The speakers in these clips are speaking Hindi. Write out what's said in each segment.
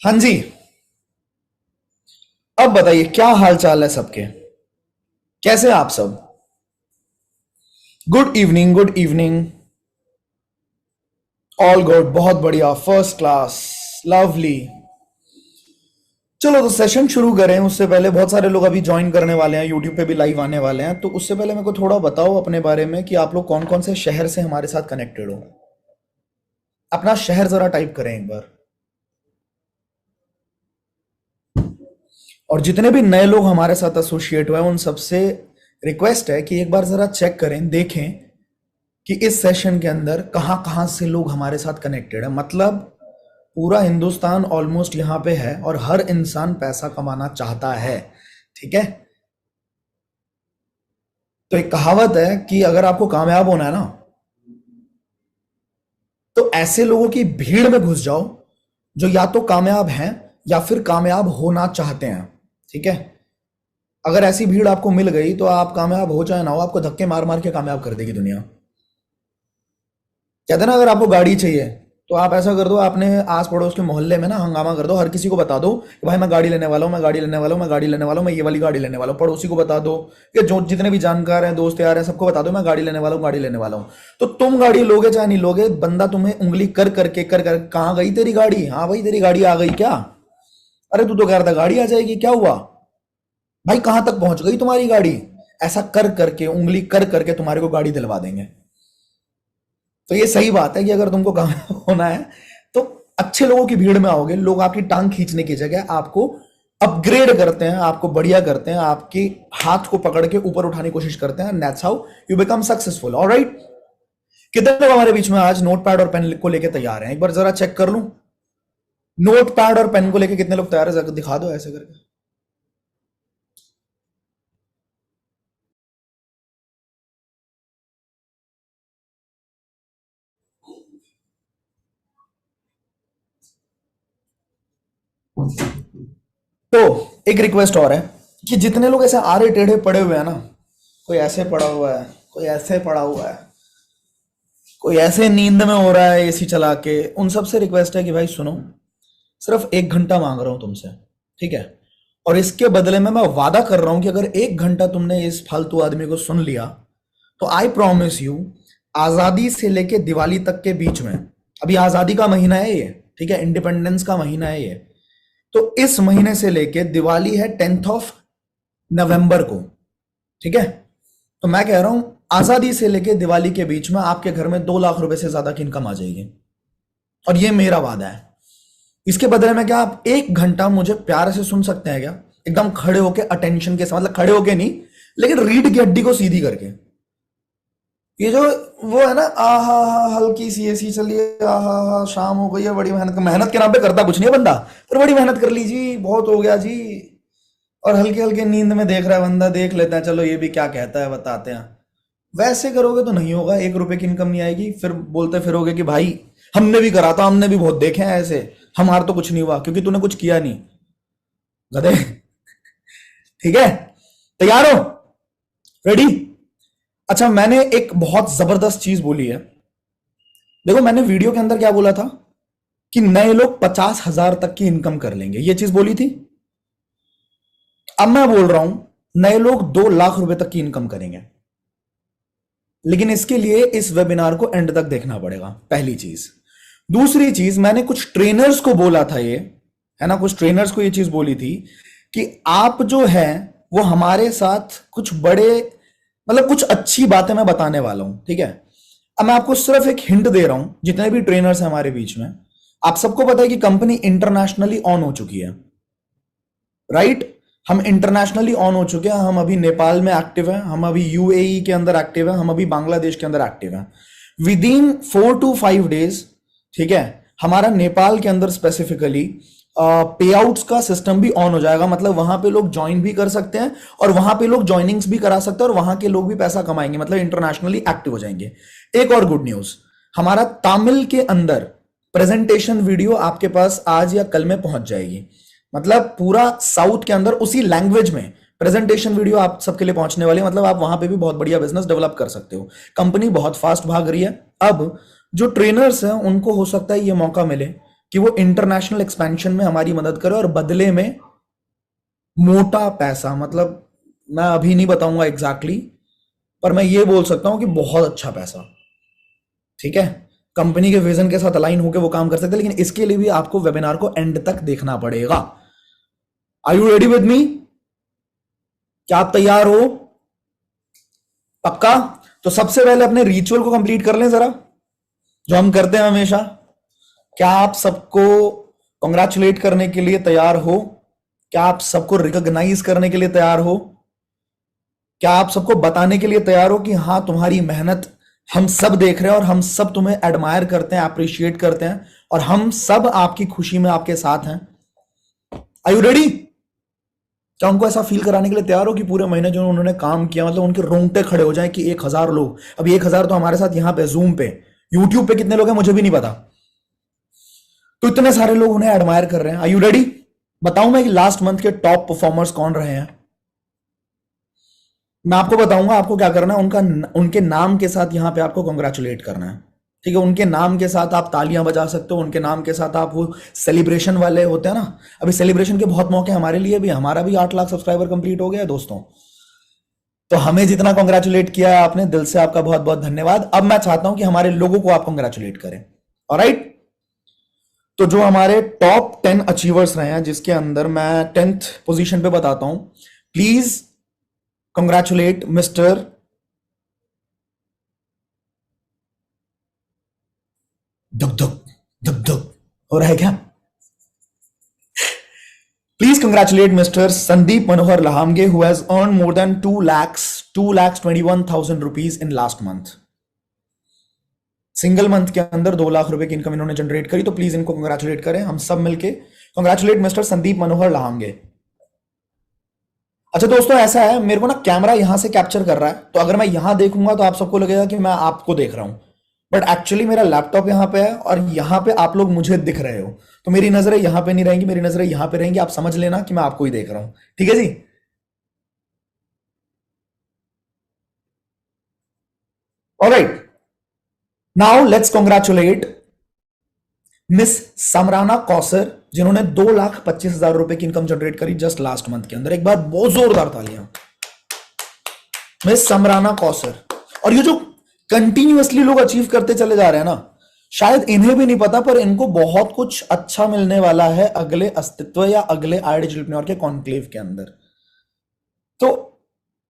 हाँ जी। अब बताइए क्या हाल चाल है सबके। कैसे हैं आप सब। Good evening, good evening. All good, बहुत बढ़िया, फर्स्ट क्लास, लवली। चलो तो सेशन शुरू करें। उससे पहले बहुत सारे लोग अभी ज्वाइन करने वाले हैं, यूट्यूब पे भी लाइव आने वाले हैं, तो उससे पहले मेरे को थोड़ा बताओ अपने बारे में कि आप लोग कौन कौन से शहर से हमारे साथ कनेक्टेड हो। अपना शहर जरा टाइप करें एक बार। और जितने भी नए लोग हमारे साथ एसोसिएट हुए हैं उन सबसे रिक्वेस्ट है कि एक बार जरा चेक करें, देखें कि इस सेशन के अंदर कहाँ कहाँ से लोग हमारे साथ कनेक्टेड है। मतलब पूरा हिंदुस्तान ऑलमोस्ट यहाँ पे है और हर इंसान पैसा कमाना चाहता है। ठीक है। तो एक कहावत है कि अगर आपको कामयाब होना है ना, तो ऐसे लोगों की भीड़ में घुस जाओ जो या तो कामयाब हैं या फिर कामयाब होना चाहते हैं। ठीक है। अगर ऐसी भीड़ आपको मिल गई तो आप कामयाब हो चाहे ना हो, आपको धक्के मार मार के कामयाब कर देगी दुनिया। कहते हैं ना, अगर आपको गाड़ी चाहिए तो आप ऐसा कर दो, आपने आस पड़ोस के मोहल्ले में ना हंगामा कर दो, हर किसी को बता दो कि भाई मैं गाड़ी लेने वाला हूँ, मैं गाड़ी लेने वाला हूँ, मैं गाड़ी लेने वाला हूँ, मैं ये वाली गाड़ी लेने वाला हूँ। पड़ोसी को बता दो, या जो जितने भी जानकार हैं, दोस्त यार हैं, सबको बता दो मैं गाड़ी लेने वाला हूँ, गाड़ी लेने वाला हूँ। तो तुम गाड़ी लोगे चाहे नहीं लोगे, बंदा तुम्हें उंगली कर करके कर कहाँ गई तेरी गाड़ी, हाँ भाई तेरी गाड़ी आ गई क्या। अरे तू तो कह रहा था गाड़ी आ जाएगी, क्या हुआ भाई, कहाँ तक पहुंच गई तुम्हारी गाड़ी। ऐसा कर करके, उंगली कर करके तुम्हारे को गाड़ी दिलवा देंगे। तो ये सही बात है कि अगर तुमको कामयाब होना है तो अच्छे लोगों की भीड़ में आओगे। लोग आपकी टांग खींचने की जगह आपको अपग्रेड करते हैं, आपको बढ़िया करते हैं, आपके हाथ को पकड़ के ऊपर उठाने की कोशिश करते हैं। That's how you become successful. Alright. कितने लोग हमारे बीच में आज नोट पैड और पेन को लेके तैयार हैं, एक बार जरा चेक कर लूं। नोट पैड और पेन को लेके कितने लोग तैयार है, जरा दिखा दो ऐसे करके। तो एक रिक्वेस्ट और है कि जितने लोग ऐसे आरे टेढ़े पड़े हुए हैं ना, कोई ऐसे पड़ा हुआ है, कोई ऐसे पड़ा हुआ है, कोई ऐसे नींद में हो रहा है एसी चला के, उन सब से रिक्वेस्ट है कि भाई सुनो, सिर्फ 1 घंटा मांग रहा हूं तुमसे। ठीक है। और इसके बदले में मैं वादा कर रहा हूं कि अगर 1 घंटा तुमने इस फालतू आदमी को सुन लिया तो आई प्रॉमिस यू, आजादी से लेके दिवाली तक के बीच में, अभी आजादी का महीना है ये, ठीक है, इंडिपेंडेंस का महीना है ये, तो इस महीने से लेके दिवाली है 10 नवंबर को। ठीक है। तो मैं कह रहा हूं आजादी से लेके दिवाली के बीच में आपके घर में 2 लाख रुपए से ज्यादा की इनकम आ जाएगी। और ये मेरा वादा है। इसके बदले में क्या आप 1 घंटा मुझे प्यार से सुन सकते हैं क्या, एकदम खड़े होके, अटेंशन के साथ, मतलब खड़े होके नहीं, लेकिन रीढ़ की हड्डी को सीधी करके। ये जो वो है ना, आहा हा हल्की सी एसी चलिए, आहा हा शाम हो गई है, बड़ी मेहनत, मेहनत के नाम पे करता कुछ नहीं है बंदा, पर बड़ी मेहनत कर ली जी, बहुत हो गया जी। और हल्के हल्के नींद में देख रहा है बंदा, देख लेते हैं चलो ये भी क्या कहता है बताते हैं। वैसे करोगे तो नहीं होगा, 1 रुपए की इनकम नहीं आएगी, फिर बोलते फिरोगे कि भाई हमने भी करा था, हमने भी बहुत देखे हैं ऐसे, हमारा तो कुछ नहीं हुआ क्योंकि तूने कुछ किया नहीं, गधे। ठीक है। तैयार हो? रेडी? अच्छा, मैंने एक बहुत जबरदस्त चीज बोली है। देखो मैंने वीडियो के अंदर क्या बोला था कि नए लोग 50,000 तक की इनकम कर लेंगे, ये चीज बोली थी। अब मैं बोल रहा हूं नए लोग 2 लाख रुपए तक की इनकम करेंगे, लेकिन इसके लिए इस वेबिनार को एंड तक देखना पड़ेगा, पहली चीज। दूसरी चीज, मैंने कुछ ट्रेनर्स को बोला था, ये है ना, कुछ ट्रेनर्स को ये चीज बोली थी कि आप जो है वो हमारे साथ कुछ बड़े, मतलब कुछ अच्छी बातें मैं बताने वाला हूं। ठीक है। अब मैं आपको सिर्फ एक हिंट दे रहा हूं, जितने भी ट्रेनर्स हैं हमारे बीच में, आप सबको पता है कि कंपनी इंटरनेशनली ऑन हो चुकी है, राइट। हम इंटरनेशनली ऑन हो चुके हैं, हम अभी नेपाल में एक्टिव हैं, हम अभी यूएई के अंदर एक्टिव हैं, हम अभी बांग्लादेश के अंदर एक्टिव हैं। विद इन 4 to 5 डेज, ठीक है, हमारा नेपाल के अंदर स्पेसिफिकली पे आउट्स का सिस्टम भी ऑन हो जाएगा। मतलब वहां पे लोग ज्वाइन भी कर सकते हैं और वहां पे लोग ज्वाइनिंग्स भी करा सकते हैं और वहां के लोग भी पैसा कमाएंगे, मतलब इंटरनेशनली एक्टिव हो जाएंगे। एक और गुड न्यूज, हमारा तमिल के अंदर प्रेजेंटेशन वीडियो आपके पास आज या कल में पहुंच जाएगी। मतलब पूरा साउथ के अंदर उसी लैंग्वेज में प्रेजेंटेशन वीडियो आप सबके लिए पहुंचने वाली है। मतलब आप वहां पे भी बहुत बढ़िया बिजनेस डेवलप कर सकते हो। कंपनी बहुत फास्ट भाग रही है। अब जो ट्रेनर्स हैं उनको हो सकता है ये मौका मिले कि वो इंटरनेशनल एक्सपेंशन में हमारी मदद करे और बदले में मोटा पैसा, मतलब मैं अभी नहीं बताऊंगा एग्जैक्टली पर मैं ये बोल सकता हूं कि बहुत अच्छा पैसा, ठीक है, कंपनी के विजन के साथ अलाइन होकर वो काम कर सकते हैं। लेकिन इसके लिए भी आपको वेबिनार को एंड तक देखना पड़ेगा। Are you ready with me? क्या आप तैयार हो? पक्का? तो सबसे पहले अपने रिचुअल को कंप्लीट कर लें जरा, जो हम करते हैं हमेशा। क्या आप सबको कॉन्ग्रेचुलेट करने के लिए तैयार हो? क्या आप सबको रिकॉग्नाइज करने के लिए तैयार हो? क्या आप सबको बताने के लिए तैयार हो कि हाँ तुम्हारी मेहनत हम सब देख रहे हैं और हम सब तुम्हें एडमायर करते हैं, अप्रिशिएट करते हैं और हम सब आपकी खुशी में आपके साथ हैं? Are you ready? क्या उनको ऐसा फील कराने के लिए तैयार हो कि पूरे महीने जो उन्होंने काम किया, मतलब उनके रोंगटे खड़े हो जाए कि 1000 लोग, अभी 1000 तो हमारे साथ यहां पे जूम पे, यूट्यूब पे कितने लोग हैं मुझे भी नहीं पता, तो इतने सारे लोग उन्हें एडमायर कर रहे हैं। Are you ready? बताऊं मैं कि लास्ट मंथ के टॉप परफॉर्मर्स कौन रहे हैं? मैं आपको बताऊंगा आपको क्या करना है। उनके नाम के साथ यहां पे आपको कॉन्ग्रेचुलेट करना है, ठीक है? उनके नाम के साथ आप तालियां बजा सकते हो, उनके नाम के साथ आप वो सेलिब्रेशन वाले होते हैं ना, अभी सेलिब्रेशन के बहुत मौके हमारे लिए भी, हमारा भी 8 लाख सब्सक्राइबर कंप्लीट हो गया है दोस्तों। तो हमें जितना कॉन्ग्रेचुलेट किया है आपने, दिल से आपका बहुत बहुत धन्यवाद। अब मैं चाहता हूं कि हमारे लोगों को आप कॉन्ग्रेचुलेट करें। ऑलराइट, तो जो हमारे टॉप 10 अचीवर्स रहे हैं, जिसके अंदर मैं 10th पोजीशन पे बताता हूं, प्लीज कॉन्ग्रेचुलेट मिस्टर दुक दुक दुक दुक, हो रहा है क्या? Please congratulate Mr. Sandeep Manohar Lahamge, who has earned more than 2,21,000 rupees in last month. Single month के अंदर 2 लाख रुपए की इनकम इन्होंने जनरेट करी। तो प्लीज इनको कंग्रेचुलेट करें हम सब मिलके। कंग्रेचुलेट मिस्टर संदीप मनोहर लाहंगे। अच्छा दोस्तों, ऐसा है मेरे को ना कैमरा यहां से कैप्चर कर रहा है, तो अगर मैं यहां देखूंगा तो आप सबको लगेगा कि मैं आपको देख रहा हूं, बट एक्चुअली मेरा लैपटॉप यहां पे है और यहां पे आप लोग मुझे दिख रहे हो, तो मेरी नजरें यहां पे नहीं रहेंगी, मेरी नजरें यहां पे रहेंगी। आप समझ लेना कि मैं आपको ही देख रहा हूं, ठीक है जी? Alright, now let's congratulate miss Samrana Kausar, जिन्होंने 2,25,000 रुपए की इनकम जनरेट करी जस्ट लास्ट मंथ के अंदर। एक बार बहुत जोरदार तालियां मिस समराना कौसर। और ये जो कंटिन्यूअसली लोग अचीव करते चले जा रहे हैं ना, शायद इन्हें भी नहीं पता पर इनको बहुत कुछ अच्छा मिलने वाला है अगले अस्तित्व या अगले आइडियलप्रेन्योर के कॉन्क्लेव के अंदर। तो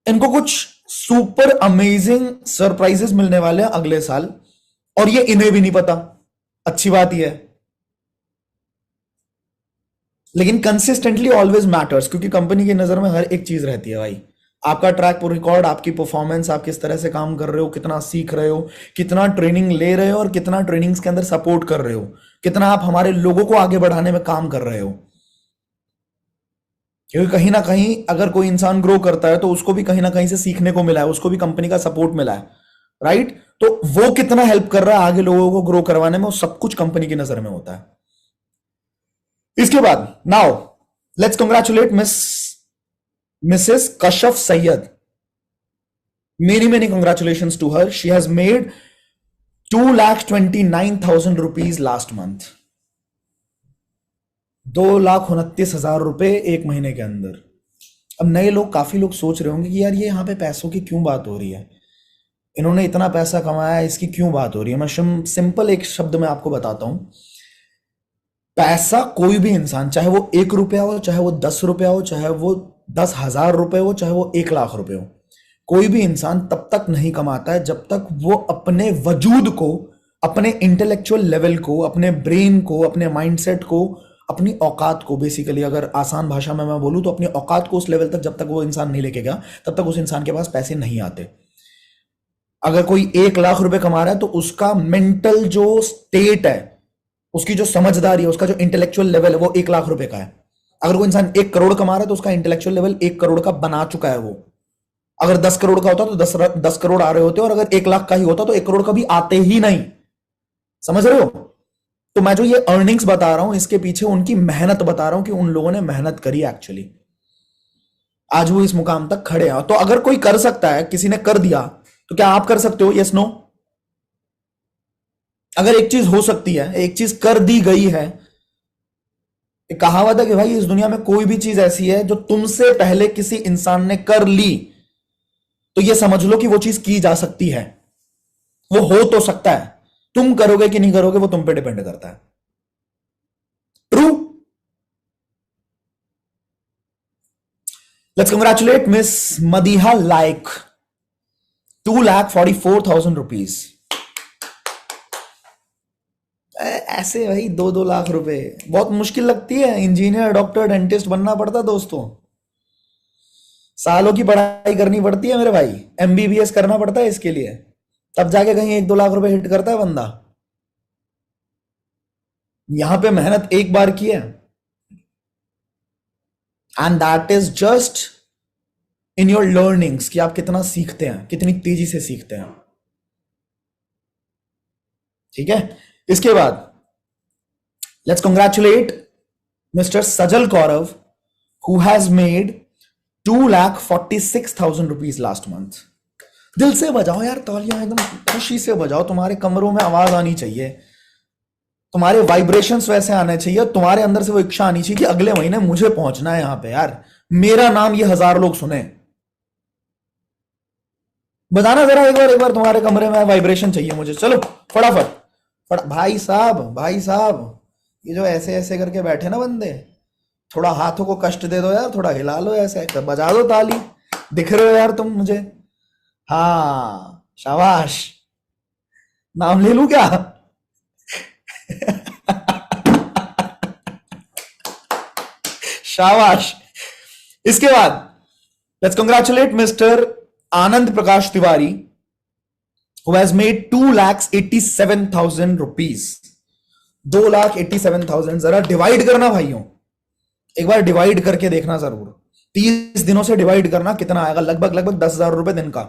इनको कुछ सुपर अमेजिंग सरप्राइजेस मिलने वाले हैं अगले साल, और ये इन्हें भी नहीं पता। अच्छी बात यह है, लेकिन कंसिस्टेंटली ऑलवेज मैटर्स, क्योंकि कंपनी की नजर में हर एक चीज रहती है भाई। आपका ट्रैक रिकॉर्ड, आपकी परफॉर्मेंस, आप किस तरह से काम कर रहे हो, कितना सीख रहे हो, कितना ट्रेनिंग ले रहे हो और कितना ट्रेनिंग्स के अंदर सपोर्ट कर रहे हो, कितना आप हमारे लोगों को आगे बढ़ाने में काम कर रहे हो। क्योंकि कहीं ना कहीं अगर कोई इंसान ग्रो करता है तो उसको भी कहीं ना कहीं से सीखने को मिला है, उसको भी कंपनी का सपोर्ट मिला है, राइट? तो वो कितना हेल्प कर रहा है आगे लोगों को ग्रो करवाने में, वो सब कुछ कंपनी की नजर में होता है। इसके बाद now let's congratulate Mrs Kashaf Syed. Many congratulations to her. She has made 2,29,000 rupees last month. 2,29,000 रुपए एक महीने के अंदर। अब नए लोग, काफी लोग सोच रहे होंगे कि यार ये यहां पे पैसों की क्यों बात हो रही है, इन्होंने इतना पैसा कमाया है, इसकी क्यों बात हो रही है? मैं सिंपल एक शब्द में आपको बताता हूं। पैसा कोई भी इंसान, चाहे वो 1 रुपया हो, चाहे वो 10 रुपया हो, चाहे वो 10,000 रुपए हो, चाहे वो 1 लाख रुपए हो, कोई भी इंसान तब तक नहीं कमाता है जब तक वो अपने वजूद को, अपने इंटेलेक्चुअल लेवल को, अपने ब्रेन को, अपने माइंडसेट को, अपनी औकात को, बेसिकली अगर आसान भाषा में मैं बोलूं तो अपनी औकात को उस लेवल तक जब तक वो इंसान नहीं लेके गया, तब तक उस इंसान के पास पैसे नहीं आते। अगर कोई 1 लाख रुपए कमा रहा है तो उसका मेंटल जो स्टेट है, उसकी जो समझदारी है, उसका जो इंटेलेक्चुअल लेवल है, वो 1 लाख रुपए का है। अगर कोई इंसान 1 करोड़ कमा रहा है तो उसका इंटेलेक्चुअल लेवल 1 करोड़ का बना चुका है वो। अगर 10 करोड़ का होता तो 10 करोड़ आ रहे होते, और अगर 1 लाख का ही होता तो 1 करोड़ का भी आते ही नहीं। समझ रहे हो? तो मैं जो ये अर्निंग्स बता रहा हूं, इसके पीछे उनकी मेहनत बता रहा हूं कि उन लोगों ने मेहनत करी एक्चुअली, आज वो इस मुकाम तक खड़े हैं। तो अगर कोई कर सकता है, किसी ने कर दिया, तो क्या आप कर सकते हो? Yes no? अगर एक चीज हो सकती है, एक चीज कर दी गई है, एक कहावत है कि भाई इस दुनिया में कोई भी चीज ऐसी है जो तुमसे पहले किसी इंसान ने कर ली तो ये समझ लो कि वो चीज की जा सकती है, वो हो तो सकता है। तुम करोगे कि नहीं करोगे वो तुम पे डिपेंड करता है। True. Let's congratulate miss Madiha like, 2,44,000 rupees. ऐसे भाई 2-2 लाख रुपए बहुत मुश्किल लगती है। इंजीनियर, डॉक्टर, डेंटिस्ट बनना पड़ता है दोस्तों, सालों की पढ़ाई करनी पड़ती है मेरे भाई, एमबीबीएस करना पड़ता है इसके लिए, तब जाके कहीं 1-2 लाख रुपए हिट करता है बंदा। यहां पे मेहनत एक बार की है, and that is just in your learnings, कि आप कितना सीखते हैं, कितनी तेजी से सीखते हैं। ठीक है, इसके बाद let's congratulate Mr Sajal Kaurav, who has made 2,46,000 rupees last month. दिल से बजाओ यार तालियां, एकदम खुशी से बजाओ, तुम्हारे कमरों में आवाज आनी चाहिए, तुम्हारे वाइब्रेशंस वैसे आने चाहिए, तुम्हारे अंदर से वो इच्छा आनी चाहिए कि अगले महीने मुझे पहुंचना है यहां पे यार, मेरा नाम ये 1000 लोग सुने। बजाना जरा एक बार तुम्हारे कमरे में वाइब्रेशन चाहिए मुझे, चलो फटाफट भाई साहब, भाई साहब, ये जो ऐसे ऐसे करके बैठे ना बंदे, थोड़ा हाथों को कष्ट दे दो यार, थोड़ा हिला लो, ऐसे बजा दो ताली, दिख रहे हो यार तुम मुझे। हाँ शाबाश, नाम ले लूं क्या? शाबाश। इसके बाद let's congratulate mister Anand Prakash Tiwari, who has made 2,87,000 rupees। 2,87,000 जरा डिवाइड करना भाइयों, एक बार डिवाइड करके देखना जरूर, 30 दिनों से डिवाइड करना कितना आएगा, लगभग लगभग 10,000 रुपए दिन का।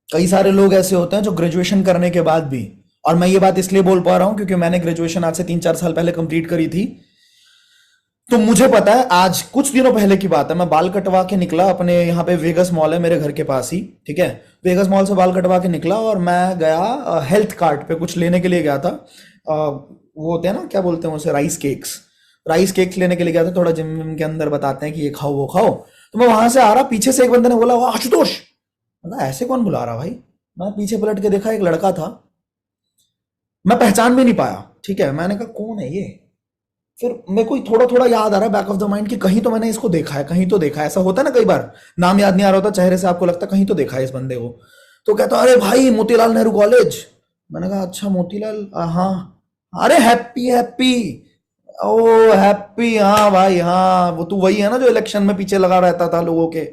कई सारे लोग ऐसे होते हैं जो ग्रेजुएशन करने के बाद भी, और मैं ये बात इसलिए बोल पा रहा हूं क्योंकि मैंने ग्रेजुएशन आज से 3-4 साल पहले कंप्लीट करी थी, तो मुझे पता है। आज कुछ दिनों पहले की बात है, मैं बाल कटवा के निकला अपने, यहाँ पे वेगस मॉल है मेरे घर के पास ही, ठीक है, वेगस मॉल से बाल कटवा के निकला और मैं गया हेल्थ कार्ट पे कुछ लेने के लिए गया था। वो होते हैं ना, क्या बोलते हैं उसे, राइस केक्स, राइस केक्स लेने के लिए गया था। थोड़ा जिम विम के अंदर बताते हैं कि ये खाओ वो खाओ, तो मैं वहां से आ रहा, पीछे से एक बंदे ने बोला, वाह आशुतोष। मैं कहा, ऐसे कौन बुला रहा भाई? मैं पीछे पलट के देखा, एक लड़का था, मैं पहचान भी नहीं पाया, ठीक है, मैंने कहा कौन है ये? फिर मेरे को थोड़ा थोड़ा याद आ रहा है बैक ऑफ द माइंड कि कहीं तो मैंने इसको देखा है, कहीं तो देखा है। ऐसा होता है ना कई बार, नाम याद नहीं आ रहा होता, चेहरे से आपको लगता है कहीं तो देखा है इस बंदे को। तो कहता अरे भाई मोतीलाल नेहरू कॉलेज। मैंने कहा अच्छा मोतीलाल, हाँ, अरे हैप्पी हैप्पी, ओ हैप्पी, हाँ भाई हाँ, वो तू वही है ना जो इलेक्शन में पीछे लगा रहता था लोगों के,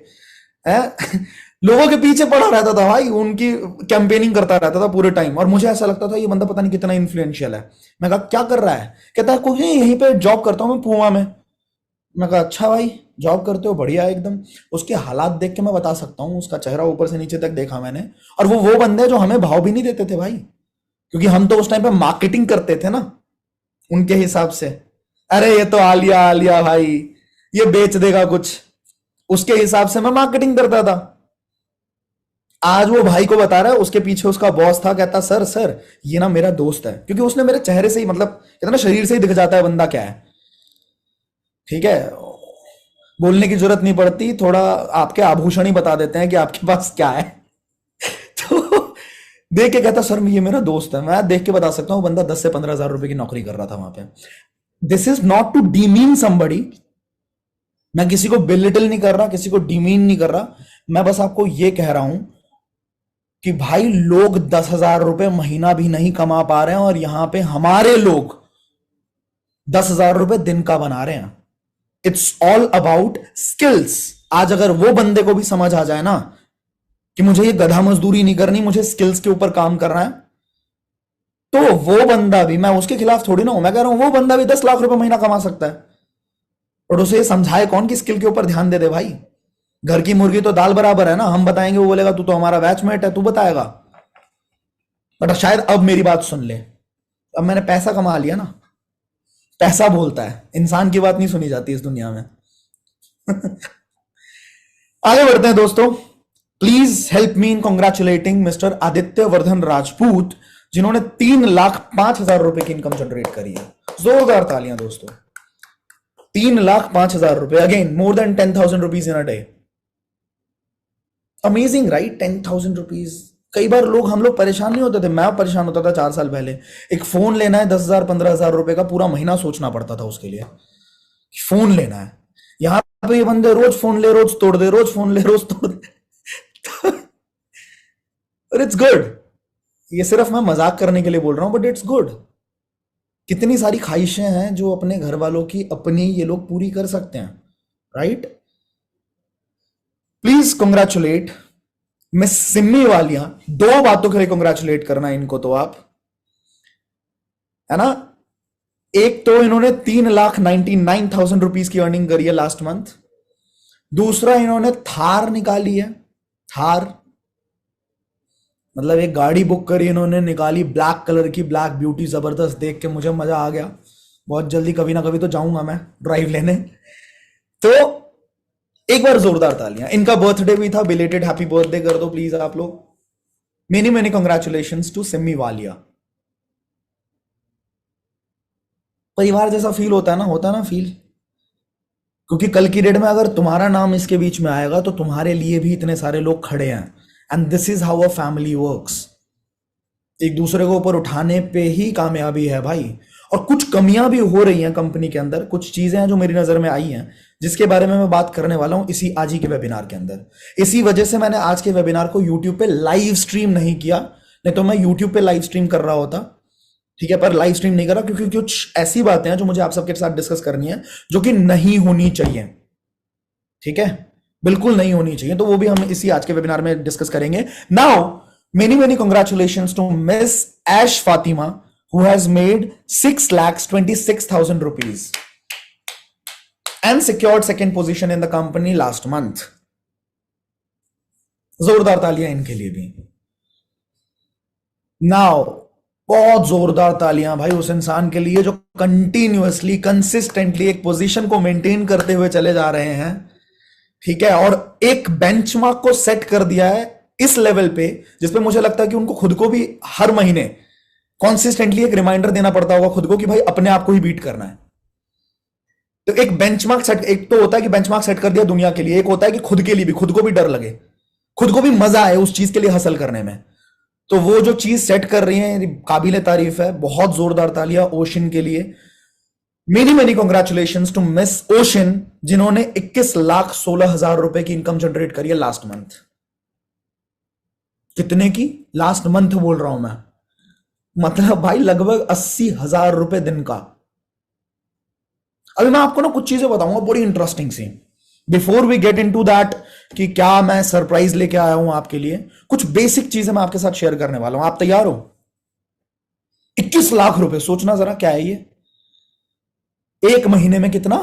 है लोगों के पीछे पड़ा रहता था भाई, उनकी कैंपेनिंग करता रहता था पूरे टाइम, और मुझे ऐसा लगता था ये बंदा पता नहीं कितना इन्फ्लुएंशियल है। मैं कहा क्या कर रहा है? कहता है कुछ नहीं, यहीं पे जॉब करता हूँ मैं पुआ में। मैं कहा अच्छा भाई जॉब करते हो, बढ़िया है एकदम। उसके हालात देख के मैं बता सकता हूँ, उसका चेहरा ऊपर से नीचे तक देखा मैंने, और वो बंदे जो हमें भाव भी नहीं देते थे भाई, क्योंकि हम तो उस टाइम पे मार्केटिंग करते थे ना उनके हिसाब से। अरे ये तो आलिया आलिया भाई, ये बेच देगा कुछ, उसके हिसाब से मैं मार्केटिंग करता था। आज वो भाई को बता रहा है, उसके पीछे उसका बॉस था, कहता सर सर ये ना मेरा दोस्त है, क्योंकि उसने मेरे चेहरे से ही, मतलब कहता ना शरीर से ही दिख जाता है बंदा क्या है, ठीक है, बोलने की जरूरत नहीं पड़ती, थोड़ा आपके आभूषण ही बता देते हैं कि आपके पास क्या है। तो देख के कहता सर ये मेरा दोस्त है। मैं देख के बता सकता हूँ बंदा 10 से 15 हजार रुपए की नौकरी कर रहा था वहां पे। This is not to demean somebody, मैं किसी को बिलिटल नहीं कर रहा, किसी को डीमीन नहीं कर रहा, मैं बस आपको ये कह रहा हूं कि भाई लोग 10,000 रुपए महीना भी नहीं कमा पा रहे हैं, और यहां पे हमारे लोग 10,000 रुपए दिन का बना रहे हैं। It's all about skills. आज अगर वो बंदे को भी समझ आ जाए ना कि मुझे ये गधा मजदूरी नहीं करनी, मुझे स्किल्स के ऊपर काम करना है, तो वो बंदा भी, मैं उसके खिलाफ थोड़ी ना हूं, मैं कह रहा हूं वो बंदा भी 10 लाख रुपए महीना कमा सकता है। और उसे ये समझाए कौन कि स्किल के ऊपर ध्यान दे दे भाई। घर की मुर्गी तो दाल बराबर है ना, हम बताएंगे वो बोलेगा तू तो हमारा बैचमेट है, तू बताएगा। बट शायद अब मेरी बात सुन ले, अब मैंने पैसा कमा लिया ना, पैसा बोलता है, इंसान की बात नहीं सुनी जाती इस दुनिया में। आगे बढ़ते हैं दोस्तों। Please help me in congratulating mister Aditya Vardhan Rajput, जिन्होंने 3,05,000 रुपए की इनकम जनरेट करी है। जोरदार तालियां दोस्तों। 3,05,000 रुपए, again more than 10,000 rupees in a day. Amazing right? 10,000 rupees. कई बार हम लोग परेशान नहीं होते थे, मैं परेशान होता था 4 साल पहले। एक फोन लेना है 10,000 15,000 रुपए का, पूरा महीना सोचना पड़ता था उसके लिए। फोन लेना है, यहां पे ये बंदे रोज फोन ले रोज तोड़ दे, रोज फोन ले रोज तोड़ दे। और इट्स गुड, ये सिर्फ मैं मजाक करने के लिए बोल रहा हूं, बट इट्स गुड। कितनी सारी ख्वाहिशें हैं जो अपने घर वालों की अपनी ये लोग पूरी कर सकते हैं, right? Please congratulate miss Simmi Walia. 2 बातों के लिए कंग्रेचुलेट करना इनको तो आप, है ना। एक तो इन्होंने 3,99,000 रुपीज की अर्निंग करी है लास्ट मंथ। दूसरा, इन्होंने थार निकाली है। थार मतलब एक गाड़ी बुक करी इन्होंने, निकाली ब्लैक कलर की, ब्लैक ब्यूटी, जबरदस्त। देख के मुझे मजा आ गया। बहुत जल्दी कभी ना कभी तो जाऊंगा मैं ड्राइव लेने। तो एक बार जोरदार तालियां। इनका बर्थडे भी था, बिलेटेड हैप्पी बर्थडे कर दो प्लीज आप लोग। Many many congratulations to Simmi Walia. परिवार जैसा फील होता है ना, फील। क्योंकि कल की डेट में अगर तुम्हारा नाम इसके बीच में आएगा तो तुम्हारे लिए भी इतने सारे लोग खड़े हैं। And this is how a family works. एक दूसरे को ऊपर उठाने पे ही कामयाबी है भाई। और कुछ कमियां भी हो रही हैं कंपनी के अंदर, कुछ चीजें हैं जो मेरी नजर में आई हैं, जिसके बारे में मैं बात करने वाला हूं इसी आज ही के वेबिनार के अंदर। इसी वजह से मैंने आज के वेबिनार को यूट्यूब पे लाइव स्ट्रीम नहीं किया, नहीं तो मैं यूट्यूब पे लाइव स्ट्रीम कर रहा होता, ठीक है। पर लाइव स्ट्रीम नहीं करा क्योंकि कुछ ऐसी बातें हैं जो मुझे आप सबके साथ डिस्कस करनी है, जो कि नहीं होनी चाहिए, ठीक है, बिल्कुल नहीं होनी चाहिए। तो वो भी हम इसी आज के वेबिनार में डिस्कस करेंगे। Now many many congratulations to Miss Aish Fatima who has made 6,26,000 rupees and secured second position in the company last month. जोरदार तालियां इनके लिए भी। नाउ बहुत जोरदार तालियां भाई उस इंसान के लिए जो कंटिन्यूअसली कंसिस्टेंटली एक पोजीशन को मेंटेन करते हुए चले जा रहे हैं, ठीक है, और एक बेंचमार्क को सेट कर दिया है इस लेवल पे जिसपे मुझे लगता है कि उनको खुद को भी हर महीने कॉन्सिस्टेंटली एक रिमाइंडर देना पड़ता होगा खुद को कि भाई अपने आप को ही बीट करना है। तो एक बेंचमार्क सेट, एक तो होता है कि बेंचमार्क सेट कर दिया दुनिया के लिए, एक होता है कि खुद के लिए भी, खुद को भी डर लगे, खुद को भी मजा आए उस चीज के लिए हासिल करने में। तो वो जो चीज सेट कर रही है काबिले तारीफ है। बहुत जोरदार तालियां ओशन के लिए। Many many congratulations to Miss Ocean जिन्होंने 21,16,000 रुपए की इनकम जनरेट करी है लास्ट मंथ। कितने की? लास्ट मंथ बोल रहा हूं मैं, मतलब भाई लगभग 80,000 रुपए दिन का। अभी मैं आपको ना कुछ चीजें बताऊंगा बड़ी इंटरेस्टिंग सी, before we get into that कि क्या मैं सरप्राइज लेके आया हूं आपके लिए। कुछ बेसिक चीजें मैं आपके साथ शेयर करने वाला हूं। आप तैयार हो? 21 लाख रुपए, सोचना जरा क्या है ये, एक महीने में कितना?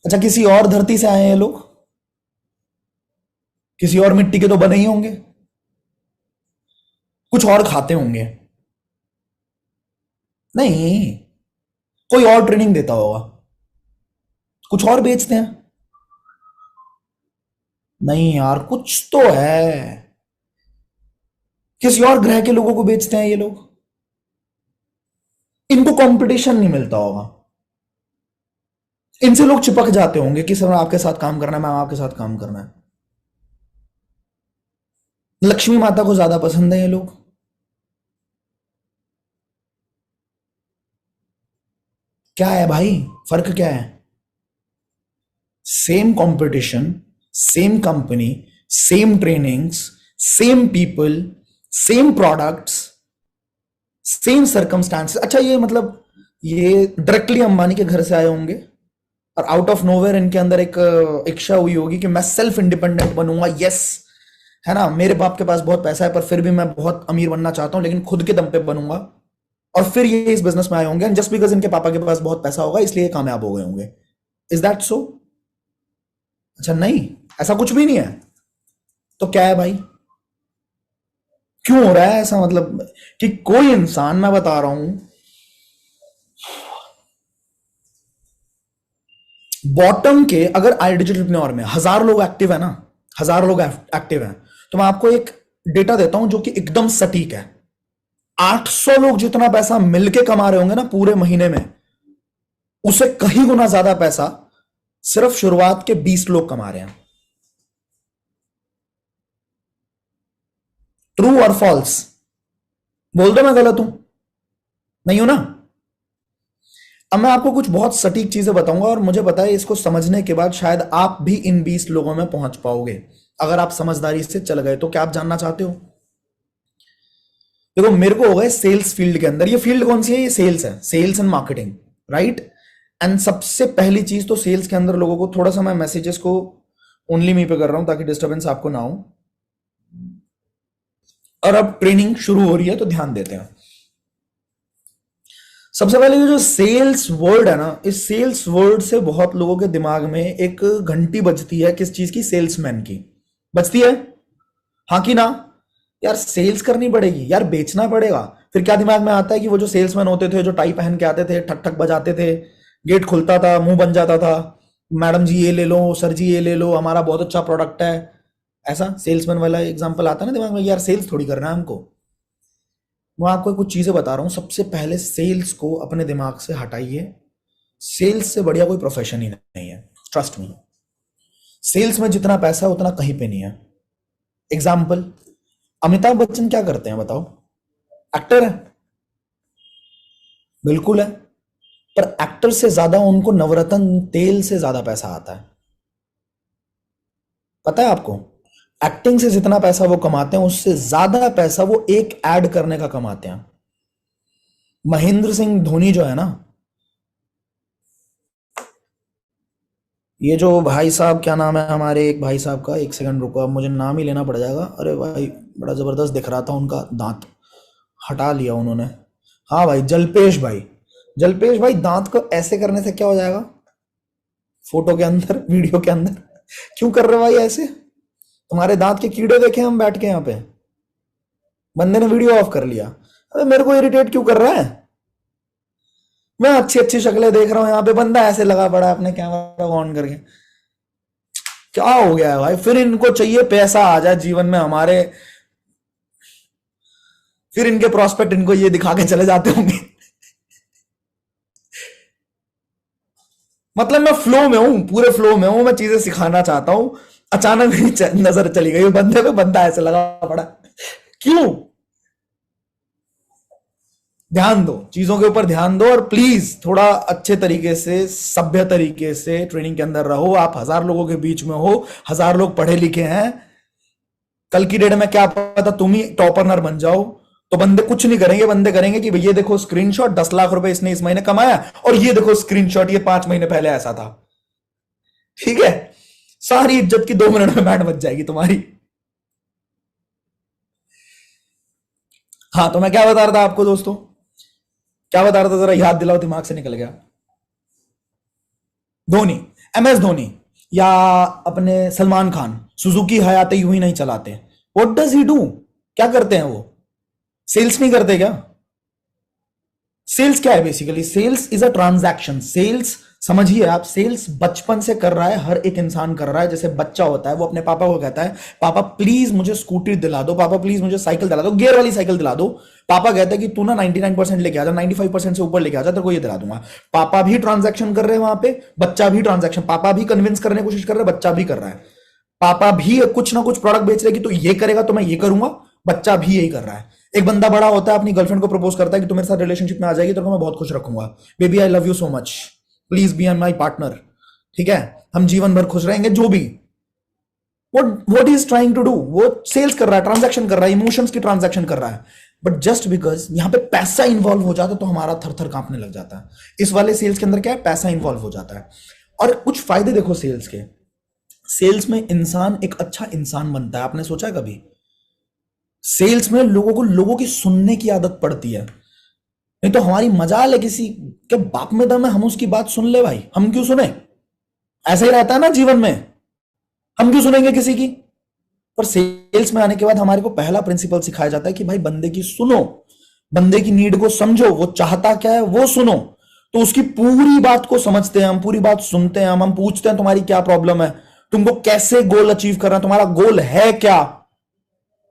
अच्छा, किसी और धरती से आए हैं ये लोग, किसी और मिट्टी के तो बने ही होंगे, कुछ और खाते होंगे। नहीं, कोई और ट्रेनिंग देता होगा, कुछ और बेचते हैं। नहीं यार, कुछ तो है, किसी और ग्रह के लोगों को बेचते हैं ये लोग। इनको कंपटीशन नहीं मिलता होगा, इनसे लोग चिपक जाते होंगे कि सर आपके साथ काम करना है, मैं आपके साथ काम करना है। लक्ष्मी माता को ज्यादा पसंद है ये लोग। क्या है भाई, फर्क क्या है? Same competition, same company, same trainings, same people, same products, same circumstances. अच्छा, ये मतलब ये डायरेक्टली अंबानी के घर से आए होंगे और आउट ऑफ नोवेयर इनके अंदर एक इच्छा हुई होगी कि मैं सेल्फ इंडिपेंडेंट बनूंगा। यस, है ना, मेरे बाप के पास बहुत पैसा है पर फिर भी मैं बहुत अमीर बनना चाहता हूं, लेकिन खुद के दम पे बनूंगा। और फिर ये इस बिजनेस में आए होंगे, जस्ट बिकॉज इनके पापा के पास बहुत पैसा होगा इसलिए कामयाब हो गए होंगे। Is that so? अच्छा नहीं, ऐसा कुछ भी नहीं है। तो क्या है भाई, क्यों हो रहा है ऐसा? मतलब कि कोई इंसान, मैं बता रहा हूं, बॉटम के अगर आई डिजिटल में 1,000 लोग एक्टिव है ना, 1,000 लोग एक्टिव हैं, तो मैं आपको एक डेटा देता हूं जो कि एकदम सटीक है। 800 लोग जितना पैसा मिलके कमा रहे होंगे ना पूरे महीने में, उसे कहीं गुना ज्यादा पैसा सिर्फ शुरुआत के 20 लोग कमा रहे हैं। ट्रू और फॉल्स? बोल दो मैं गलत हूं, नहीं हूं ना? अब मैं आपको कुछ बहुत सटीक चीजें बताऊंगा और मुझे पता है इसको समझने के बाद शायद आप भी इन 20 लोगों में पहुंच पाओगे अगर आप समझदारी से चल गए। तो क्या आप जानना चाहते हो? देखो, मेरे को हो गए सेल्स फील्ड के अंदर। ये फील्ड कौन सी है? ये सेल्स है, sales and marketing, right? And सबसे पहली चीज तो सेल्स के अंदर लोगों को, थोड़ा सा मैं मैसेजेस को ओनली मी पे कर रहा हूं ताकि डिस्टर्बेंस आपको ना हो, और अब ट्रेनिंग शुरू हो रही है तो ध्यान देते हैं। सबसे पहले ये जो सेल्स वर्ड है ना, इस सेल्स वर्ड से बहुत लोगों के दिमाग में एक घंटी बजती है। किस चीज की? सेल्समैन की बजती है, हाँ कि ना? यार सेल्स करनी पड़ेगी, यार बेचना पड़ेगा। फिर क्या दिमाग में आता है कि वो जो सेल्समैन होते थे, जो टाई पहन के आते थे, ठक ठक बजाते थे, गेट खुलता था, मुंह बन जाता था, मैडम जी ये ले लो, सर जी ये ले लो, हमारा बहुत अच्छा प्रोडक्ट है, ऐसा सेल्समैन वाला एग्जांपल आता है ना दिमाग में। यार सेल्स थोड़ी करना है हमको। मैं आपको कुछ चीजें बता रहा हूं। सबसे पहले सेल्स को अपने दिमाग से हटाइए। सेल्स से बढ़िया कोई प्रोफेशन ही नहीं है, ट्रस्ट मी। सेल्स में जितना पैसा है उतना कहीं पे नहीं है। एग्जाम्पल, अमिताभ बच्चन क्या करते हैं बताओ? एक्टर है, बिल्कुल है, पर एक्टर से ज्यादा उनको नवरत्न तेल से ज्यादा पैसा आता है। पता है आपको? एक्टिंग से जितना पैसा वो कमाते हैं उससे ज्यादा पैसा वो एक ऐड करने का कमाते हैं। महेंद्र सिंह धोनी जो है ना, ये जो भाई साहब, क्या नाम है हमारे एक भाई साहब का, एक सेकंड रुको, अब मुझे नाम ही लेना पड़ जाएगा। अरे भाई, बड़ा जबरदस्त दिख रहा था उनका दांत, हटा लिया उन्होंने। हाँ भाई, जलपेश भाई। जलपेश भाई, दांत को ऐसे करने से क्या हो जाएगा? फोटो के अंदर, वीडियो के अंदर क्यों कर रहे हो भाई ऐसे? तुम्हारे दांत के कीड़े देखे हम बैठ के यहाँ पे। बंदे ने वीडियो ऑफ कर लिया। अरे मेरे को इरिटेट क्यों कर रहा है? मैं अच्छी अच्छी शक्लें देख रहा हूँ यहाँ पे, बंदा ऐसे लगा पड़ा है अपने कैमरा ऑन करके। क्या हो गया है भाई? फिर इनको चाहिए पैसा आ जाए जीवन में हमारे, फिर इनके प्रोस्पेक्ट इनको ये दिखा के चले जाते होंगे। मतलब मैं फ्लो में हूं, पूरे फ्लो में हूं, मैं चीजें सिखाना चाहता हूं, अचानक मेरी नजर चली गई बंदे पे, बंदा ऐसे लगा पड़ा। क्यों? ध्यान दो, चीजों के ऊपर ध्यान दो, और प्लीज थोड़ा अच्छे तरीके से, सभ्य तरीके से ट्रेनिंग के अंदर रहो। आप 1000 लोगों के बीच में हो, 1000 लोग पढ़े लिखे हैं, कल की डेट में क्या पता तुम ही टॉप अर्नर बन जाओ। तो बंदे कुछ नहीं करेंगे, बंदे करेंगे कि भैया देखो स्क्रीनशॉट, 10 लाख रुपए इसने इस महीने कमाया, और ये देखो स्क्रीनशॉट, ये 5 महीने पहले ऐसा था। ठीक है? सारी इज्जत की 2 मिनट में बैंड बच जाएगी तुम्हारी। हाँ, तो मैं क्या बता रहा था आपको दोस्तों? क्या बता रहा था, जरा याद दिलाओ, दिमाग से निकल गया। धोनी, MS धोनी, या अपने सलमान खान, सुजुकी हयाते यूं ही नहीं चलाते। What does he do? क्या करते हैं वो? सेल्स नहीं करते क्या? सेल्स क्या है basically? Sales is a transaction. Sales समझिए आप, सेल्स बचपन से कर रहा है, हर एक इंसान कर रहा है। जैसे बच्चा होता है, वो अपने पापा को कहता है, पापा प्लीज मुझे स्कूटी दिला दो, पापा प्लीज मुझे साइकिल दिला दो, गियर वाली साइकिल दिला दो। पापा कहते हैं कि तू ना 99% लेके आ जा, 95% से ऊपर लेके आ जा, तेरे को ये दिला दूंगा। पापा भी ट्रांजैक्शन कर रहे हैं वहां पे, बच्चा भी ट्रांजैक्शन, पापा भी कन्विंस करने की कोशिश कर रहे हैं, बच्चा भी कर रहा है। पापा भी कुछ ना कुछ प्रोडक्ट बेच रहे हैं कि तू ये करेगा तो मैं ये करूंगा, बच्चा भी यही कर रहा है। एक बंदा बड़ा होता है, अपनी गर्लफ्रेंड को प्रपोज करता है कि तू मेरे साथ रिलेशनशिप में आ जाएगी तो मैं बहुत खुश रखूंगा, baby I love you so much, please be my partner. ठीक है, हम जीवन भर खुश रहेंगे। जो भी what is trying to do, वो सेल्स कर रहा है, ट्रांजैक्शन कर रहा है, इमोशंस की ट्रांजैक्शन कर रहा है। बट जस्ट बिकॉज यहां पे पैसा इंवॉल्व हो जाता है तो हमारा थर थर कांपने लग जाता है। इस वाले सेल्स के अंदर क्या है? पैसा इंवॉल्व हो जाता है। और कुछ फायदे देखो सेल्स के। सेल्स में इंसान एक अच्छा इंसान बनता है। आपने सोचा कभी? सेल्स में लोगों की सुनने की आदत पड़ती है। नहीं तो हमारी मजाल है किसी के बाप में दम है, हम उसकी बात सुन ले भाई, हम क्यों सुने? ऐसा ही रहता है ना जीवन में, हम क्यों सुनेंगे किसी की? पर सेल्स में आने के बाद हमारे को पहला प्रिंसिपल सिखाया जाता है कि भाई बंदे की सुनो, बंदे की नीड को समझो, वो चाहता क्या है वो सुनो। तो उसकी पूरी बात को समझते हैं हम, पूरी बात सुनते हैं हम पूछते हैं तुम्हारी क्या प्रॉब्लम है, तुमको कैसे गोल अचीव करना है, तुम्हारा गोल है क्या,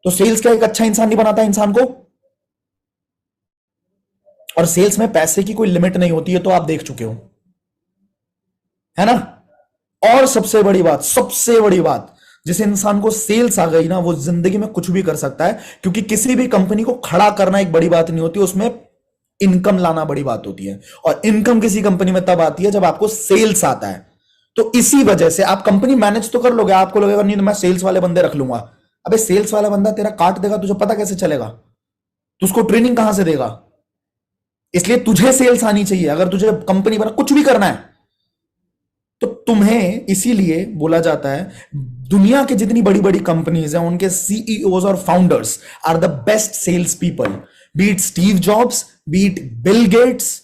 तो सेल्स क्या एक अच्छा इंसान नहीं बनाता इंसान को? और सेल्स में पैसे की कोई लिमिट नहीं होती है, तो आप देख चुके हो, है ना? और सबसे बड़ी बात, जिस इंसान को सेल्स आ गई ना, वो जिंदगी में कुछ भी कर सकता है, क्योंकि किसी भी कंपनी को खड़ा करना एक बड़ी बात नहीं होती, उसमें इनकम लाना बड़ी बात होती है। और इनकम किसी कंपनी में तब आती है जब आपको सेल्स आता है। तो इसी वजह से आप कंपनी मैनेज तो कर लोगे, आपको लगेगा नहीं तो मैं सेल्स वाले बंदे रख लूंगा। अबे सेल्स वाला बंदा तेरा काट देगा, तुझे पता कैसे चलेगा? तो उसको ट्रेनिंग कहां से देगा? इसलिए तुझे सेल्स आनी चाहिए अगर तुझे कंपनी बना कुछ भी करना है। तो तुम्हें इसीलिए बोला जाता है, दुनिया के जितनी बड़ी बड़ी कंपनीज हैं उनके सीईओज और founders are the best sales people, be it Steve Jobs, be it Bill Gates.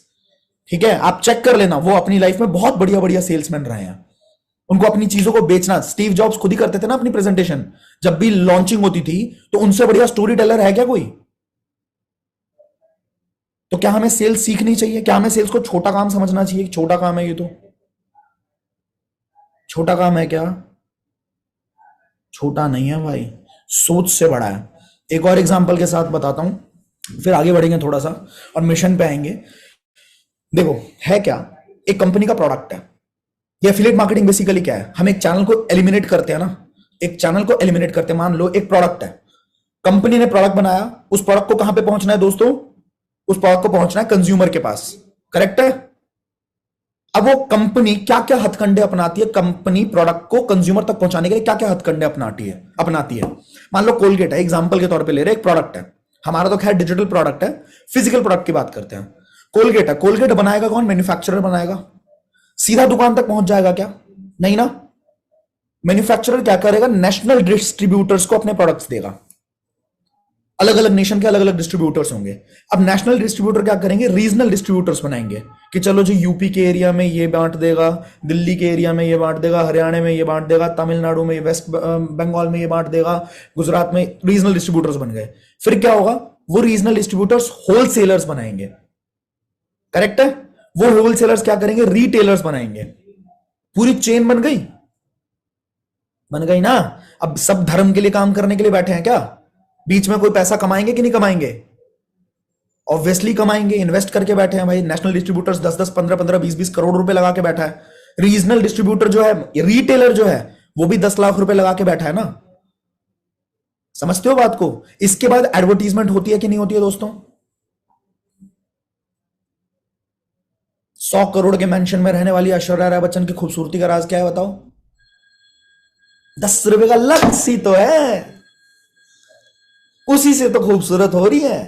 ठीक है, आप चेक कर लेना, वो अपनी लाइफ में बहुत बढ़िया बढ़िया सेल्समैन रहे हैं। उनको अपनी चीजों को बेचना, स्टीव जॉब्स खुद ही करते थे ना अपनी प्रेजेंटेशन, जब भी लॉन्चिंग होती थी। तो उनसे बढ़िया स्टोरी टेलर है क्या कोई? तो क्या हमें सेल्स सीखनी चाहिए? क्या हमें सेल्स को छोटा काम समझना चाहिए? छोटा काम है ये तो, छोटा काम है क्या? छोटा नहीं है भाई, सोच से बड़ा है। एक और एग्जांपल के साथ बताता हूं, फिर आगे बढ़ेंगे थोड़ा सा और मिशन पे आएंगे। देखो है क्या, एक कंपनी का प्रोडक्ट है। ये एफिलिएट मार्केटिंग बेसिकली क्या है? हम एक चैनल को एलिमिनेट करते हैं ना, एक चैनल को एलिमिनेट करते हैं। मान लो एक प्रोडक्ट है, कंपनी ने प्रोडक्ट बनाया, उस प्रोडक्ट को कहां पे पहुंचना है दोस्तों? उस प्रोडक्ट को पहुंचना है कंज्यूमर के पास, करेक्ट है? अब वो कंपनी क्या क्या हथकंडे अपनाती है, कंपनी प्रोडक्ट को कंज्यूमर तक पहुंचाने के लिए क्या क्या हथकंडे अपनाती है। मान लो कोलगेट है, एग्जांपल के तौर पे ले रहे, एक प्रोडक्ट है। हमारा तो खैर डिजिटल प्रोडक्ट है, फिजिकल प्रोडक्ट की बात करते हैं। कोलगेट है, कोलगेट बनाएगा कौन? मैन्युफैक्चरर बनाएगा। सीधा दुकान तक पहुंच जाएगा क्या? नहीं ना। मैन्युफैक्चरर क्या करेगा? नेशनल डिस्ट्रीब्यूटर्स को अपने प्रोडक्ट्स देगा। अलग अलग नेशन के अलग अलग डिस्ट्रीब्यूटर्स होंगे। अब नेशनल डिस्ट्रीब्यूटर क्या करेंगे? रीजनल डिस्ट्रीब्यूटर्स बनाएंगे कि चलो जी यूपी के एरिया में ये बांट देगा, दिल्ली के एरिया में ये बांट देगा, हरियाणा में ये बांट देगा, तमिलनाडु में, वेस्ट बंगाल में ये बांट देगा, गुजरात में। रीजनल डिस्ट्रीब्यूटर्स बन गए। फिर क्या होगा? वो रीजनल डिस्ट्रीब्यूटर्स होलसेलर्स बनाएंगे, करेक्ट है? वो होलसेलर्स क्या करेंगे? रिटेलर्स बनाएंगे। पूरी चेन बन गई, बन गई ना। अब सब धर्म के लिए काम करने के लिए बैठे हैं क्या? बीच में कोई पैसा कमाएंगे कि नहीं कमाएंगे? ऑब्वियसली कमाएंगे, इन्वेस्ट करके बैठे हैं भाई। नेशनल डिस्ट्रीब्यूटर्स 10-10, 15-15, 20-20 करोड़ रुपए लगा के बैठा है। रीजनल डिस्ट्रीब्यूटर जो है, रिटेलर जो है, वो भी 10 लाख रुपए लगा के बैठा है ना। समझते हो बात को? इसके बाद एडवर्टीजमेंट होती है कि नहीं होती है दोस्तों? 100 करोड़ के मेंशन में रहने वाली ऐश्वर्या राय बच्चन की खूबसूरती का राज क्या है बताओ? 10 रुपए का लक्स ही तो है, उसी से तो खूबसूरत हो रही है।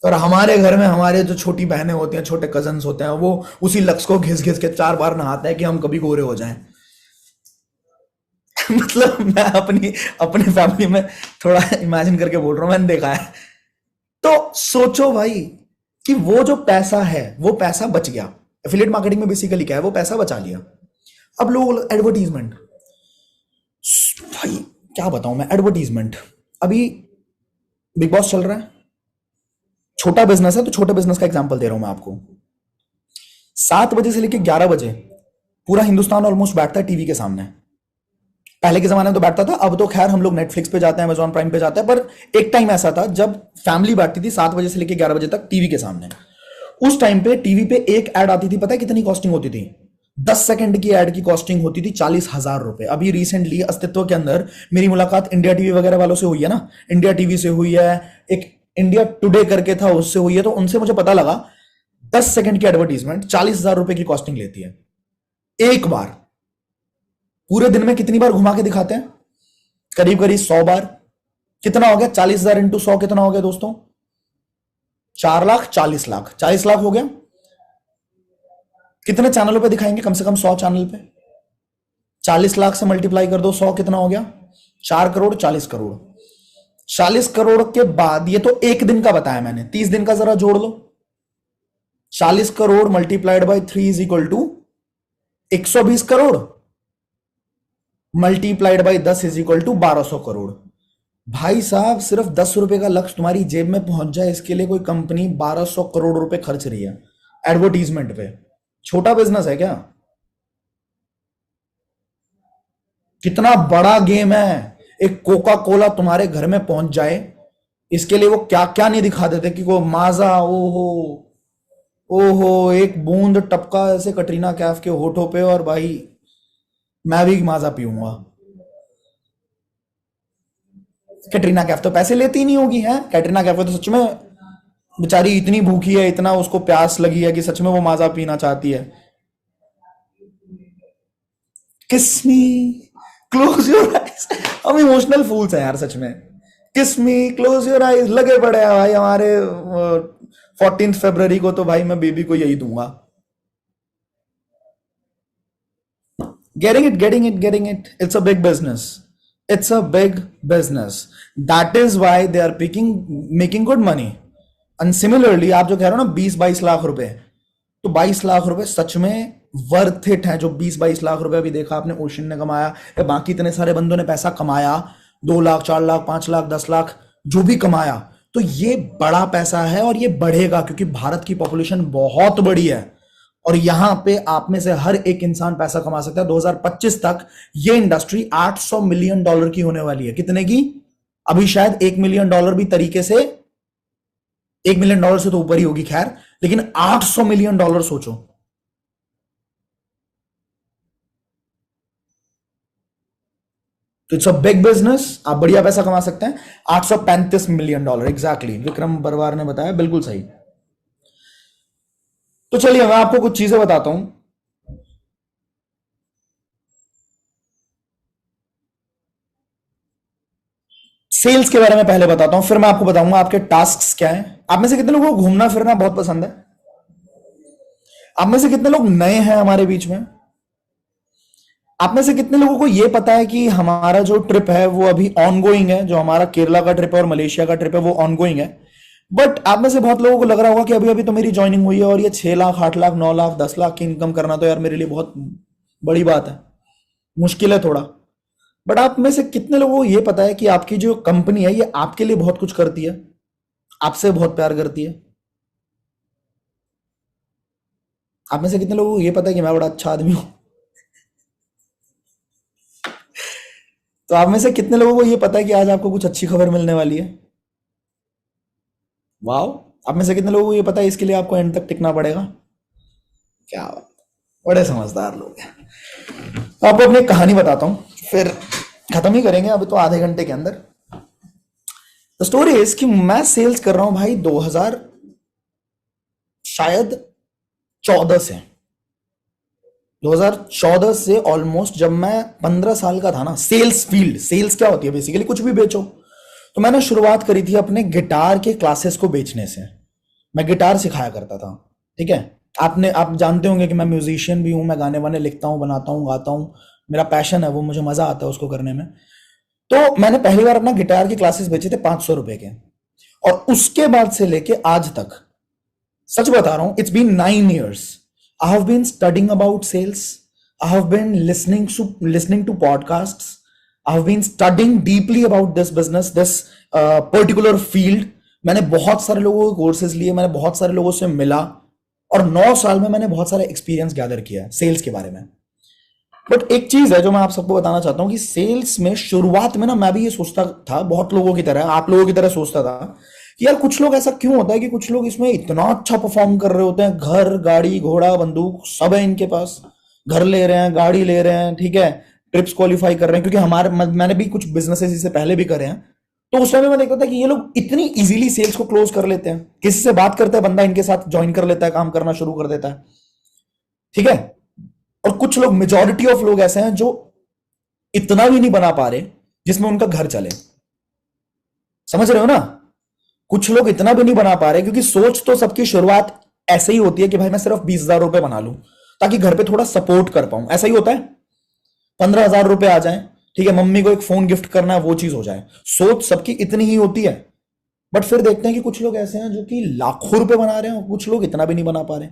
और हमारे घर में हमारे जो छोटी बहनें होती हैं, छोटे कजन्स होते हैं, वो उसी लक्स को घिस घिस के 4 बार नहाते हैं कि हम कभी गोरे हो जाएं। मतलब मैं अपनी अपनी फैमिली में थोड़ा इमेजिन करके बोल रहा हूं, मैंने देखा है। तो सोचो भाई कि वो जो पैसा है, वो पैसा बच गया। एफिलिएट मार्केटिंग में बेसिकली क्या है? वो पैसा बचा लिया। अब लोग एडवर्टीजमेंट, भाई क्या बताऊं मैं, एडवर्टीजमेंट। अभी बिग बॉस चल रहा है, छोटा बिजनेस है तो छोटे बिजनेस का एग्जांपल दे रहा हूं मैं आपको। 7 बजे से लेकर 11 बजे पूरा हिंदुस्तान ऑलमोस्ट बैठता है टीवी के सामने। पहले के जमाने में तो बैठता था, अब तो खैर हम लोग नेटफ्लिक्स पे जाते हैं, अमेजॉन प्राइम पे जाते हैं, पर एक टाइम ऐसा था जब फैमिली बैठती थी 7 बजे से लेकर 11 बजे तक टीवी के सामने। उस टाइम पे टीवी पे एक एड आती थी, पता है कितनी कॉस्टिंग होती थी? 10 सेकंड की एड की कॉस्टिंग होती थी 40,000 रुपए। अभी रिसेंटली अस्तित्व के अंदर मेरी मुलाकात इंडिया टीवी वगैरह वालों से हुई है ना, इंडिया टीवी से हुई है, एक इंडिया टुडे करके था उससे हुई है। तो उनसे मुझे पता लगा 10 सेकंड की एडवर्टीजमेंट 40,000 रुपए की कॉस्टिंग लेती है एक बार। पूरे दिन में कितनी बार घुमा के दिखाते हैं? करीब करीब 100 बार। कितना हो गया? 40,000 इंटू 100 कितना हो गया दोस्तों? 4 लाख, 40 लाख, 40 लाख हो गया। कितने चैनलों पे दिखाएंगे? कम से कम 100 चैनल पे। 40 लाख से मल्टीप्लाई कर दो 100, कितना हो गया? 4 करोड़, 40 करोड़। 40 करोड़ के बाद, ये तो एक दिन का बताया मैंने, 30 दिन का जरा जोड़ लो। 40 crore multiplied by 3 is equal to 120 crore, multiplied by 10 is equal to 1200 crore. भाई साहब, सिर्फ 10 रुपए का लक्ष्य तुम्हारी जेब में पहुंच जाए, इसके लिए कोई कंपनी 1200 करोड़ रुपए खर्च रही है एडवर्टीजमेंट पे। छोटा बिजनेस है क्या? कितना बड़ा गेम है। एक कोका कोला तुम्हारे घर में पहुंच जाए, इसके लिए वो क्या क्या नहीं दिखा देते कि वो माजा, ओहो ओहो, एक बूंद टपका ऐसे कटरीना कैफ के होठों पे और भाई मैं भी माजा पीऊंगा। कैटरीना कैफ तो पैसे लेती ही नहीं होगी, है कैटरीना कैफ को तो सच में बेचारी इतनी भूखी है, इतना उसको प्यास लगी है कि सच में वो माजा पीना चाहती है। किस मी, क्लोज योर आइज। हम इमोशनल फूल्स हैं यार सच में। किस मी, क्लोज योर आइज लगे पड़े हैं भाई हमारे। 14 फरवरी को तो भाई मैं बेबी को यही दूंगा। Getting it. It's a big business. It's a big business. That is why they are making good money. And similarly, आप जो कह रहे हो ना 20-22 लाख रुपए, तो 22 लाख रुपए सच में वर्थ इट है। जो 20-22 लाख रुपए अभी देखा आपने ओशन ने कमाया या बाकी इतने सारे बंदों ने पैसा कमाया, 2 लाख, 4 लाख, 5 लाख, 10 लाख जो भी कमाया, तो ये बड़ा पैसा है और ये बढ़ेगा क्योंकि भारत की पॉपुलेशन बहुत बड़ी है और यहां पे आप में से हर एक इंसान पैसा कमा सकता है। 2025 तक ये इंडस्ट्री $800 मिलियन की होने वाली है। कितने की? अभी शायद $1 मिलियन भी तरीके से, $1 मिलियन से तो ऊपर ही होगी खैर, लेकिन $800 मिलियन सोचो। तो इट्स अ बिग बिजनेस, आप बढ़िया पैसा कमा सकते हैं। $835 मिलियन, एग्जैक्टली, विक्रम बरवार ने बताया, बिल्कुल सही। तो चलिए मैं आपको कुछ चीजें बताता हूं। सेल्स के बारे में पहले बताता हूं, फिर मैं आपको बताऊंगा आपके टास्क्स क्या हैं। आप में से कितने लोगों को घूमना फिरना बहुत पसंद है? आप में से कितने लोग नए हैं हमारे बीच में? आप में से कितने लोगों को यह पता है कि हमारा जो ट्रिप है वो अभी ऑनगोइंग है? जो हमारा केरला का ट्रिप है और मलेशिया का ट्रिप है वो ऑनगोइंग है। बट आप में से बहुत लोगों को लग रहा होगा कि अभी अभी तो मेरी ज्वाइनिंग हुई है और ये 6 लाख, 8 लाख, 9 लाख, 10 लाख की इनकम करना तो यार मेरे लिए बहुत बड़ी बात है, मुश्किल है थोड़ा। बट आप में से कितने लोगों को यह पता है कि आपकी जो कंपनी है ये आपके लिए बहुत कुछ करती है, आपसे बहुत प्यार करती है? आप में से कितने लोगों को यह पता है कि मैं बड़ा अच्छा आदमी हूं? तो आप में से कितने लोगों को यह पता है कि आज आपको कुछ अच्छी खबर मिलने वाली है? वाह। आप में से कितने लोगों को ये पता है इसके लिए आपको एंड तक टिकना पड़ेगा? क्या बात, बड़े समझदार लोग हैं। तो आपको अपनी एक कहानी बताता हूं, फिर खत्म ही करेंगे अभी तो आधे घंटे के अंदर। द स्टोरी इज कि मैं सेल्स कर रहा हूं भाई 2000 शायद 14 से, 2014 से ऑलमोस्ट, जब मैं 15 साल का था ना। सेल्स फील्ड, सेल्स क्या होती है बेसिकली? कुछ भी बेचो। तो मैंने शुरुआत करी थी अपने गिटार के क्लासेस को बेचने से। मैं गिटार सिखाया करता था, ठीक है। आप जानते होंगे कि मैं म्यूजिशियन भी हूं, मैं गाने वाने लिखता हूं, बनाता हूं, गाता हूं, मेरा पैशन है वो, मुझे मजा आता है उसको करने में। तो मैंने पहली बार अपना गिटार के क्लासेस बेचे थे 500 रुपए के, और उसके बाद से लेके आज तक, सच बता रहा हूं, it's been 9 years. I have been studying about sales. I have been listening to podcasts. I have been studying deeply about this business, this particular field. मैंने बहुत सारे लोगों के कोर्सेज लिए, मैंने बहुत सारे लोगों से मिला, और 9 साल में मैंने बहुत सारे एक्सपीरियंस गैदर किया सेल्स के बारे में। बट एक चीज है जो मैं आप सबको बताना चाहता हूं कि सेल्स में शुरुआत में ना मैं भी ये सोचता था, बहुत लोगों की तरह, आप लोगों की तरह सोचता था कि यार कुछ लोग, ऐसा क्यों होता है कि कुछ लोग इसमें इतना अच्छा परफॉर्म कर रहे होते हैं, घर, गाड़ी, घोड़ा, बंदूक सब है इनके पास, घर ले रहे हैं, गाड़ी ले रहे हैं, ठीक है, ट्रिप्स क्वालिफाई कर रहे हैं। क्योंकि मैंने भी कुछ बिजनेसेस इससे पहले भी करे हैं, तो उस टाइम में मैं देखता था कि ये लोग इतनी इजीली सेल्स को क्लोज कर लेते हैं। किसी से बात करते हैं, बंदा इनके साथ ज्वाइन कर लेता है, काम करना शुरू कर देता है, ठीक है। और कुछ लोग, मेजॉरिटी ऑफ लोग ऐसे हैं जो इतना भी नहीं बना पा रहे जिसमें उनका घर चले। समझ रहे हो ना? कुछ लोग इतना भी नहीं बना पा रहे, क्योंकि सोच तो सबकी शुरुआत ऐसे ही होती है कि भाई मैं सिर्फ 20,000 रुपए बना लूं ताकि घर पे थोड़ा सपोर्ट कर पाऊं, ऐसा ही होता है। 15,000 रुपए आ जाए, ठीक है, मम्मी को एक फोन गिफ्ट करना है, वो चीज हो जाए, सोच सबकी इतनी ही होती है। बट फिर देखते हैं कि कुछ लोग ऐसे हैं जो कि लाखों रुपए बना रहे हैं, और कुछ लोग इतना भी नहीं बना पा रहे।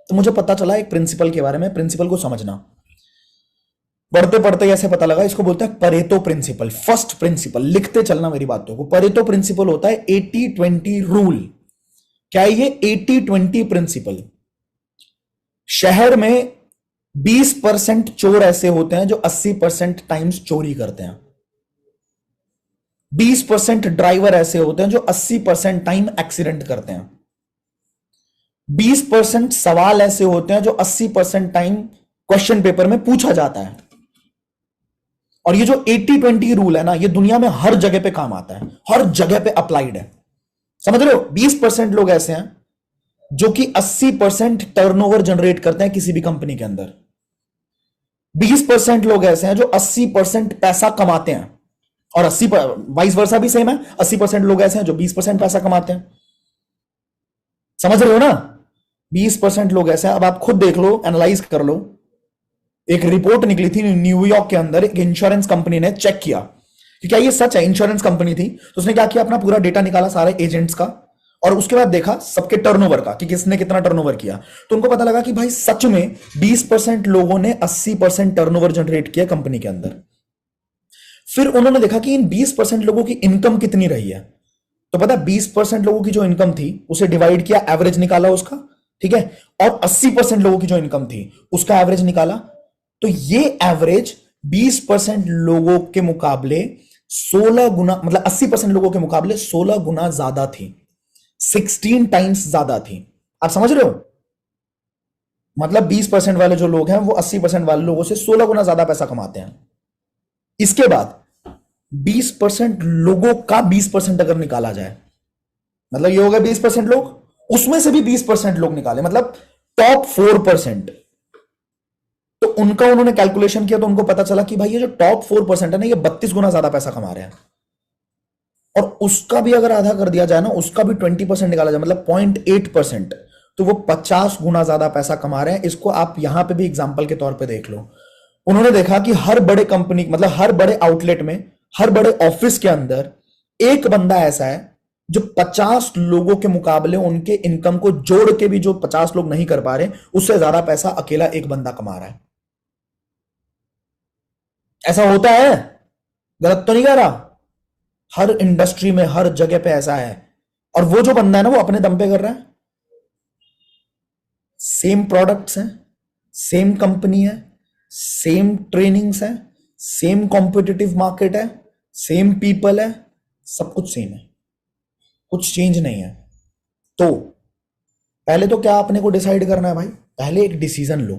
तो मुझे पता चला एक प्रिंसिपल के बारे में, प्रिंसिपल को समझना, पढ़ते पढ़ते ऐसे पता लगा, इसको बोलते हैं परेतो प्रिंसिपल। फर्स्ट प्रिंसिपल, लिखते चलना मेरी बातों को। परेतो प्रिंसिपल होता है 80-20 रूल। क्या है ये 80-20 प्रिंसिपल? शहर में 20% चोर ऐसे होते हैं जो 80% टाइम्स चोरी करते हैं। 20% ड्राइवर ऐसे होते हैं जो 80% टाइम एक्सीडेंट करते हैं। 20% सवाल ऐसे होते हैं जो 80% टाइम क्वेश्चन पेपर में पूछा जाता है। और ये जो 80-20 रूल है ना, ये दुनिया में हर जगह पे काम आता है, हर जगह पे अप्लाइड है। समझ रहे हो? 20% लोग ऐसे हैं जो कि 80% टर्नओवर जनरेट करते हैं किसी भी कंपनी के अंदर। 20% लोग ऐसे हैं जो 80% पैसा कमाते हैं, और 80 वाइस वर्सा भी सेम है। 80% लोग ऐसे हैं जो 20% पैसा कमाते हैं। समझ रहे हो ना? 20% लोग ऐसे हैं। अब आप खुद देख लो, एनालाइज कर लो। एक रिपोर्ट निकली थी न्यूयॉर्क के अंदर, एक इंश्योरेंस कंपनी ने चेक किया कि क्या ये सच है। इंश्योरेंस कंपनी थी, तो उसने क्या किया, अपना पूरा डेटा निकाला सारे एजेंट्स का, और उसके बाद देखा सबके टर्नओवर का कि किसने कितना टर्नओवर किया। तो उनको पता लगा कि भाई सच में 20% लोगों ने 80% टर्नओवर जनरेट किया कंपनी के अंदर। फिर उन्होंने देखा कि इन 20% लोगों की इनकम कितनी रही है। तो पता 20% लोगों की जो इनकम थी उसे डिवाइड किया, एवरेज निकाला उसका, ठीक है, और 80% लोगों की जो इनकम थी उसका एवरेज निकाला। तो ये एवरेज 20% लोगों के मुकाबले 16 गुना, मतलब 80% लोगों के मुकाबले 16 गुना ज्यादा थी, 16 टाइम्स ज्यादा थी। आप समझ रहे हो? मतलब 20% वाले जो लोग हैं वो 80% वाले लोगों से 16 गुना ज्यादा पैसा कमाते हैं। इसके बाद 20% लोगों का 20% अगर निकाला जाए, मतलब ये हो गया 20% लोग, उसमें से भी 20% लोग निकाले, मतलब टॉप 4%। तो उनका उन्होंने कैलकुलेशन किया तो उनको पता चला कि भाई ये जो टॉप 4% है ना, ये 32 गुना ज्यादा पैसा कमा रहे हैं। और उसका भी अगर आधा कर दिया जाए ना, उसका भी 20% निकाला जाए, मतलब 0.8%, तो वो 50 गुना ज्यादा पैसा कमा रहे हैं। इसको आप यहां पे भी एग्जांपल के तौर पे देख लो। उन्होंने देखा कि हर बड़े कंपनी, मतलब हर बड़े आउटलेट में, हर बड़े ऑफिस के अंदर एक बंदा ऐसा है जो 50 लोगों के मुकाबले उनके इनकम को जोड़ के भी जो 50 लोग नहीं कर पा रहे, उससे ज्यादा पैसा अकेला एक बंदा कमा रहा है। ऐसा होता है, गलत तो नहीं कह रहा? हर इंडस्ट्री में, हर जगह पे ऐसा है। और वो जो बंदा है ना, वो अपने दम पे कर रहा है। सेम प्रोडक्ट्स हैं, सेम कंपनी है, सेम ट्रेनिंग्स है, सेम कॉम्पिटिटिव मार्केट है, सेम पीपल है, सब कुछ सेम है, कुछ चेंज नहीं है। तो पहले तो क्या आपने को डिसाइड करना है भाई? पहले एक डिसीजन लो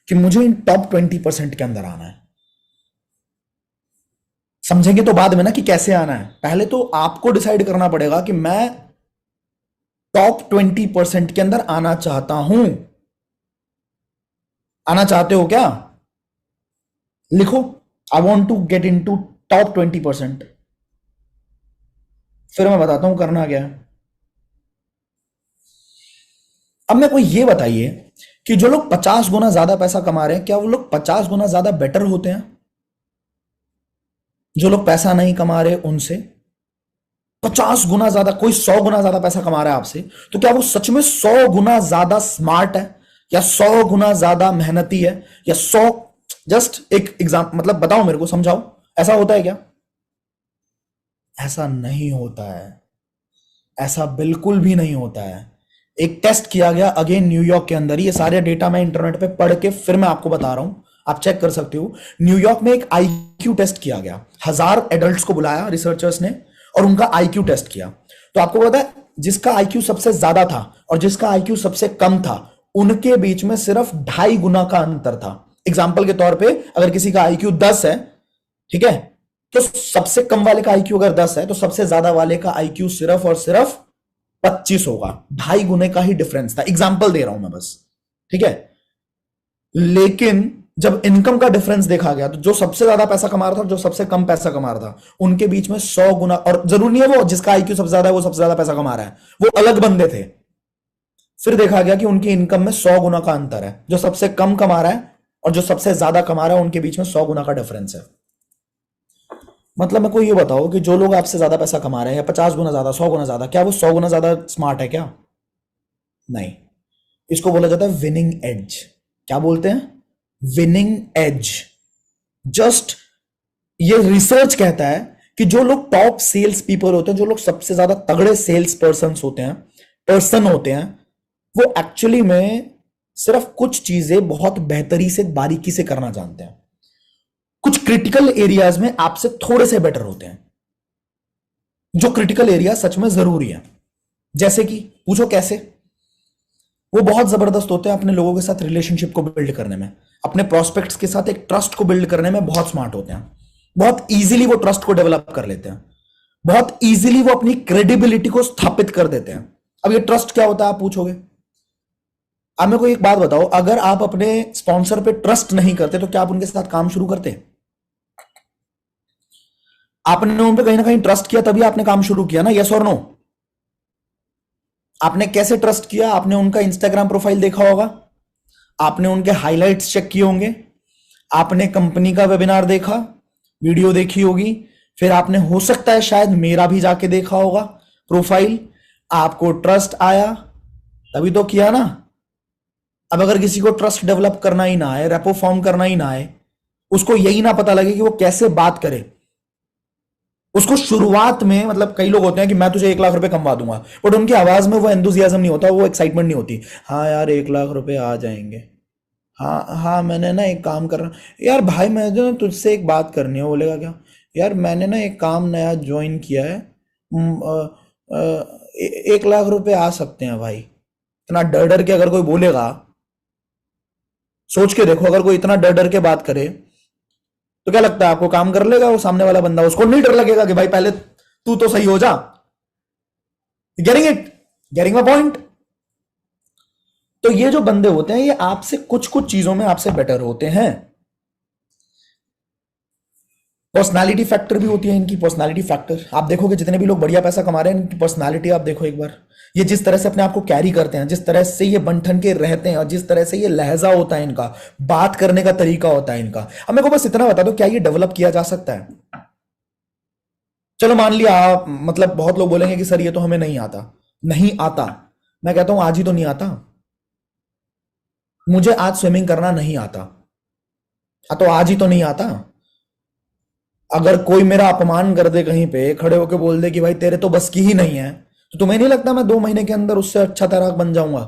कि मुझे इन टॉप 20% के अंदर आना है। समझेंगे तो बाद में ना कि कैसे आना है। पहले तो आपको डिसाइड करना पड़ेगा कि मैं टॉप 20% के अंदर आना चाहता हूं। आना चाहते हो क्या? लिखो, I want to get in to top 20%। फिर मैं बताता हूं करना क्या है। अब मेरे को ये बताइए कि जो लोग 50 गुना ज्यादा पैसा कमा रहे हैं, क्या वो लोग 50 गुना ज्यादा बेटर होते हैं जो लोग पैसा नहीं कमा रहे उनसे? 50 गुना ज्यादा, कोई 100 गुना ज्यादा पैसा कमा रहा है आपसे, तो क्या वो सच में 100 गुना ज्यादा स्मार्ट है, या 100 गुना ज्यादा मेहनती है, या 100, जस्ट एक एग्जाम, मतलब बताओ मेरे को, समझाओ, ऐसा होता है क्या? ऐसा नहीं होता है। ऐसा बिल्कुल भी नहीं होता है। एक टेस्ट किया गया अगेन न्यूयॉर्क के अंदर ही, ये सारे डेटा मैं इंटरनेट पे पढ़ के फिर मैं आपको बता रहा हूं, आप चेक कर सकते हो। न्यूयॉर्क में एक आईक्यू टेस्ट किया गया, 1000 एडल्ट्स को बुलाया रिसर्चर्स ने, और उनका आईक्यू टेस्ट किया। तो आपको पता है, जिसका आईक्यू सबसे ज्यादा था और जिसका आईक्यू सबसे कम था, उनके बीच में सिर्फ 2.5 गुना का अंतर था। एग्जाम्पल के तौर पे, अगर किसी का आईक्यू 10 है, ठीक है, तो सबसे कम वाले का आईक्यू अगर 10 है, तो सबसे ज्यादा वाले का आईक्यू सिर्फ और सिर्फ 25 होगा। 2.5 गुने का ही डिफरेंस था। एग्जाम्पल दे रहा हूं मैं बस, ठीक है। लेकिन जब इनकम का डिफरेंस देखा गया, तो जो सबसे ज्यादा पैसा कमा रहा था और जो सबसे कम पैसा कमा रहा था, उनके बीच में 100 गुना, और जरूरी नहीं है वो जिसका आईक्यू सबसे ज्यादा है वो सबसे ज्यादा पैसा कमा रहा है, वो अलग बंदे थे। फिर देखा गया कि उनकी इनकम में 100 गुना का अंतर है। जो सबसे कम कमा रहा है और जो सबसे ज्यादा कमा रहा है, उनके बीच में 100 गुना का डिफरेंस है। मतलब मेरे को ये बताओ कि जो लोग आपसे ज्यादा पैसा कमा रहे हैं, या 50 गुना ज्यादा, 100 गुना ज्यादा, क्या वो 100 गुना ज्यादा स्मार्ट है क्या? नहीं। इसको बोला जाता है विनिंग एज। क्या बोलते हैं? Winning edge. जस्ट, ये रिसर्च कहता है कि जो लोग टॉप सेल्स पीपल होते हैं, जो लोग सबसे ज्यादा तगड़े सेल्स पर्सन होते हैं, वो एक्चुअली में सिर्फ कुछ चीजें बहुत बेहतरी से बारीकी से करना जानते हैं, कुछ क्रिटिकल एरियाज में आपसे थोड़े से बेटर होते हैं, जो क्रिटिकल एरिया सच में जरूरी है। जैसे कि पूछो कैसे? वो बहुत जबरदस्त होते हैं अपने लोगों के साथ रिलेशनशिप को बिल्ड करने में, अपने प्रोस्पेक्ट्स के साथ एक ट्रस्ट को बिल्ड करने में बहुत स्मार्ट होते हैं, बहुत इजीली वो ट्रस्ट को डेवलप कर लेते हैं, बहुत इजीली वो अपनी क्रेडिबिलिटी को स्थापित कर देते हैं। अब ये ट्रस्ट क्या होता है आप पूछोगे? आप मेरे को एक बात बताओ, अगर आप अपने स्पॉन्सर पे ट्रस्ट नहीं करते तो क्या आप उनके साथ काम शुरू करते? आपने उन पे कहीं ना कहीं ट्रस्ट किया तभी आपने काम शुरू किया ना, यस और नो? आपने कैसे ट्रस्ट किया? आपने उनका इंस्टाग्राम प्रोफाइल देखा होगा, आपने उनके हाइलाइट्स चेक किए होंगे, आपने कंपनी का वेबिनार देखा, वीडियो देखी होगी, फिर आपने हो सकता है शायद मेरा भी जाके देखा होगा प्रोफाइल, आपको ट्रस्ट आया तभी तो किया ना। अब अगर किसी को ट्रस्ट डेवलप करना ही ना आए, रेपो फॉर्म करना ही ना आए, उसको यही ना पता लगे कि वो कैसे बात करे, उसको शुरुआत में, मतलब कई लोग होते हैं कि मैं तुझे 1 लाख रुपए कमवा दूंगा, बट उनकी आवाज में वो एंथुसियाज्म नहीं होता, वो एक्साइटमेंट नहीं होती। हाँ यार 1 लाख रुपए आ जाएंगे, हाँ हाँ मैंने ना एक काम कर रहा, यार भाई मैं जो तुझसे एक बात करनी है। बोलेगा क्या? यार मैंने ना एक काम नया ज्वाइन किया है, 1 लाख रुपए आ सकते हैं भाई। इतना डर डर के अगर कोई बोलेगा, सोच के देखो, अगर कोई इतना डर डर के बात करे तो क्या लगता है आपको काम कर लेगा वो सामने वाला बंदा? उसको नहीं डर लगेगा कि भाई पहले तू तो सही हो जा। Getting it? Getting my point? तो ये जो बंदे होते हैं ये आपसे कुछ कुछ चीजों में आपसे बेटर होते हैं। पर्सनालिटी फैक्टर भी होती है इनकी, पर्सनालिटी फैक्टर। आप देखोगे जितने भी लोग बढ़िया पैसा कमा रहे हैं, इनकी पर्सनालिटी आप देखो एक बार, ये जिस तरह से अपने आप को कैरी करते हैं, जिस तरह से ये बन के रहते हैं, और जिस तरह से ये लहजा होता है इनका, बात करने का तरीका होता है इनका। अब मेरे को बस इतना बता दो, क्या ये डेवलप किया जा सकता है? चलो मान लिया आप, मतलब बहुत लोग बोलेंगे कि सर ये तो हमें नहीं आता। नहीं आता? मैं कहता हूं आज ही तो नहीं आता। मुझे आज स्विमिंग करना नहीं आता, हाँ तो आज ही तो नहीं आता। अगर कोई मेरा अपमान कर दे कहीं पे, खड़े होके बोल दे कि भाई तेरे तो बस की ही नहीं है, तो तुम्हें नहीं लगता मैं 2 महीने के अंदर उससे अच्छा तैराक बन जाऊंगा?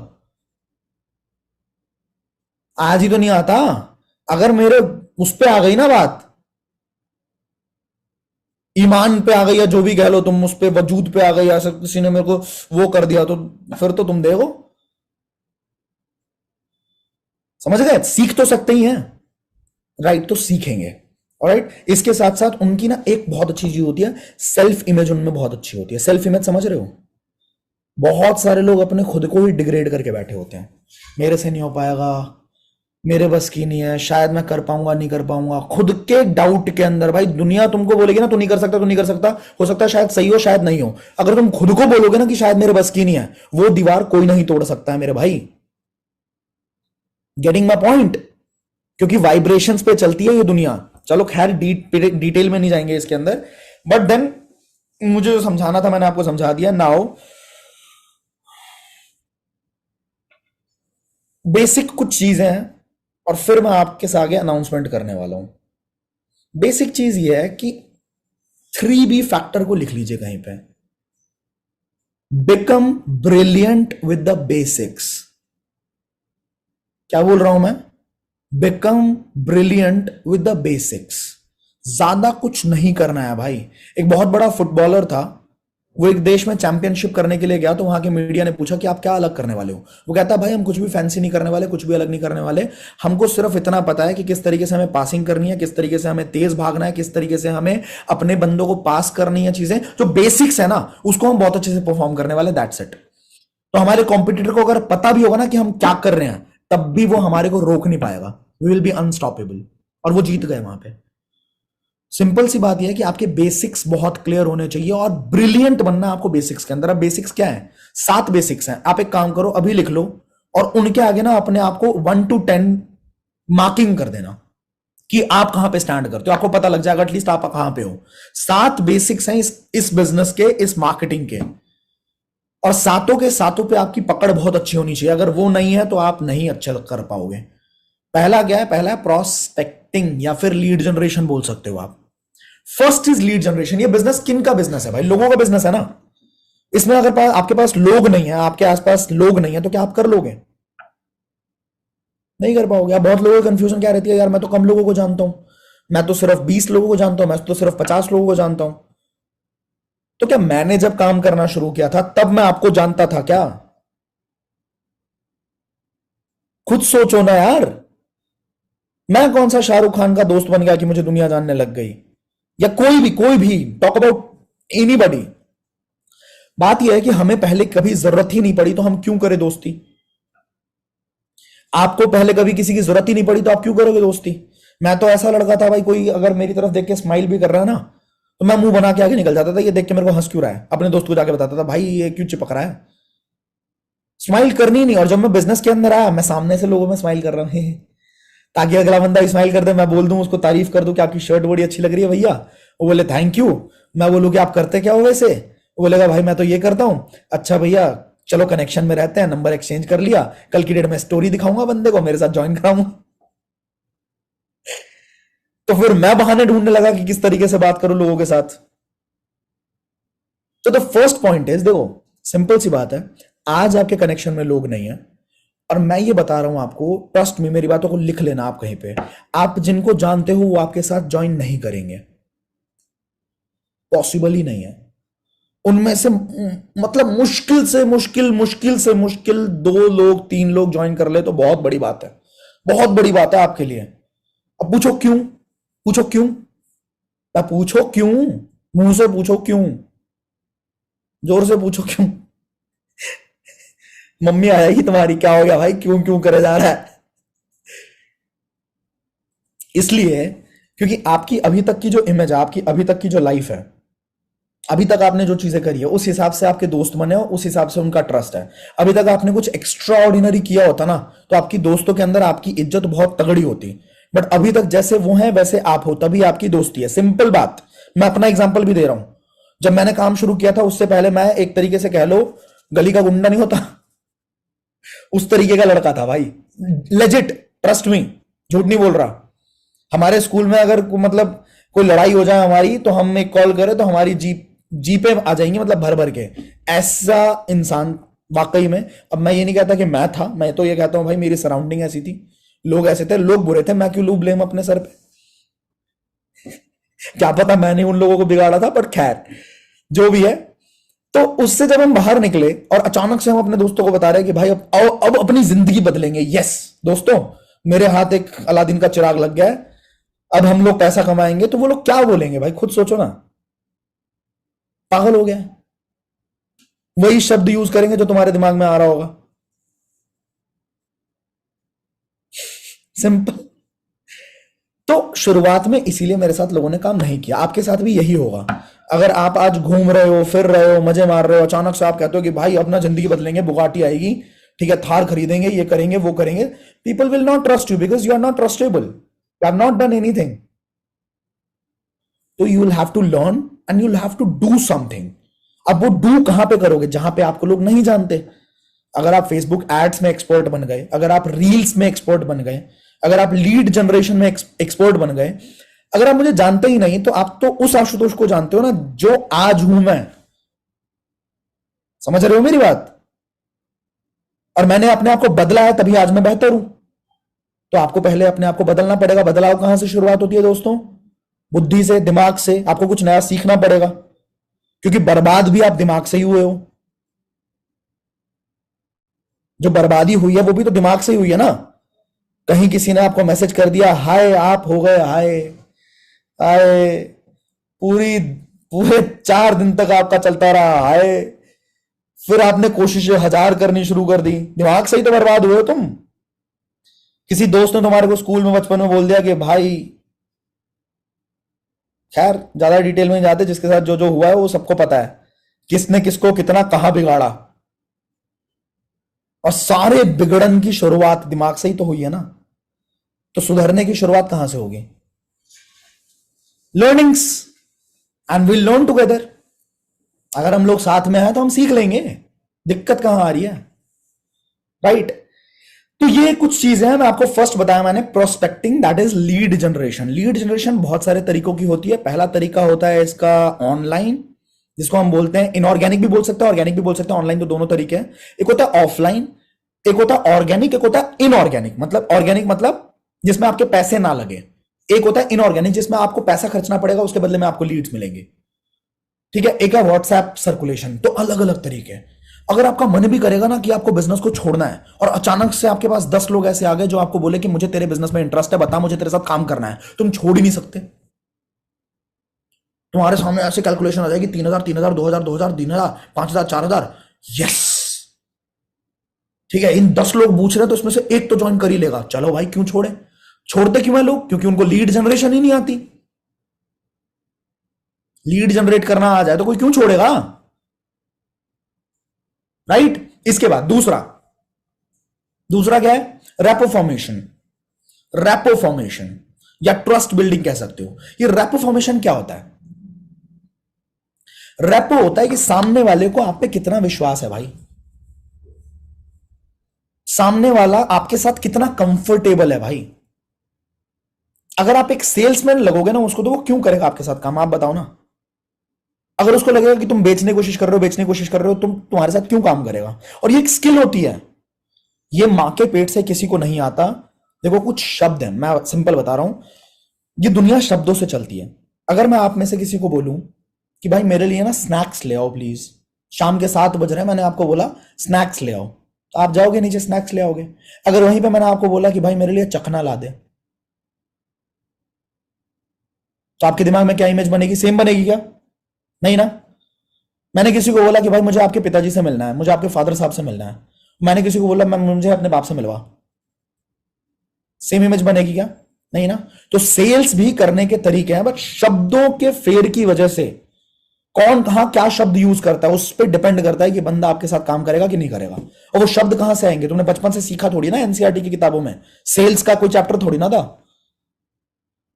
आज ही तो नहीं आता। अगर मेरे उस पे आ गई ना बात, ईमान पे आ गई या जो भी कह लो तुम, उस पे वजूद पे आ गई, ऐसा किसी ने मेरे को वो कर दिया, तो फिर तो तुम देखो। समझ गए? सीख तो सकते ही हैं, राइट? तो सीखेंगे। ऑलराइट, इसके साथ साथ उनकी ना एक बहुत अच्छी चीज होती है, सेल्फ इमेज उनमें बहुत अच्छी होती है। सेल्फ इमेज समझ रहे हो? बहुत सारे लोग अपने खुद को ही डिग्रेड करके बैठे होते हैं, मेरे से नहीं हो पाएगा, मेरे बस की नहीं है, शायद मैं कर पाऊंगा नहीं कर पाऊंगा। खुद के डाउट के अंदर भाई दुनिया तुमको बोलेगी ना तू नहीं कर सकता, तू नहीं कर सकता, हो सकता है शायद सही हो शायद नहीं हो। अगर तुम खुद को बोलोगे ना कि शायद मेरे बस की नहीं है, वो दीवार कोई नहीं तोड़ सकता है मेरे भाई। Getting my point? क्योंकि वाइब्रेशंस पे चलती है ये दुनिया। चलो खैर डिटेल में नहीं जाएंगे इसके अंदर, बट देन मुझे जो समझाना था मैंने आपको समझा दिया। नाउ बेसिक कुछ चीजें हैं और फिर मैं आपके से आगे अनाउंसमेंट करने वाला हूं। बेसिक चीज ये है कि 3B फैक्टर को लिख लीजिए कहीं पे। Become brilliant with the basics. क्या बोल रहा हूं मैं? Become brilliant with the basics. ज्यादा कुछ नहीं करना है भाई। एक बहुत बड़ा फुटबॉलर था, वो एक देश में चैंपियनशिप करने के लिए गया, तो वहां के मीडिया ने पूछा कि आप क्या अलग करने वाले हो? वो कहता भाई हम कुछ भी फैंसी नहीं करने वाले, कुछ भी अलग नहीं करने वाले, हमको सिर्फ इतना पता है कि किस तरीके से हमें पासिंग करनी है, किस तरीके से हमें तेज भागना है, किस तरीके से हमें अपने बंदों को पास करनी है, चीजें जो बेसिक्स है ना उसको हम बहुत अच्छे से परफॉर्म करने वाले, दैट्स इट। तो हमारे कॉम्पिटिटर को अगर पता भी होगा ना कि हम क्या कर रहे हैं, तब भी वो हमारे को रोक नहीं पाएगा, वी विल बी अनस्टॉपेबल। और वो जीत गए वहां पे। सिंपल सी बात यह है कि आपके बेसिक्स बहुत क्लियर होने चाहिए और ब्रिलियंट बनना है आपको बेसिक्स के अंदर। अब बेसिक्स क्या है? 7 बेसिक्स हैं। आप एक काम करो, अभी लिख लो और उनके आगे ना अपने आप को 1 to 10 मार्किंग कर देना कि आप कहां पे स्टैंड करते हो। आपको पता लग जाएगा एटलीस्ट आप कहां पे हो। 7 बेसिक्स हैं इस बिजनेस के, इस मार्केटिंग के, और सातों के सातों पे आपकी पकड़ बहुत अच्छी होनी चाहिए। अगर वो नहीं है तो आप नहीं अच्छा कर पाओगे। पहला क्या है? पहला है प्रोस्पेक्टिंग या फिर लीड जनरेशन बोल सकते हो आप। First is lead generation. ये बिजनेस किन का बिजनेस है भाई? लोगों का बिजनेस है ना। इसमें अगर आपके पास लोग नहीं है, आपके आसपास लोग नहीं है, तो क्या आप कर लोगे? नहीं कर पाओगे। अब बहुत लोगों की कंफ्यूजन क्या रहती है, यार मैं तो कम लोगों को जानता हूं, मैं तो सिर्फ 20 लोगों को जानता हूं, मैं तो सिर्फ 50 लोगों को जानता हूं। तो क्या मैंने जब काम करना शुरू किया था तब मैं आपको जानता था क्या? खुद सोचो ना यार। मैं कौन सा शाहरुख खान का दोस्त बन गया कि मुझे दुनिया जानने लग गई? या कोई भी टॉक अबाउट एनीबॉडी। बात यह है कि हमें पहले कभी जरूरत ही नहीं पड़ी तो हम क्यों करें दोस्ती? आपको पहले कभी किसी की जरूरत ही नहीं पड़ी तो आप क्यों करोगे दोस्ती? मैं तो ऐसा लड़का था भाई, कोई अगर मेरी तरफ देख के स्माइल भी कर रहा है ना, तो मैं मुंह बना के आगे निकल जाता था। ये देख के मेरे को हंस क्यों रहा है, अपने दोस्त को जाके बताता था, भाई ये क्यों चिपक रहा है। स्माइल करनी ही नहीं। और जब मैं बिजनेस के अंदर आया, मैं सामने से लोगों में स्माइल कर रहा हूँ ताकि अगला बंदा स्माइल कर दे, मैं बोल दूं उसको, तारीफ कर दूं कि आपकी शर्ट बड़ी अच्छी लग रही है भैया, वो बोले थैंक यू। मैं बोलूं कि आप करते क्या हो वैसे, वो बोलेगा भाई मैं तो ये करता हूं। अच्छा भैया चलो कनेक्शन में रहते हैं, नंबर एक्सचेंज कर लिया, कल की डेट में स्टोरी दिखाऊंगा बंदे को, मेरे साथ ज्वाइन कराऊंगा। तो फिर मैं बहाने ढूंढने लगा कि किस तरीके से बात करूं लोगों के साथ। तो द फर्स्ट पॉइंट इज, देखो सिंपल सी बात है, आज आपके कनेक्शन में लोग नहीं है, और मैं ये बता रहा हूं आपको, ट्रस्ट में, मेरी बातों को लिख लेना आप कहीं पे, आप जिनको जानते हो वो आपके साथ ज्वाइन नहीं करेंगे, पॉसिबल ही नहीं है। उनमें से मतलब मुश्किल से मुश्किल 2 लोग 3 लोग ज्वाइन कर ले तो बहुत बड़ी बात है, बहुत बड़ी बात है आपके लिए। अब पूछो क्यों, पूछो क्यों, अब पूछो क्यों, मुंह से पूछो क्यों, जोर से पूछो क्यों। मम्मी आएगी तुम्हारी, क्या हो गया भाई, क्यों क्यों करे जा रहा है? इसलिए क्योंकि आपकी अभी तक की जो इमेज है, आपकी अभी तक की जो लाइफ है, अभी तक आपने जो चीजें करी है, उस हिसाब से आपके दोस्त बने हो, उस हिसाब से उनका ट्रस्ट है। अभी तक आपने कुछ एक्स्ट्रा ऑर्डिनरी किया होता ना, तो आपकी दोस्तों के अंदर आपकी इज्जत बहुत तगड़ी होती। बट अभी तक जैसे वो हैं वैसे आप हो, तभी आपकी दोस्ती है। सिंपल बात, मैं अपना एग्जाम्पल भी दे रहा हूं। जब मैंने काम शुरू किया था उससे पहले मैं एक तरीके से कह लो, गली का गुंडा नहीं होता, उस तरीके का लड़का था भाई। लेजिट, ट्रस्ट मी, झूठ नहीं बोल रहा। हमारे स्कूल में अगर मतलब कोई लड़ाई हो जाए हमारी, तो हम एक कॉल करें तो हमारी जीपे आ जाएंगी, मतलब भर भर के। ऐसा इंसान वाकई में। अब मैं ये नहीं कहता कि मैं था, मैं तो ये कहता हूं भाई मेरी सराउंडिंग ऐसी थी, लोग ऐसे थे, लोग बुरे थे, मैं क्यों लूं ब्लेम अपने सर पे? क्या पता मैंने उन लोगों को बिगाड़ा था, बट खैर जो भी है। तो उससे जब हम बाहर निकले और अचानक से हम अपने दोस्तों को बता रहे हैं कि भाई अब अपनी जिंदगी बदलेंगे, यस दोस्तों, मेरे हाथ एक अलादीन का चिराग लग गया है, अब हम लोग पैसा कमाएंगे, तो वो लोग क्या बोलेंगे भाई, खुद सोचो ना। पागल हो गया है। वही शब्द यूज करेंगे जो तुम्हारे दिमाग में आ रहा होगा। सिंपल। तो शुरुआत में इसीलिए मेरे साथ लोगों ने काम नहीं किया, आपके साथ भी यही होगा। अगर आप आज घूम रहे हो, फिर रहे हो, मजे मार रहे हो, अचानक से आप कहते हो कि भाई अपना जिंदगी बदलेंगे, बुगाटी आएगी, ठीक है, थार खरीदेंगे, ये करेंगे वो करेंगे, people will not trust you because you are not trustable, you have not done anything. तो you will have to learn and you will have to do something. अब वो डू कहां पे करोगे, जहां पे आपको लोग नहीं जानते। अगर आप फेसबुक एड्स में एक्सपर्ट बन गए, अगर आप रील्स में एक्सपर्ट बन गए, अगर आप लीड जनरेशन में एक्सपर्ट बन गए, अगर आप मुझे जानते ही नहीं, तो आप तो उस आशुतोष को जानते हो ना जो आज हूं मैं। समझ रहे हो मेरी बात? और मैंने अपने आप को बदला है, तभी आज मैं बेहतर हूं। तो आपको पहले अपने आप को बदलना पड़ेगा। बदलाव कहां से शुरुआत होती है दोस्तों? बुद्धि से, दिमाग से। आपको कुछ नया सीखना पड़ेगा, क्योंकि बर्बाद भी आप दिमाग से ही हुए हो। जो बर्बादी हुई है वो भी तो दिमाग से ही हुई है ना। कहीं किसी ने आपको मैसेज कर दिया, हाय आप हो गए, हाय हाय, पूरी पूरे 4 दिन तक आपका चलता रहा हाय, फिर आपने कोशिशें 1000 करनी शुरू कर दी, दिमाग से ही तो बर्बाद हुए हो तुम। किसी दोस्त ने तुम्हारे को स्कूल में बचपन में बोल दिया कि भाई, खैर ज्यादा डिटेल में नहीं जाते, जिसके साथ जो जो हुआ है वो सबको पता है, किसने किसको कितना कहां बिगाड़ा। और सारे बिगड़न की शुरुआत दिमाग से ही तो हुई है ना। तो सुधरने की शुरुआत कहां से होगी? Learnings, and will learn together. अगर हम लोग साथ में हैं तो हम सीख लेंगे, दिक्कत कहां आ रही है, राइट? तो ये कुछ चीजें हैं। मैं आपको फर्स्ट बताया मैंने, prospecting, that is lead generation. Lead generation बहुत सारे तरीकों की होती है। पहला तरीका होता है इसका ऑनलाइन, जिसको हम बोलते हैं इनऑर्गेनिक भी बोल सकते हैं, ऑर्गेनिक भी बोल सकते हैं, ऑनलाइन, तो दोनों तरीके हैं। एक होता है ऑफलाइन, एक होता है ऑर्गेनिक, एक होता है इनऑर्गेनिक। मतलब ऑर्गेनिक मतलब जिसमें आपके पैसे ना लगे, एक होता है इनऑर्गेनिक जिसमें आपको पैसा खर्चना पड़ेगा, उसके बदले में आपको लीड्स मिलेंगे। ठीक है, एक है व्हाट्सएप सर्कुलेशन। तो अलग अलग तरीके हैं। अगर आपका मन भी करेगा ना कि आपको बिजनेस को छोड़ना है और अचानक से आपके पास 10 लोग ऐसे आ गए जो आपको बोले कि मुझे तेरे बिजनेस में इंटरेस्ट है, बता मुझे तेरे साथ काम करना है, तुम छोड़ ही नहीं सकते। तुम्हारे सामने ऐसे कैलकुलेशन आ जाएगी 3,000 3,000 2,000 2,000 3,000 5,000 4,000। यस, ठीक है, इन 10 लोग पूछ रहे हैं तो उसमें से एक तो ज्वाइन कर ही लेगा। चलो भाई, क्यों छोड़े? छोड़ते क्यों है लोग? क्योंकि उनको लीड जनरेशन ही नहीं आती। लीड जनरेट करना आ जाए तो कोई क्यों छोड़ेगा? राइट। इसके बाद दूसरा, दूसरा क्या है? Rapport formation. रैपो फॉर्मेशन या ट्रस्ट बिल्डिंग कह सकते हो। ये रैपो फॉर्मेशन क्या होता है? रैपो होता है कि सामने वाले को आप पे कितना विश्वास है भाई, सामने वाला आपके साथ कितना कंफर्टेबल है भाई। अगर आप एक सेल्समैन लगोगे ना उसको, तो वो क्यों करेगा आपके साथ काम? आप बताओ ना। अगर उसको लगेगा कि तुम बेचने की कोशिश कर रहे हो, बेचने की कोशिश कर रहे हो, तुम्हारे साथ क्यों काम करेगा? और ये एक स्किल होती है, ये मां के पेट से किसी को नहीं आता। देखो, कुछ शब्द हैं, मैं सिंपल बता रहा हूं, ये दुनिया शब्दों से चलती है। अगर मैं आप में से किसी को बोलूं कि भाई मेरे लिए ना स्नैक्स ले आओ प्लीज, शाम के 7 बज रहे हैं, मैंने आपको बोला स्नैक्स ले आओ, तो आप जाओगे नीचे स्नैक्स ले आओगे। अगर वहीं पे मैंने आपको बोला कि भाई मेरे लिए चखना ला दे, तो आपके दिमाग में क्या इमेज बनेगी? सेम बनेगी क्या? नहीं ना। मैंने किसी को बोला कि भाई मुझे आपके पिताजी से मिलना है, मुझे आपके फादर साहब से मिलना है, मैंने किसी को बोला मैं मुझे अपने बाप से मिलवा, सेम इमेज बनेगी क्या? नहीं ना। तो सेल्स भी करने के तरीके हैं, बट शब्दों के फेर की वजह से कौन कहां क्या शब्द यूज करता है उस पर डिपेंड करता है कि बंदा आपके साथ काम करेगा कि नहीं करेगा। और वो शब्द कहां से आएंगे? तुमने बचपन से सीखा थोड़ी ना, एनसीईआरटी की किताबों में सेल्स का कोई चैप्टर थोड़ी ना था,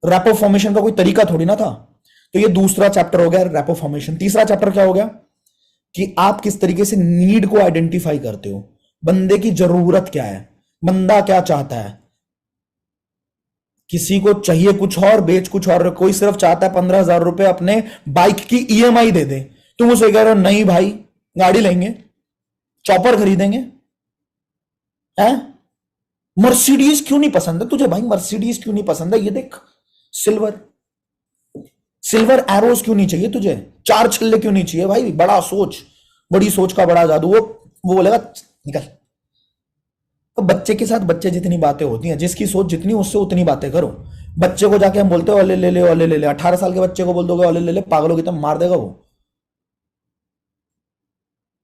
रैपो फॉर्मेशन का कोई तरीका थोड़ी ना था। तो ये दूसरा चैप्टर हो गया, रैपो फॉर्मेशन। तीसरा चैप्टर क्या हो गया कि आप किस तरीके से नीड को आइडेंटिफाई करते हो, बंदे की जरूरत क्या है, बंदा क्या चाहता है। किसी को चाहिए कुछ और, बेच कुछ और। कोई सिर्फ चाहता है 15,000 रुपए अपने बाइक की ईएमआई दे दे, तुम उसे कह रहे हो नहीं भाई गाड़ी लेंगे, चॉपर खरीदेंगे, है? मर्सिडीज क्यों नहीं पसंद है तुझे भाई? मर्सिडीज क्यों नहीं पसंद है? ये देख, सिल्वर, सिल्वर एरोज क्यों नहीं चाहिए तुझे? 4 छल्ले क्यों नहीं चाहिए भाई? बड़ा सोच, बड़ी सोच का बड़ा जादू। वो बोलेगा निकल। तो बच्चे के साथ बच्चे जितनी बातें होती हैं, जिसकी सोच जितनी उससे उतनी बातें करो। बच्चे को जाके हम बोलते हो ओले ले ले ओले ले ले, 18 साल के बच्चे को बोल दोगे ओले ले ले, पागलों की तरह मार देगा वो।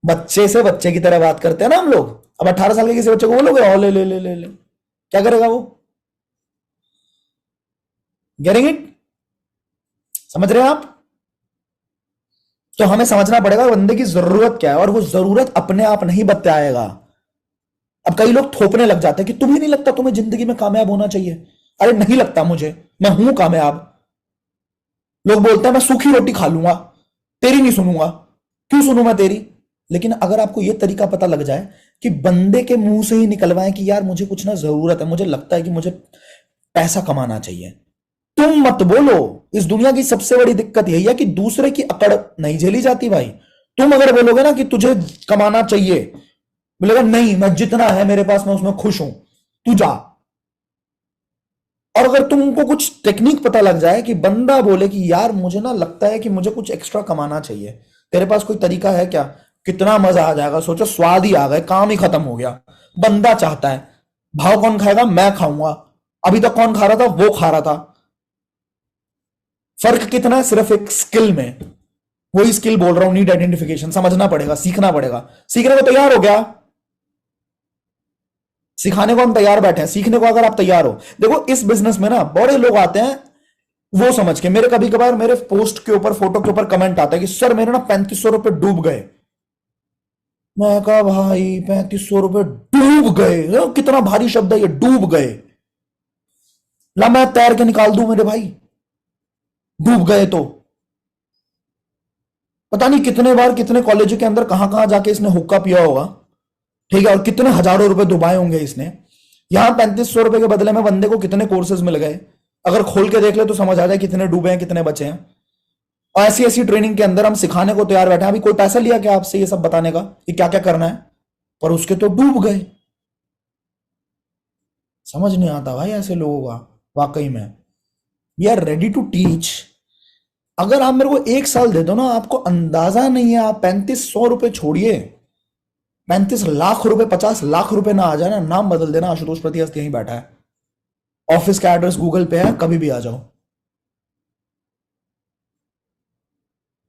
बच्चे से बच्चे की तरह बात करते हैं ना हम लोग। अब 18 साल के किसी बच्चे को बोलोगे ओले ले ले ले ले, क्या करेगा वो? Getting it? समझ रहे हैं आप? तो हमें समझना पड़ेगा बंदे की जरूरत क्या है, और वो जरूरत अपने आप नहीं बताएगा। अब कई लोग थोपने लग जाते हैं कि तुम्हें नहीं लगता तुम्हें जिंदगी में कामयाब होना चाहिए? अरे नहीं लगता मुझे, मैं हूं कामयाब। लोग बोलते हैं मैं सूखी रोटी खा लूंगा, तेरी नहीं सुनूंगा। क्यों सुनूं मैं तेरी? लेकिन अगर आपको यह तरीका पता लग जाए कि बंदे के मुंह से ही निकलवाए कि यार मुझे कुछ ना जरूरत है, मुझे लगता है कि मुझे पैसा कमाना चाहिए, तुम मत बोलो। इस दुनिया की सबसे बड़ी दिक्कत यही है कि दूसरे की अकड़ नहीं झेली जाती भाई। तुम अगर बोलोगे ना कि तुझे कमाना चाहिए, बोलेगा नहीं मैं जितना है मेरे पास मैं उसमें खुश हूं, तू जा। और अगर तुमको कुछ टेक्निक पता लग जाए कि बंदा बोले कि यार मुझे ना लगता है कि मुझे कुछ एक्स्ट्रा कमाना चाहिए, तेरे पास कोई तरीका है क्या? कितना मजा आ जाएगा। सोचो, स्वाद ही आ गए, काम ही खत्म हो गया। बंदा चाहता है, भाव कौन खाएगा? मैं खाऊंगा। अभी तक कौन खा रहा था? वो खा रहा था। फर्क कितना है? सिर्फ एक स्किल में। वही स्किल बोल रहा हूं, नीड आइडेंटिफिकेशन। समझना पड़ेगा, सीखना पड़ेगा। सीखने को तैयार हो गया? सिखाने को हम तैयार बैठे हैं, सीखने को अगर आप तैयार हो। देखो इस बिजनेस में ना बड़े लोग आते हैं वो समझ के। मेरे कभी कभार मेरे पोस्ट के ऊपर, फोटो के ऊपर कमेंट आता है कि सर मेरे ना 3500 रुपए डूब गए। मैं कहा भाई 3500 रुपए डूब गए? कितना भारी शब्द है ये, डूब गए। ला मैं तैर के निकाल दूं मेरे भाई, डूब गए तो। पता नहीं कितने बार कितने कॉलेज के अंदर कहां कहां जाके इसने हुक्का पिया होगा, ठीक है, और कितने हजारों रुपए डुबाए होंगे इसने। यहां 3500 रुपए के बदले में बंदे को कितने कोर्सेज मिल गए। अगर खोल के देख ले तो समझ आ जाए कितने डूबे हैं कितने बचे हैं। और ऐसी ऐसी ट्रेनिंग के अंदर हम सिखाने को तैयार बैठे हैं। अभी कोई पैसा लिया क्या आपसे ये सब बताने का कि क्या क्या करना है? पर उसके तो डूब गए। समझ नहीं आता भाई ऐसे लोगों का, वाकई में। We are ready to teach. अगर आप मेरे को 1 साल दे दो ना, आपको अंदाजा नहीं है, आप 3500 रुपए छोड़िए, 35 लाख रुपए, 50 लाख रुपए ना आ जाए ना, नाम बदल देना, आशुतोष प्रतिहस्त यहीं बैठा है, ऑफिस का एड्रेस गूगल पे है, कभी भी आ जाओ।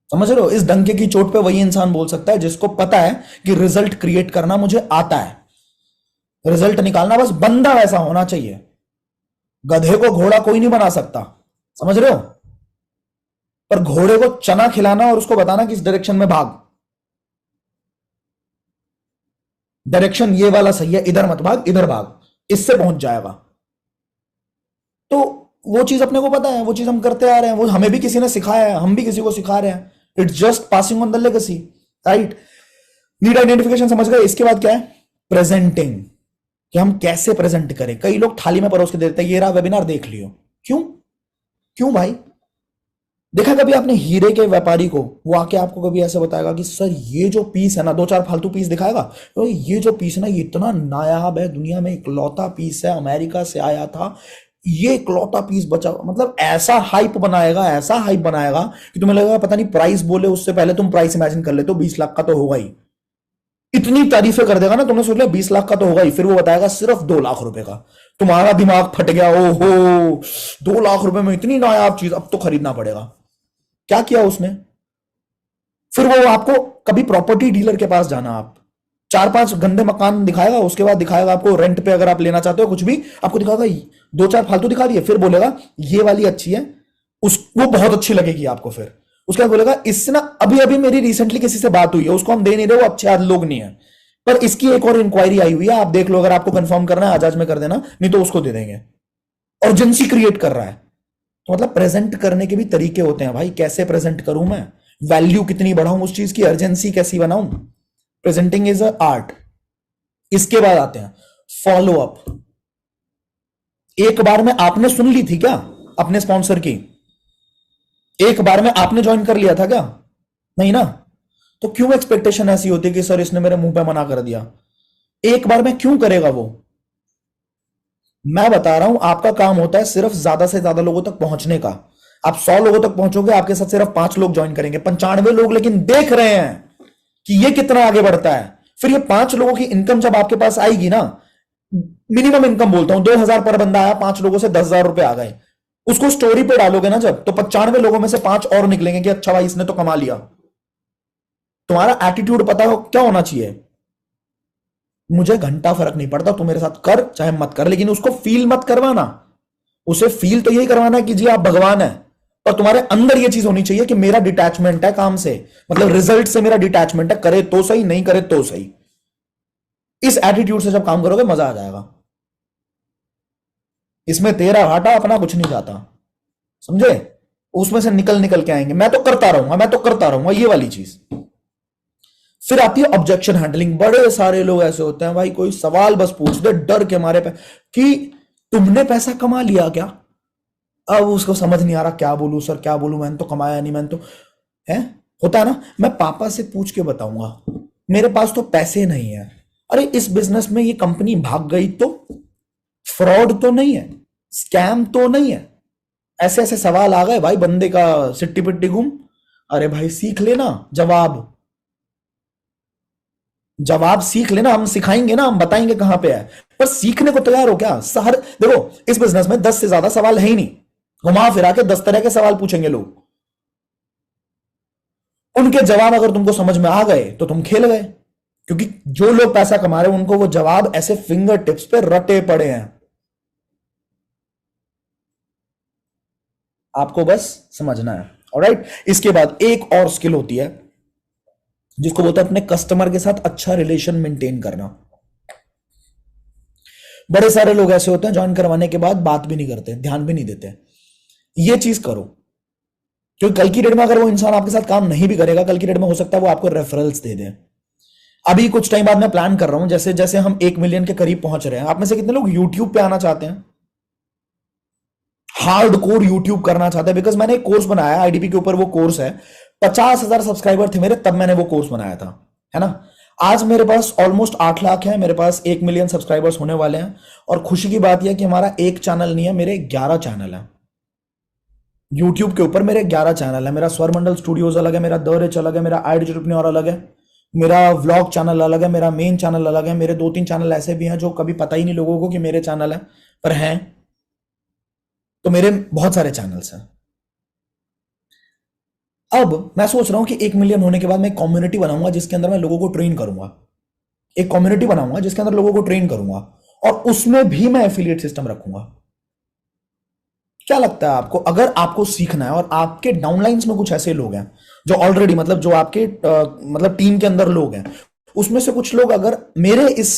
समझ रहे हो? इस डंके की चोट पे वही इंसान बोल सकता है जिसको पता है कि रिजल्ट क्रिएट करना मुझे आता है, रिजल्ट निकालना, बस बंदा वैसा होना चाहिए। गधे को घोड़ा कोई नहीं बना सकता, समझ रहे हो? पर घोड़े को चना खिलाना और उसको बताना किस डायरेक्शन में भाग, डायरेक्शन ये वाला सही है, इधर मत भाग, इधर भाग, इससे पहुंच जाएगा। तो वो चीज अपने को पता है, वो चीज हम करते आ रहे हैं, वो हमें भी किसी ने सिखाया है, हम भी किसी को सिखा रहे हैं। It's just passing on the legacy, right? Need identification समझ गए। इसके बाद क्या है? प्रेजेंटिंग, कि हम कैसे प्रेजेंट करें। कई लोग थाली में परोस के देते हैं, ये रहा वेबिनार, देख लियो। क्यों? क्यों भाई? देखा कभी आपने हीरे के व्यापारी को, वो आके आपको कभी ऐसे बताएगा कि सर ये जो पीस है ना, 2-4 फालतू पीस दिखाएगा, तो ये जो पीस है ना, ये इतना नायाब है, दुनिया में इकलौता पीस है, अमेरिका से आया था, ये इकलौता पीस बचा, मतलब ऐसा हाइप बनाएगा, ऐसा हाइप बनाएगा कि तुम्हें लगेगा पता नहीं, प्राइस बोले उससे पहले तुम प्राइस इमेजिन कर लेते हो, 20 लाख का तो होगा ही। इतनी तारीफें कर देगा ना, तुमने सोच लिया 20 लाख का तो होगा ही, फिर वो बताएगा सिर्फ 2 लाख रुपए का। तुम्हारा दिमाग फट गया, ओहो, 2 लाख रुपए में इतनी नायाब चीज, अब तो खरीदना पड़ेगा। क्या किया उसने? फिर वो आपको कभी प्रॉपर्टी डीलर के पास जाना, आप 4-5 गंदे मकान दिखाएगा, उसके बाद दिखाएगा आपको रेंट पे, अगर आप लेना चाहते हो कुछ भी, आपको दिखाएगा 2-4 फालतू दिखा दिए, फिर बोलेगा ये वाली अच्छी है, उस वो बहुत अच्छी लगेगी आपको। फिर उसके बाद बोलेगा इससे ना, अभी अभी मेरी रिसेंटली किसी से बात हुई है, उसको हम दे नहीं रहे, वो अच्छे लोग नहीं है, पर इसकी एक और इंक्वायरी आई हुई है, आप देख लो, अगर आपको कंफर्म करना है आजाज में कर देना, नहीं तो उसको दे देंगे। अर्जेंसी क्रिएट कर रहा है। तो मतलब प्रेजेंट करने के भी तरीके होते हैं भाई, कैसे प्रेजेंट करूं मैं, वैल्यू कितनी बढ़ाऊं उस चीज की, अर्जेंसी कैसी बनाऊं। Presenting is a art. इसके बाद आते हैं फॉलो अप। एक बार में आपने सुन ली थी क्या अपने स्पॉन्सर की? एक बार में आपने ज्वाइन कर लिया था क्या? नहीं ना। तो क्यों एक्सपेक्टेशन ऐसी होती है कि सर इसने मेरे मुंह पे मना कर दिया? एक बार में क्यों करेगा वो? मैं बता रहा हूं, आपका काम होता है सिर्फ ज्यादा से ज्यादा लोगों तक पहुंचने का। आप 100 लोगों तक पहुंचोगे, आपके साथ सिर्फ 5 लोग ज्वाइन करेंगे, 95 लोग लेकिन देख रहे हैं कि ये कितना आगे बढ़ता है। फिर ये 5 लोगों की इनकम जब आपके पास आएगी ना, मिनिमम इनकम बोलता हूं, 2,000 पर बंदा आया, 5 लोगों से 10,000 रुपए आ गए, उसको स्टोरी पे डालोगे ना जब, तो 95 लोगों में से 5 और निकलेंगे कि अच्छा भाई इसने तो कमा लिया। तुम्हारा एटीट्यूड पता हो क्या होना चाहिए? मुझे घंटा फर्क नहीं पड़ता, तू मेरे साथ कर चाहे मत कर, लेकिन उसको फील मत करवाना। उसे फील तो यही करवाना है कि जी आप भगवान है, और तुम्हारे अंदर ये चीज होनी चाहिए कि मेरा डिटैचमेंट है काम से, मतलब रिजल्ट से मेरा डिटैचमेंट है, करे तो सही, नहीं करे तो सही। इस एटीट्यूड से जब काम करोगे मजा आ जाएगा। इसमें तेरा घाटा, अपना कुछ नहीं जाता, समझे? उसमें से निकल निकल के आएंगे, मैं तो करता रहूंगा, मैं तो करता रहूंगा, ये वाली चीज। फिर आती है ऑब्जेक्शन हैंडलिंग। बड़े सारे लोग ऐसे होते हैं भाई, कोई सवाल बस पूछ दे डर के मारे पे कि तुमने पैसा कमा लिया क्या? अब उसको समझ नहीं आ रहा क्या बोलूं सर, क्या बोलूं, मैंने तो कमाया नहीं, मैंने तो है, होता है ना, मैं पापा से पूछ के बताऊंगा, मेरे पास तो पैसे नहीं है। अरे इस बिजनेस में ये कंपनी भाग गई तो फ्रॉड तो नहीं है, स्कैम तो नहीं है? ऐसे ऐसे सवाल आ गए भाई, बंदे का सिट्टी पिट्टी गुम। अरे भाई सीख लेना जवाब, जवाब सीख लेना, हम सिखाएंगे ना, हम बताएंगे कहां पे है, पर सीखने को तैयार हो क्या? हर देखो, इस बिजनेस में 10 से ज्यादा सवाल है ही नहीं, घुमा फिरा के 10 तरह के सवाल पूछेंगे लोग, उनके जवाब अगर तुमको समझ में आ गए तो तुम खेल गए। क्योंकि जो लोग पैसा कमा रहे हैं उनको वो जवाब ऐसे फिंगर टिप्स पे रटे पड़े हैं, आपको बस समझना है। ऑलराइट, इसके बाद एक और स्किल होती है जिसको बोलते हैं अपने कस्टमर के साथ अच्छा रिलेशन मेंटेन करना। बड़े सारे लोग ऐसे होते हैं ज्वाइन करवाने के बाद बात भी नहीं करते, ध्यान भी नहीं देते। ये चीज करो, क्योंकि कल की डेट में अगर वो इंसान आपके साथ काम नहीं भी करेगा, कल की डेट में हो सकता है वो आपको रेफरल्स दे दे। अभी कुछ टाइम बाद मैं प्लान कर रहा हूं, जैसे जैसे हम 1 मिलियन के करीब पहुंच रहे हैं, आप में से कितने लोग यूट्यूब पे आना चाहते हैं, हार्ड कोर यूट्यूब करना चाहते हैं? बिकॉज मैंने एक कोर्स बनाया आईडीपी के ऊपर, वो कोर्स है, 50,000 सब्सक्राइबर थे मेरे तब मैंने वो कोर्स बनाया था, है ना। आज मेरे पास ऑलमोस्ट 8 लाख है, मेरे पास 1 मिलियन सब्सक्राइबर्स होने वाले हैं। और खुशी की बात यह है कि हमारा एक चैनल नहीं है, मेरे 11 चैनल है। यूट्यूब के ऊपर मेरे 11 चैनल है। मेरा स्वरमंडल स्टूडियोज अलग है, मेरा द रिच अलग है, मेरा आइडियोप्रेन्योर अलग है, मेरा व्लॉग चैनल अलग है, मेरा मेन चैनल अलग है। मेरे 2-3 चैनल ऐसे भी हैं जो कभी पता ही नहीं लोगों को कि मेरे चैनल है, पर हैं। तो मेरे बहुत सारे चैनल्स हैं। अब मैं सोच रहा हूं कि 1 मिलियन होने के बाद मैं एक कम्युनिटी बनाऊंगा जिसके अंदर मैं लोगों को ट्रेन करूंगा। एक कम्युनिटी बनाऊंगा जिसके अंदर लोगों को ट्रेन करूंगा, और उसमें भी मैं एफिलिएट सिस्टम रखूंगा। क्या लगता है आपको, अगर आपको सीखना है और आपके डाउनलाइंस में कुछ ऐसे लोग हैं जो ऑलरेडी, मतलब जो आपके मतलब टीम के अंदर लोग हैं, उसमें से कुछ लोग अगर मेरे इस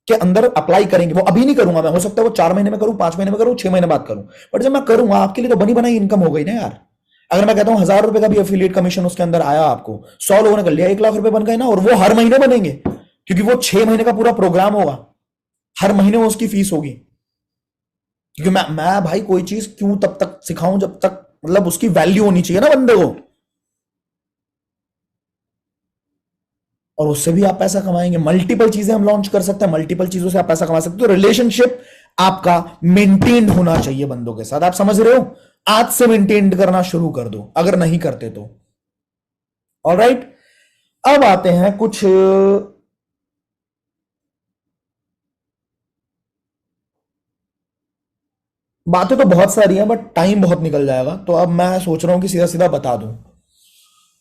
के अंदर अप्लाई करेंगे, वो अभी नहीं करूंगा मैं, हो सकता है वो 4 महीने में करूं, 5 महीने में करूं, 6 महीने बाद करूं, बट जब मैं करूंगा आपके लिए तो बनी बनाई इनकम हो गई ना यार। अगर मैं कहता हूं 1,000 रुपए का भी एफिलिएट कमीशन उसके अंदर आया आपको, 100 लोगों ने कर लिया, 1 लाख रुपए बन गए ना। और वो हर महीने बनेंगे, क्योंकि वो 6 महीने का पूरा प्रोग्राम होगा, हर महीने वो उसकी फीस होगी। क्योंकि मैं भाई कोई चीज क्यों तब तक सिखाऊं जब तक मतलब उसकी वैल्यू होनी चाहिए ना बंदे को, और उससे भी आप पैसा कमाएंगे। मल्टीपल चीजें हम लॉन्च कर सकते हैं, मल्टीपल चीजों से आप पैसा कमा सकते हो। तो रिलेशनशिप आपका मेंटेन्ड होना चाहिए बंदों के साथ, आप समझ रहे हो? आज से मेंटेन करना शुरू कर दो अगर नहीं करते तो। ऑलराइट, अब आते हैं कुछ बातें तो बहुत सारी हैं बट टाइम बहुत निकल जाएगा, तो अब मैं सोच रहा हूं कि सीधा सीधा बता दूं।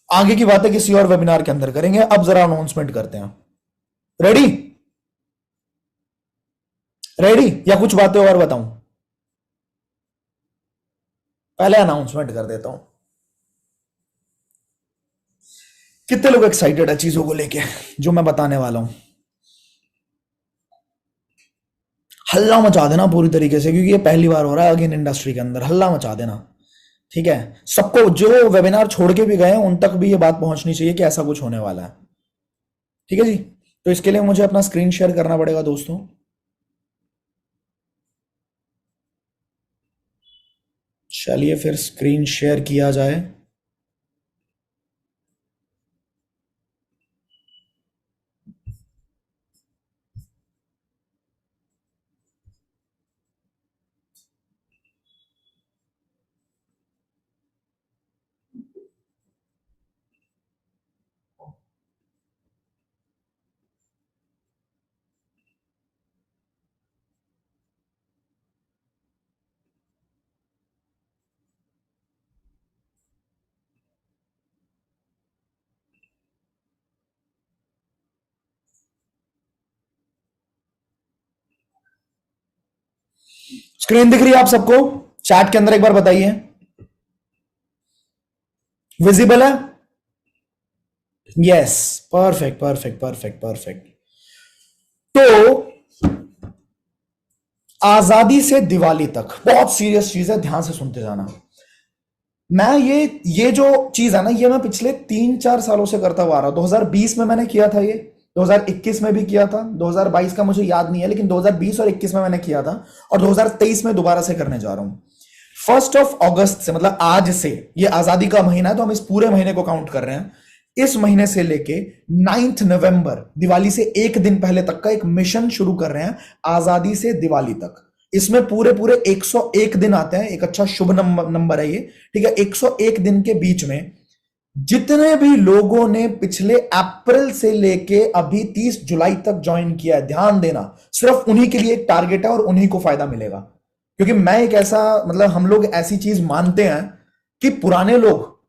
आगे की बातें किसी और वेबिनार के अंदर करेंगे, अब जरा अनाउंसमेंट करते हैं। रेडी? रेडी या कुछ बातें और बताऊं? पहले अनाउंसमेंट कर देता हूं। कितने लोग एक्साइटेड है चीजों को लेके जो मैं बताने वाला हूं? हल्ला मचा देना पूरी तरीके से, क्योंकि ये पहली बार हो रहा है अगेन इंडस्ट्री के अंदर। हल्ला मचा देना, ठीक है? सबको, जो वेबिनार छोड़ के भी गए हैं उन तक भी ये बात पहुंचनी चाहिए कि ऐसा कुछ होने वाला है। ठीक है जी? तो इसके लिए मुझे अपना स्क्रीन शेयर करना पड़ेगा दोस्तों। चलिए फिर स्क्रीन शेयर किया जाए। स्क्रीन दिख रही है आप सबको? चैट के अंदर एक बार बताइए, विजिबल है? Yes, perfect perfect perfect perfect. तो आजादी से दिवाली तक बहुत सीरियस चीज है, ध्यान से सुनते जाना। मैं ये जो चीज है ना, ये मैं पिछले 3-4 सालों से करता हुआ आ रहा हूं। 2020 में मैंने किया था ये, 2021 में भी किया था, 2022 का मुझे याद नहीं है, लेकिन 2020 और 21 में मैंने किया था, और 2023 में दोबारा से करने जा रहा हूं। 1 अगस्त से, मतलब आज से, ये आजादी का महीना है तो हम इस पूरे महीने को काउंट कर रहे हैं। इस महीने से लेके 9 नवंबर, दिवाली से एक दिन पहले तक का एक मिशन शुरू कर रहे हैं, आजादी से दिवाली तक। इसमें पूरे पूरे 101 दिन आते हैं, एक अच्छा शुभ नंबर है ये, ठीक है? 101 दिन के बीच में जितने भी लोगों ने पिछले अप्रैल से लेके अभी 30 जुलाई तक ज्वाइन किया है, ध्यान देना, सिर्फ उन्हीं के लिए एक टारगेट है और उन्हीं को फायदा मिलेगा। क्योंकि मैं एक ऐसा, मतलब हम लोग ऐसी चीज मानते हैं कि पुराने लोग,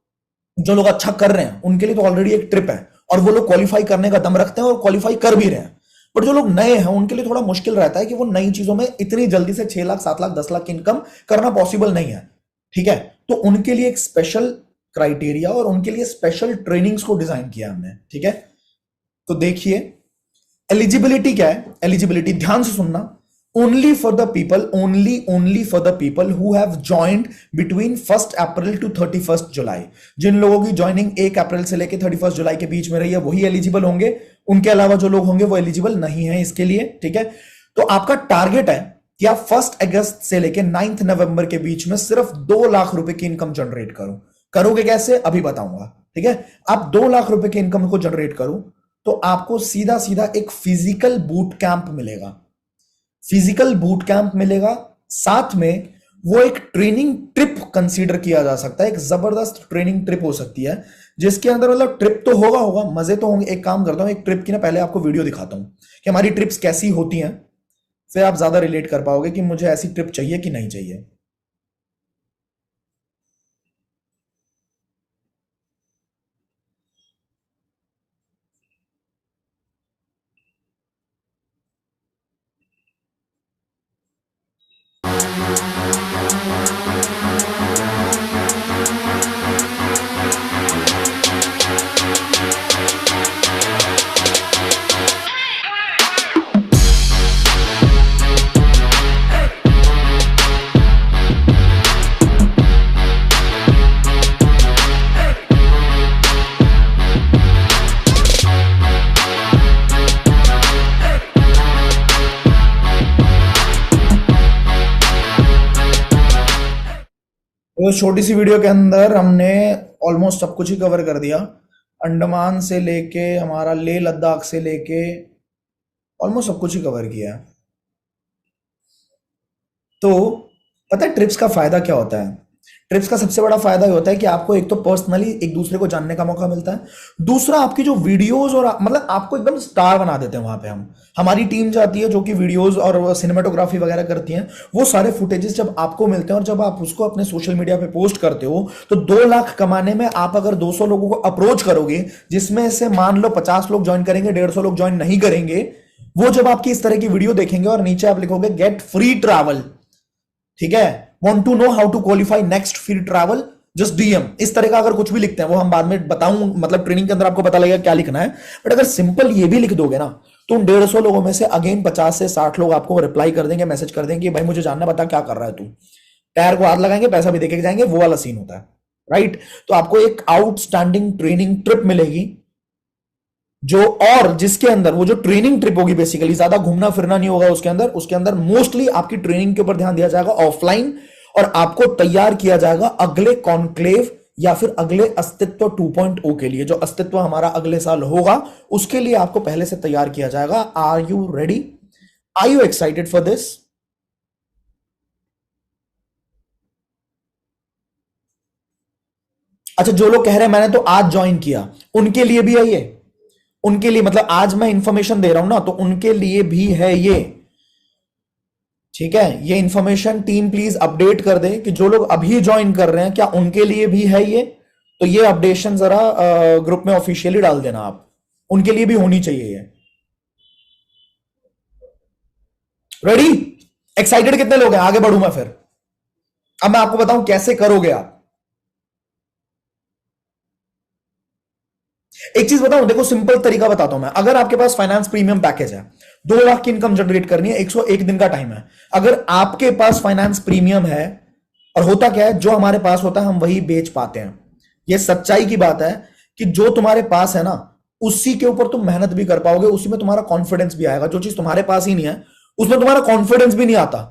जो लोग अच्छा कर रहे हैं, उनके लिए तो ऑलरेडी एक ट्रिप है और वो लोग क्वालिफाई करने का दम रखते हैं और क्वालिफाई कर भी रहे हैं। बट जो लोग नए हैं उनके लिए थोड़ा मुश्किल रहता है कि वो नई चीजों में इतनी जल्दी से 6 लाख 7 लाख 10 लाख की इनकम करना पॉसिबल नहीं है, ठीक है? तो उनके लिए एक स्पेशल क्राइटेरिया और उनके लिए स्पेशल ट्रेनिंग्स को डिजाइन किया हमने, ठीक है? तो देखिए, एलिजिबिलिटी क्या है? एलिजिबिलिटी ध्यान से सुनना, only for the people, only for the people who have joined between 1 April to 31 July. जिन लोगों की ज्वाइनिंग 1 अप्रैल से लेकर 31 जुलाई के बीच में रही है वही एलिजिबल होंगे, उनके अलावा जो लोग होंगे वो एलिजिबल नहीं है इसके लिए, ठीक है? तो आपका टारगेट है कि आप 1 अगस्त से लेकर 9 नवंबर के बीच में सिर्फ 2 लाख रुपए की इनकम जनरेट करो। करोगे कैसे? अभी बताऊंगा, ठीक है? आप 2 लाख रुपए की इनकम को जनरेट करो, तो आपको सीधा सीधा एक फिजिकल बूट कैंप मिलेगा। फिजिकल बूट कैंप मिलेगा, साथ में वो एक ट्रेनिंग ट्रिप कंसीडर किया जा सकता है। एक जबरदस्त ट्रेनिंग ट्रिप हो सकती है, जिसके अंदर मतलब ट्रिप तो होगा मजे तो होंगे। एक काम करता हूं, एक ट्रिप की ना पहले आपको वीडियो दिखाता हूं कि हमारी ट्रिप्स कैसी होती हैं, फिर आप ज्यादा रिलेट कर पाओगे कि मुझे ऐसी ट्रिप चाहिए कि नहीं चाहिए। तो छोटी सी वीडियो के अंदर हमने ऑलमोस्ट सब कुछ ही कवर कर दिया। अंडमान से लेके हमारा लेह लद्दाख से लेके ऑलमोस्ट सब कुछ ही कवर किया है। तो पता है ट्रिप्स का फायदा क्या होता है? ट्रिप्स का सबसे बड़ा फायदा ये होता है कि आपको एक तो पर्सनली एक दूसरे को जानने का मौका मिलता है। दूसरा, आपकी जो वीडियोस और मतलब आपको एकदम स्टार बना देते हैं वहां पे हम। हमारी टीम जाती है जो कि वीडियोस और सिनेमेटोग्राफी वगैरह करती हैं। वो सारे फुटेजेस जब आपको मिलते हैं और जब आप उसको अपने सोशल मीडिया पे पोस्ट करते हो, तो 2 लाख कमाने में आप अगर 200 लोगों को अप्रोच करोगे, जिसमें से मान लो 50 लोग ज्वाइन करेंगे, 150 लोग ज्वाइन नहीं करेंगे, वो जब आपकी इस तरह की वीडियो देखेंगे और नीचे आप लिखोगे गेट फ्री ट्रैवल, ठीक है, want to know how to qualify next free travel, just DM, इस तरह का अगर कुछ भी लिखते हैं, वो हम बाद में बताऊं, मतलब ट्रेनिंग के अंदर आपको पता लगेगा क्या लिखना है। बट अगर सिंपल ये भी लिख दोगे ना, तो उन 150 लोगों में से अगेन 50 से 60 लोग आपको रिप्लाई कर देंगे, मैसेज कर देंगे कि भाई मुझे जानना, बता क्या कर रहा है तू। टायर को हाथ लगाएंगे, पैसा भी देके जाएंगे, वो वाला सीन होता है, राइट। तो आपको एक आउटस्टैंडिंग ट्रेनिंग ट्रिप मिलेगी, जो और जिसके अंदर वो जो ट्रेनिंग ट्रिप होगी, बेसिकली ज्यादा घूमना फिरना नहीं होगा उसके अंदर मोस्टली आपकी ट्रेनिंग के ऊपर ध्यान दिया जाएगा ऑफलाइन, और आपको तैयार किया जाएगा अगले कॉन्क्लेव या फिर अगले अस्तित्व 2.0 के लिए। जो अस्तित्व हमारा अगले साल होगा, उसके लिए आपको पहले से तैयार किया जाएगा। Are you ready? Are you excited for this? अच्छा, जो लोग कह रहे हैं मैंने तो आज ज्वाइन किया, उनके लिए भी है ये। उनके लिए मतलब आज मैं इंफॉर्मेशन दे रहा हूं ना, तो उनके लिए भी है ये, ठीक है। ये इंफॉर्मेशन टीम प्लीज अपडेट कर दे कि जो लोग अभी ज्वाइन कर रहे हैं, क्या उनके लिए भी है ये। तो ये अपडेशन जरा ग्रुप में ऑफिशियली डाल देना आप, उनके लिए भी होनी चाहिए ये। रेडी? एक्साइटेड कितने लोग हैं? आगे बढ़ू मैं फिर। अब मैं आपको बताऊं कैसे करोगे आप। एक चीज बताऊं, देखो सिंपल तरीका बताता हूं मैं। अगर आपके पास फाइनेंस प्रीमियम पैकेज है, 2 लाख की इनकम जनरेट करनी है, 101 दिन का टाइम है। अगर आपके पास फाइनेंस प्रीमियम है, और होता क्या है, जो हमारे पास होता है हम वही बेच पाते हैं। ये सच्चाई की बात है कि जो तुम्हारे पास है ना, उसी के ऊपर तुम मेहनत भी कर पाओगे, उसी में तुम्हारा कॉन्फिडेंस भी आएगा। जो चीज तुम्हारे पास ही नहीं है, उसमें तुम्हारा कॉन्फिडेंस भी नहीं आता।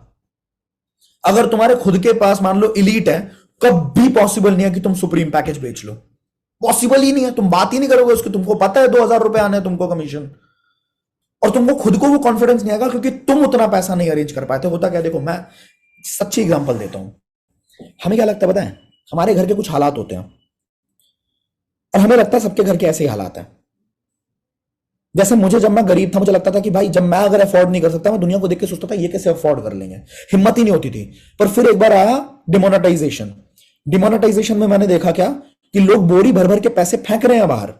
अगर तुम्हारे खुद के पास मान लो इलीट है, कभी पॉसिबल नहीं है कि तुम सुप्रीम पैकेज बेच लो। पॉसिबल ही नहीं है, तुम बात ही नहीं करोगे उसकी। तुमको पता है 2,000 रुपए आने हैं तुमको कमीशन, और तुमको खुद को वो कॉन्फिडेंस नहीं आएगा क्योंकि तुम उतना पैसा नहीं अरेंज कर पाते। होता क्या, देखो मैं सच्ची एग्जांपल देता हूं। हमें क्या लगता है पता है, हमारे घर के कुछ हालात होते हैं, और हमें लगता है सबके घर के ऐसे ही हालात हैं। जैसे मुझे, जब मैं गरीब था, मुझे लगता था कि भाई जब मैं अगर अफोर्ड नहीं कर सकता, मैं दुनिया को देख के सोचता था ये कैसे अफोर्ड कर लेंगे, हिम्मत ही नहीं होती थी। पर फिर एक बार आया डिमोनेटाइजेशन। डिमोनेटाइजेशन में मैंने देखा क्या, कि लोग बोरी भर भर के पैसे फेंक रहे हैं बाहर।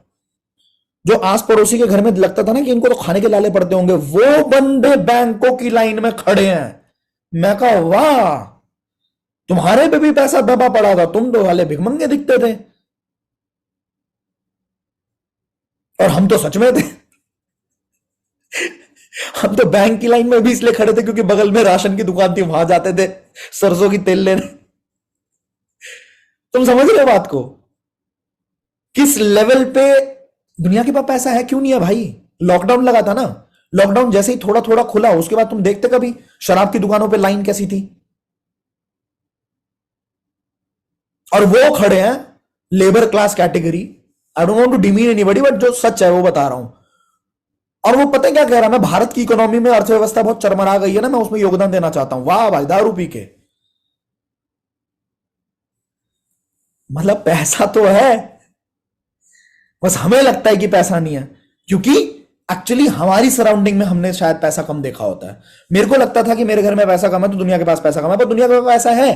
जो आस पड़ोसी के घर में लगता था ना कि इनको तो खाने के लाले पड़ते होंगे, वो बंदे बैंकों की लाइन में खड़े हैं। मैं कहा वाह, तुम्हारे पे भी पैसा दबा पड़ा था, तुम तो वाले भिखमंगे दिखते थे, और हम तो सच में थे। हम तो बैंक की लाइन में भी इसलिए खड़े थे क्योंकि बगल में राशन की दुकान थी, वहां जाते थे सरसों की तेल लेने। तुम समझ रहे हो बात को, किस लेवल पे दुनिया के पास पैसा है? क्यों नहीं है भाई? लॉकडाउन लगा था ना, लॉकडाउन जैसे ही थोड़ा थोड़ा खुला, उसके बाद तुम देखते कभी शराब की दुकानों पे लाइन कैसी थी? और वो खड़े हैं labour class category. I don't want to demean anybody, but जो सच है वो बता रहा हूं। और वो पता है क्या कह रहा है, मैं भारत की इकोनॉमी में अर्थव्यवस्था बहुत चरमरा गई है ना, मैं उसमें योगदान देना चाहता हूं। वाह भाई, दारू पी के। मतलब पैसा तो है, बस हमें लगता है कि पैसा नहीं है, क्योंकि एक्चुअली हमारी सराउंडिंग में हमने शायद पैसा कम देखा होता है। मेरे को लगता था कि मेरे घर में पैसा कम है तो दुनिया के पास पैसा कम है, पर दुनिया के पास पैसा है।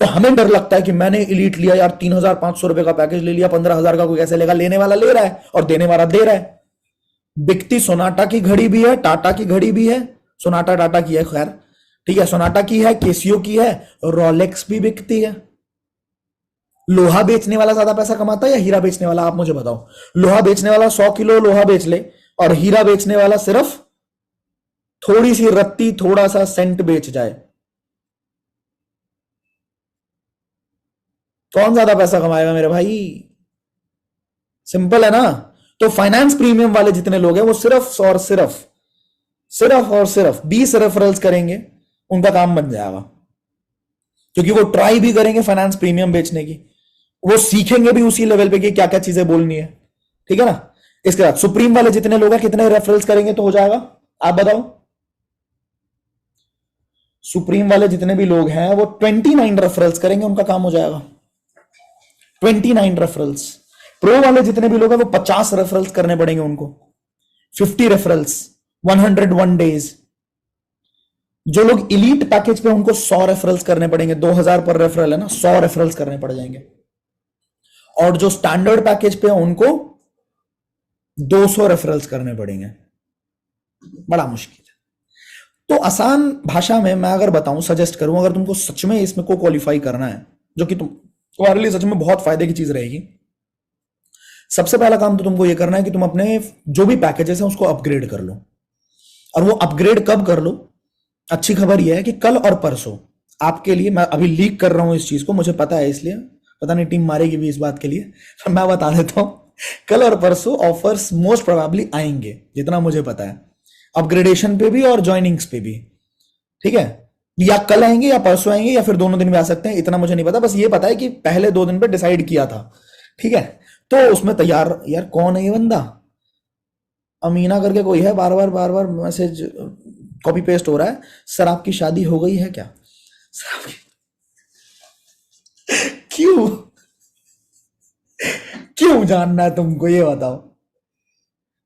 तो हमें डर लगता है कि मैंने इलीट लिया यार, 3,500 रुपए का पैकेज ले लिया, 15,000 का कोई कैसे लेगा। लेने वाला ले रहा है और देने वाला दे रहा है। बिकती सोनाटा की घड़ी भी है, टाटा की घड़ी भी है। सोनाटा टाटा की है, खैर ठीक है, सोनाटा की है, केसियो की है, रोलेक्स भी बिकती है। लोहा बेचने वाला ज्यादा पैसा कमाता है या हीरा बेचने वाला, आप मुझे बताओ। लोहा बेचने वाला 100 किलो लोहा बेच ले, और हीरा बेचने वाला सिर्फ थोड़ी सी रत्ती, थोड़ा सा सेंट बेच जाए, कौन ज्यादा पैसा कमाएगा मेरे भाई? सिंपल है ना। तो फाइनेंस प्रीमियम वाले जितने लोग हैं वो सिर्फ 20 रेफरल्स करेंगे, उनका काम बन जाएगा। क्योंकि वो ट्राई भी करेंगे फाइनेंस प्रीमियम बेचने की, वो सीखेंगे भी उसी लेवल पे कि क्या क्या चीजें बोलनी है, ठीक है ना। इसके बाद सुप्रीम वाले जितने लोग हैं कितने रेफरल्स करेंगे तो हो जाएगा, आप बताओ। सुप्रीम वाले जितने भी लोग हैं वो 29 रेफरल्स करेंगे, उनका काम हो जाएगा। 29 रेफरल्स। प्रो वाले जितने भी लोग हैं वो 50 रेफरल्स करने पड़ेंगे उनको, 50 रेफरल्स, 101 डेज। जो लोग इलीट पैकेज पे उनको 100 रेफरल्स करने पड़ेंगे, 2,000 पर रेफरल है ना, 100 रेफरल्स करने पड़ जाएंगे। और जो स्टैंडर्ड पैकेज पे है उनको 200 रेफरल्स करने पड़ेंगे। बड़ा मुश्किल है। तो आसान भाषा में मैं अगर बताऊं, सजेस्ट करूं, अगर तुमको सच में इसमें को क्वालिफाई करना है, जो कि तुम्हारे लिए सच में बहुत फायदे की चीज रहेगी, सबसे पहला काम तो तुमको ये करना है कि तुम अपने जो भी पैकेजेस हैं उसको अपग्रेड कर लो। और वो अपग्रेड कब कर लो? अच्छी खबर यह है कि कल और परसों आपके लिए, मैं अभी लीक कर रहा हूं इस चीज को, मुझे पता है, इसलिए पता नहीं टीम मारेगी भी इस बात के लिए, मैं बता देता हूं। कल और परसों ऑफर्स मोस्ट प्रोबेबली आएंगे, जितना मुझे पता है, अपग्रेडेशन पे भी और ज्वाइनिंग्स पे भी, ठीक है। या कल आएंगे या परसों आएंगे या फिर दोनों दिन में आ सकते हैं, इतना मुझे नहीं पता। बस ये पता है कि पहले 2 दिन पे डिसाइड किया था, ठीक है। तो उसमें तैयार, यार कौन है ये बंदा? अमीना करके कोई है, बार बार मैसेज कॉपी पेस्ट हो रहा है। सर आपकी शादी हो गई है क्या? सर आपकी क्यों, क्यों जानना है तुमको, ये बताओ।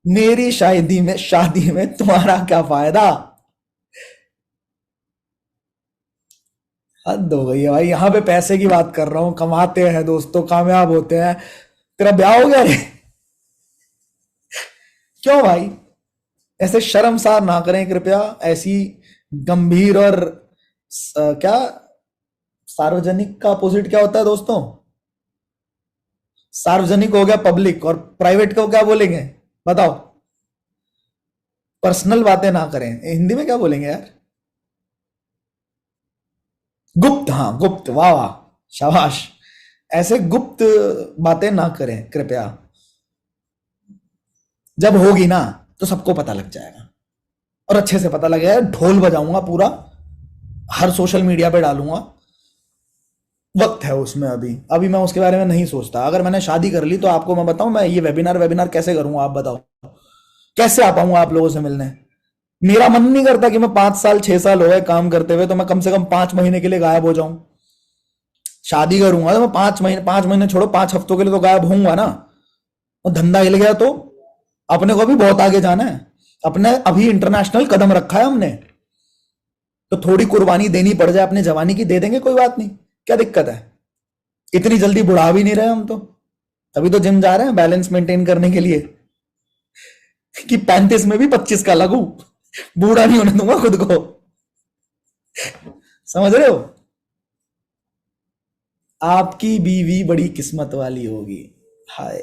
मेरी शादी में तुम्हारा क्या फायदा? हद हो गई है भाई, यहां पे पैसे की बात कर रहा हूं, कमाते हैं दोस्तों, कामयाब होते हैं। तेरा ब्याह हो गया रे? क्यों भाई, ऐसे शर्मसार ना करें कृपया, ऐसी गंभीर और क्या, सार्वजनिक का अपोजिट क्या होता है दोस्तों? सार्वजनिक हो गया पब्लिक, और प्राइवेट को क्या बोलेंगे बताओ? पर्सनल बातें ना करें, हिंदी में क्या बोलेंगे यार? गुप्त, हाँ गुप्त, वाह वाह, शाबाश। ऐसे गुप्त बातें ना करें कृपया। जब होगी ना तो सबको पता लग जाएगा, और अच्छे से पता लगेगा, ढोल बजाऊंगा पूरा, हर सोशल मीडिया पे डालूंगा। वक्त है उसमें, अभी अभी मैं उसके बारे में नहीं सोचता। अगर मैंने शादी कर ली तो आपको मैं बताऊं, मैं ये वेबिनार कैसे करूंगा, आप बताओ, कैसे आ पाऊंगा आप लोगों से मिलने? मेरा मन नहीं करता कि मैं 5 साल 6 साल हो गए काम करते हुए, तो मैं कम से कम 5 महीने के लिए गायब हो जाऊं। शादी करूंगा तो मैं 5 महीने, 5 महीने छोड़ो, 5 हफ्तों के लिए तो गायब होऊंगा ना। और धंधा हिल गया तो अपने को भी बहुत आगे जाना है। अपने अभी इंटरनेशनल कदम रखा है हमने, तो थोड़ी कुर्बानी देनी पड़ जाए अपनी जवानी की, दे देंगे, कोई बात नहीं, क्या दिक्कत है? इतनी जल्दी बुढ़ा भी नहीं रहे हम तो, तभी तो जिम जा रहे हैं बैलेंस मेंटेन करने के लिए, कि 35 में भी 25 का लगू, बूढ़ा नहीं होने दूंगा खुद को, समझ रहे हो? आपकी बीवी बड़ी किस्मत वाली होगी, हाय।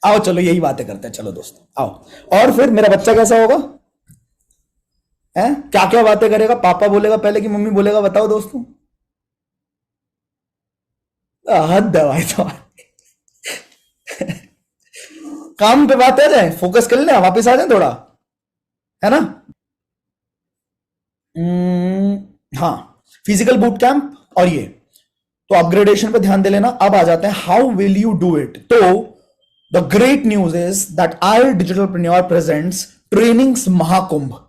आओ चलो यही बातें करते हैं, चलो दोस्तों आओ। और फिर मेरा बच्चा कैसा होगा, है क्या क्या बातें करेगा? पापा बोलेगा पहले कि मम्मी बोलेगा, बताओ दोस्तों। हद है भाई तो। काम पे बात आ जाए, फोकस कर ले, वापिस आ जाए थोड़ा, है ना। हाँ, फिजिकल बूट कैंप और ये, तो अपग्रेडेशन पे ध्यान दे लेना। अब आ जाते हैं how will you do it. तो the great news is that our digitalpreneur presents trainings Mahakumbh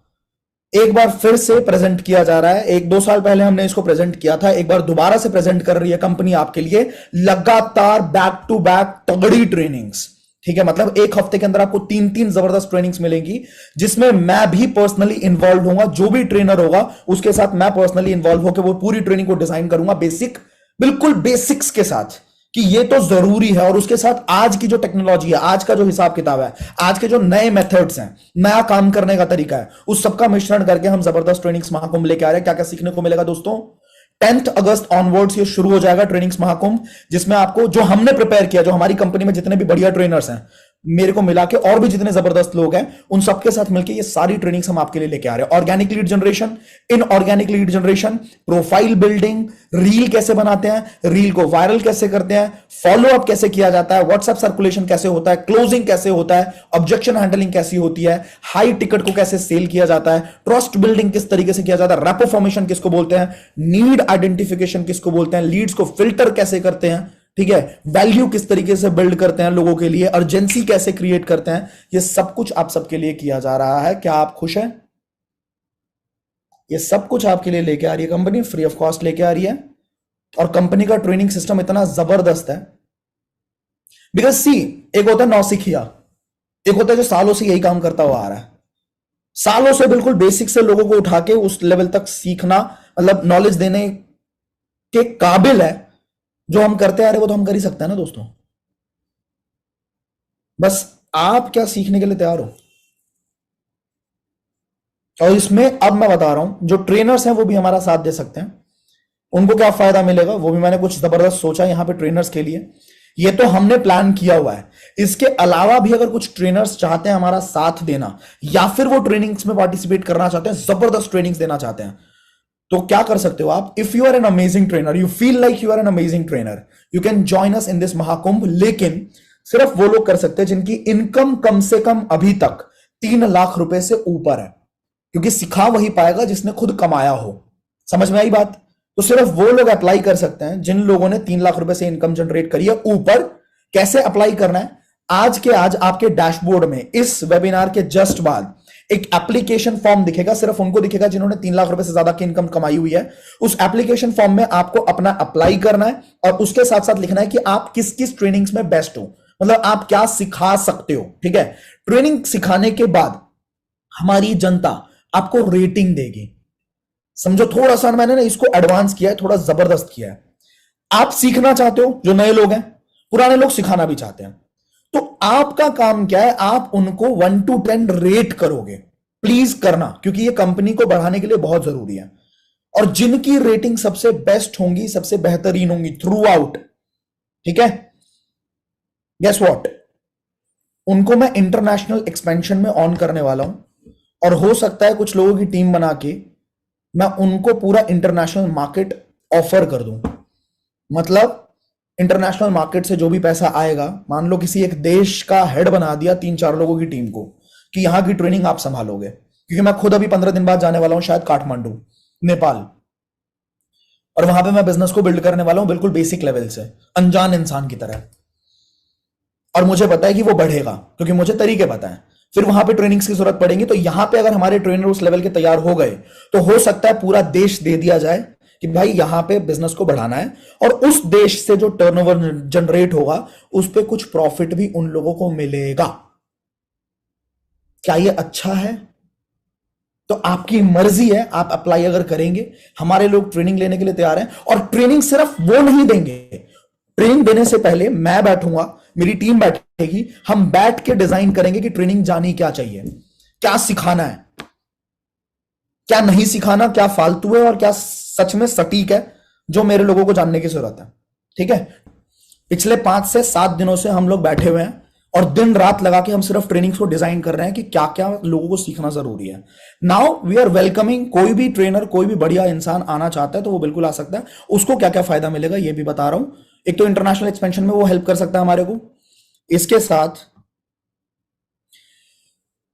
एक बार फिर से प्रेजेंट किया जा रहा है। 1-2 साल पहले हमने इसको प्रेजेंट किया था, एक बार दोबारा से प्रेजेंट कर रही है कंपनी आपके लिए लगातार बैक टू बैक तगड़ी ट्रेनिंग्स। ठीक है, मतलब एक हफ्ते के अंदर आपको 3-3 जबरदस्त ट्रेनिंग्स मिलेंगी, जिसमें मैं भी पर्सनली इन्वॉल्व होऊंगा। जो भी ट्रेनर होगा उसके साथ मैं पर्सनली इन्वॉल्व होकर वो पूरी ट्रेनिंग को डिजाइन करूंगा, बिल्कुल बेसिक्स के साथ, कि ये तो जरूरी है। और उसके साथ आज की जो टेक्नोलॉजी है, आज का जो हिसाब किताब है, आज के जो नए मेथड्स हैं, नया काम करने का तरीका है, उस सबका मिश्रण करके हम जबरदस्त ट्रेनिंग्स महाकुंभ लेके आ रहे हैं। क्या क्या सीखने को मिलेगा दोस्तों? 10 अगस्त ऑनवर्ड्स ये शुरू हो जाएगा ट्रेनिंग्स महाकुंभ, जिसमें आपको जो हमने प्रिपेयर किया, जो हमारी कंपनी में जितने भी बढ़िया ट्रेनर्स हैं, मेरे को मिला के और भी जितने जबरदस्त लोग हैं, उन सबके साथ मिलकर ये सारी ट्रेनिंग्स हम आपके लिए लेके आ रहे हैं। Organic lead generation, inorganic lead generation, profile building, reel कैसे बनाते हैं, रील को वायरल कैसे करते हैं, फॉलो अप कैसे किया जाता है, व्हाट्सएप सर्कुलेशन कैसे होता है, क्लोजिंग कैसे होता है, ऑब्जेक्शन हैंडलिंग कैसी होती है, हाई टिकट को कैसे सेल किया जाता है, ट्रस्ट बिल्डिंग किस तरीके से किया जाता है, रैपो फॉर्मेशन किसको बोलते हैं, नीड आइडेंटिफिकेशन किसको बोलते हैं, लीड्स को फिल्टर कैसे करते हैं, ठीक है, वैल्यू किस तरीके से बिल्ड करते हैं लोगों के लिए, अर्जेंसी कैसे क्रिएट करते हैं, ये सब कुछ आप सबके लिए किया जा रहा है। क्या आप खुश हैं? ये सब कुछ आपके लिए लेके आ रही है कंपनी, फ्री ऑफ कॉस्ट लेके आ रही है। और कंपनी का ट्रेनिंग सिस्टम इतना जबरदस्त है, बिकॉज सी, एक होता है नौसिखिया, एक होता है जो सालों से यही काम करता हुआ आ रहा है, सालों से बिल्कुल बेसिक से लोगों को उठा के उस लेवल तक सीखना, मतलब नॉलेज देने के काबिल है। जो हम करते आ रहे वो तो हम कर ही सकते हैं ना दोस्तों। बस आप क्या सीखने के लिए तैयार हो? और इसमें अब मैं बता रहा हूं, जो ट्रेनर्स हैं वो भी हमारा साथ दे सकते हैं। उनको क्या फायदा मिलेगा वो भी मैंने कुछ जबरदस्त सोचा यहां पे ट्रेनर्स के लिए। ये तो हमने प्लान किया हुआ है। इसके अलावा भी अगर कुछ ट्रेनर्स चाहते हैं हमारा साथ देना, या फिर वो ट्रेनिंग्स में पार्टिसिपेट करना चाहते हैं, जबरदस्त ट्रेनिंग्स देना चाहते हैं, तो क्या कर सकते हो आप? If you are an amazing trainer, you feel like you are an amazing trainer, you can join us in this Mahakumbh. लेकिन सिर्फ वो लोग कर सकते हैं जिनकी इनकम कम से कम अभी तक 3 लाख रुपए से ऊपर है, क्योंकि सिखा वही पाएगा जिसने खुद कमाया हो। समझ में आई बात? तो सिर्फ वो लोग अप्लाई कर सकते हैं जिन लोगों ने 3 लाख रुपए से इनकम जनरेट करी है ऊपर। कैसे अप्लाई करना है? आज के आज आपके डैशबोर्ड में इस वेबिनार के जस्ट बाद एक एप्लीकेशन फॉर्म दिखेगा, सिर्फ उनको दिखेगा जिन्होंने 3 लाख रुपए से ज्यादा की इनकम कमाई हुई है। उस एप्लीकेशन फॉर्म में आपको अपना अप्लाई करना है और उसके साथ साथ लिखना है कि आप किस किस ट्रेनिंग्स में बेस्ट हो, मतलब आप क्या सिखा सकते हो। ठीक है, ट्रेनिंग सिखाने के बाद हमारी जनता आपको रेटिंग देगी। समझो, थोड़ा सा मैंने ना इसको एडवांस किया है, थोड़ा जबरदस्त किया है। आप सीखना चाहते हो, जो नए लोग हैं, पुराने लोग सिखाना भी चाहते हैं, तो आपका काम क्या है? आप उनको 1 to 10 रेट करोगे। प्लीज करना, क्योंकि ये कंपनी को बढ़ाने के लिए बहुत जरूरी है। और जिनकी रेटिंग सबसे बेस्ट होंगी, सबसे बेहतरीन होंगी थ्रू आउट, ठीक है, गेस व्हाट, उनको मैं इंटरनेशनल एक्सपेंशन में ऑन करने वाला हूं। और हो सकता है कुछ लोगों की टीम बना के मैं उनको पूरा इंटरनेशनल मार्केट ऑफर कर दूं। मतलब इंटरनेशनल मार्केट से जो भी पैसा आएगा, मान लो किसी एक देश का हेड बना दिया 3-4 लोगों की टीम को कि यहां की ट्रेनिंग आप संभालोगे, क्योंकि मैं खुद अभी 15 दिन बाद जाने वाला हूं शायद काठमांडू, नेपाल, और वहां पे मैं बिजनेस को बिल्ड करने वाला हूं बिल्कुल बेसिक लेवल से, अनजान इंसान की तरह। और मुझे पता है कि वो बढ़ेगा क्योंकि मुझे तरीके पता है। फिर वहां पे ट्रेनिंग्स की जरूरत पड़ेगी, तो यहां पे अगर हमारे ट्रेनर उस लेवल के तैयार हो गए तो हो सकता है पूरा देश दे दिया जाए कि भाई यहां पे बिजनेस को बढ़ाना है, और उस देश से जो टर्नओवर जनरेट होगा उस पे कुछ प्रॉफिट भी उन लोगों को मिलेगा। क्या ये अच्छा है? तो आपकी मर्जी है, आप अप्लाई अगर करेंगे। हमारे लोग ट्रेनिंग लेने के लिए तैयार हैं, और ट्रेनिंग सिर्फ वो नहीं देंगे, ट्रेनिंग देने से पहले मैं बैठूंगा, मेरी टीम बैठेगी, हम बैठ के डिजाइन करेंगे कि ट्रेनिंग जानी क्या चाहिए, क्या सिखाना है, क्या नहीं सिखाना, क्या फालतू है और क्या सच में सटीक है, जो मेरे लोगों को जानने की जरूरत है। ठीक है, पिछले 5 से 7 दिनों से हम लोग बैठे हुए हैं और दिन रात लगा के हम सिर्फ ट्रेनिंग्स को डिजाइन कर रहे हैं कि क्या क्या लोगों को सीखना जरूरी है। नाउ वी आर वेलकमिंग, कोई भी ट्रेनर, कोई भी बढ़िया इंसान आना चाहता है तो वो बिल्कुल आ सकता है। उसको क्या क्या फायदा मिलेगा ये भी बता रहा हूं। एक तो इंटरनेशनल एक्सपेंशन में वो हेल्प कर सकता है हमारे को। इसके साथ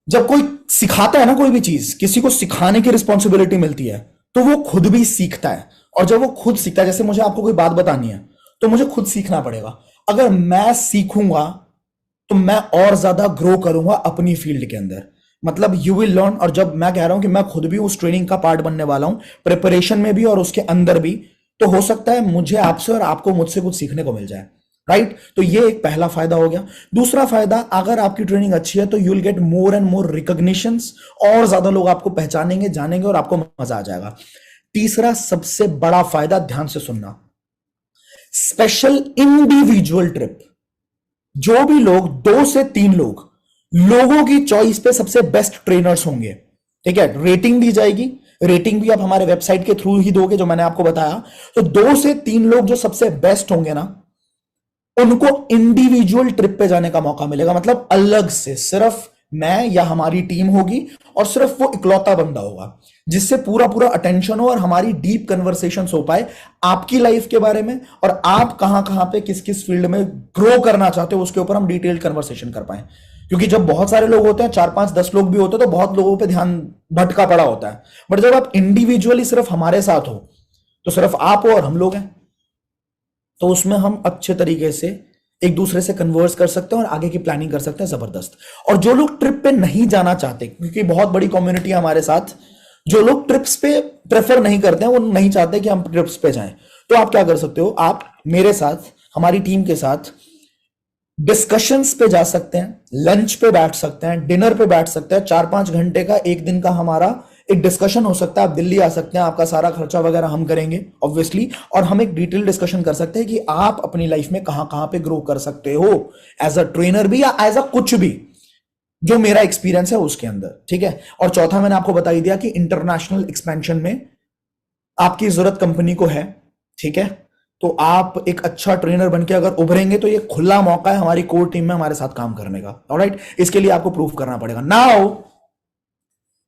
जब कोई सिखाता है ना, कोई भी चीज, किसी को सिखाने की रिस्पॉन्सिबिलिटी मिलती है तो वो खुद भी सीखता है। और जब वो खुद सीखता है, जैसे मुझे आपको कोई बात बतानी है तो मुझे खुद सीखना पड़ेगा। अगर मैं सीखूंगा तो मैं और ज्यादा ग्रो करूंगा अपनी फील्ड के अंदर। मतलब यू विल लर्न। और जब मैं कह रहा हूं कि मैं खुद भी उस ट्रेनिंग का पार्ट बनने वाला हूं, प्रिपरेशन में भी और उसके अंदर भी, तो हो सकता है मुझे आपसे और आपको मुझसे कुछ सीखने को मिल जाए। राइट? तो ये एक पहला फायदा हो गया। दूसरा फायदा, अगर आपकी ट्रेनिंग अच्छी है तो you will get more and more recognitions, और ज्यादा लोग आपको पहचानेंगे, जानेंगे, और आपको मजा आ जाएगा। तीसरा सबसे बड़ा फायदा, ध्यान से सुनना, स्पेशल इंडिविजुअल ट्रिप। जो भी लोग, 2 से 3 लोगों की चॉइस पे सबसे बेस्ट ट्रेनर्स होंगे। ठीक है? रेटिंग दी जाएगी। रेटिंग भी आप हमारे वेबसाइट के थ्रू ही दोगे, जो मैंने आपको बताया। तो 2 से 3 लोग जो सबसे बेस्ट होंगे ना, उनको इंडिविजुअल ट्रिप पे जाने का मौका मिलेगा। मतलब अलग से सिर्फ मैं या हमारी टीम होगी, और सिर्फ वो इकलौता बंदा होगा जिससे पूरा पूरा अटेंशन हो और हमारी डीप कन्वर्सेशन हो पाए आपकी लाइफ के बारे में, और आप कहां कहां पे किस किस फील्ड में ग्रो करना चाहते हो उसके ऊपर हम डिटेल्ड कन्वर्सेशन कर पाए। क्योंकि जब बहुत सारे लोग होते हैं, 4 5 10 लोग भी होते हैं, तो बहुत लोगों पे ध्यान भटका पड़ा होता है। बट जब आप इंडिविजुअली सिर्फ हमारे साथ हो, तो सिर्फ आप हो और हम लोग हैं, तो उसमें हम अच्छे तरीके से एक दूसरे से कन्वर्स कर सकते हैं और आगे की प्लानिंग कर सकते हैं जबरदस्त। और जो लोग ट्रिप पे नहीं जाना चाहते, क्योंकि बहुत बड़ी कम्युनिटी है हमारे साथ, जो लोग ट्रिप्स पे प्रेफर नहीं करते हैं, वो नहीं चाहते कि हम ट्रिप्स पे जाएं, तो आप क्या कर सकते हो, आप मेरे साथ, हमारी टीम के साथ डिस्कशंस पे जा सकते हैं, लंच पे बैठ सकते हैं, डिनर पे बैठ सकते हैं। 4 5 घंटे का एक दिन का हमारा एक डिस्कशन हो सकता है। आप दिल्ली आ सकते हैं, आपका सारा खर्चा वगैरह हम करेंगे ऑब्वियसली, और हम एक डिटेल डिस्कशन कर सकते हैं कि आप अपनी लाइफ में कहां कहां पे ग्रो कर सकते हो, एज अ ट्रेनर भी या एज अ कुछ भी, जो मेरा एक्सपीरियंस है उसके अंदर। ठीक है? और चौथा, मैंने आपको बता ही दिया कि इंटरनेशनल एक्सपेंशन में आपकी जरूरत कंपनी को है। ठीक है? तो आप एक अच्छा ट्रेनर बनके अगर उभरेंगे, तो ये खुला मौका है हमारी कोर टीम में हमारे साथ काम करने का। ऑलराइट? इसके लिए आपको प्रूफ करना पड़ेगा। नाउ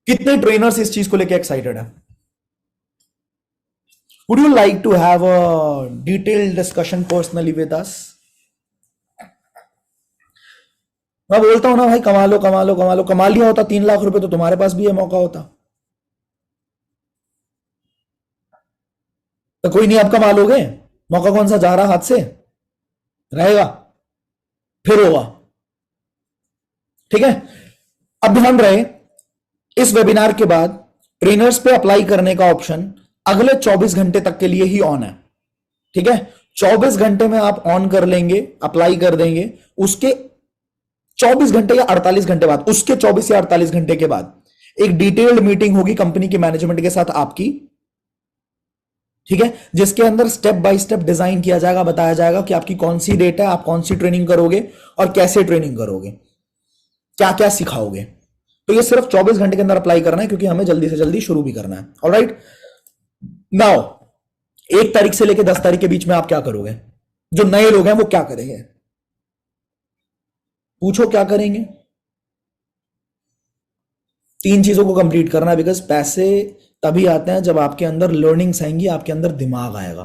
कितने ट्रेनर्स इस चीज को लेके एक्साइटेड है? Would you like to have a detailed discussion personally with us? मैं बोलता हूं ना भाई, कमा लो कमा लो कमा लो। कमा लिया होता 3 लाख रुपए, तो तुम्हारे पास भी ये मौका होता। तो कोई नहीं, आप कमा लोगे। मौका कौन सा जा रहा हाथ से? रहेगा, फिर होगा। ठीक है? अब ध्यान रहे, इस वेबिनार के बाद ट्रेनर्स पे अप्लाई करने का ऑप्शन अगले 24 घंटे तक के लिए ही ऑन है। ठीक है? 24 घंटे में आप ऑन कर लेंगे, अप्लाई कर देंगे, उसके 24 घंटे या 48 घंटे बाद, उसके 24 या 48 घंटे के बाद एक डिटेल्ड मीटिंग होगी कंपनी के मैनेजमेंट के साथ आपकी। ठीक है? जिसके अंदर स्टेप बाय स्टेप डिजाइन किया जाएगा, बताया जाएगा कि आपकी कौन सी डेट है, आप कौन सी ट्रेनिंग करोगे और कैसे ट्रेनिंग करोगे, क्या क्या सिखाओगे। तो ये सिर्फ 24 घंटे के अंदर अप्लाई करना है, क्योंकि हमें जल्दी से जल्दी शुरू भी करना है। ऑलराइट? नाउ 1 तारीख से लेकर 10 तारीख के बीच में आप क्या करोगे? जो नए लोग हैं वो क्या करेंगे? पूछो क्या करेंगे। 3 चीजों को कंप्लीट करना है, बिकॉज पैसे तभी आते हैं जब आपके अंदर लर्निंग्स आएंगी, आपके अंदर दिमाग आएगा।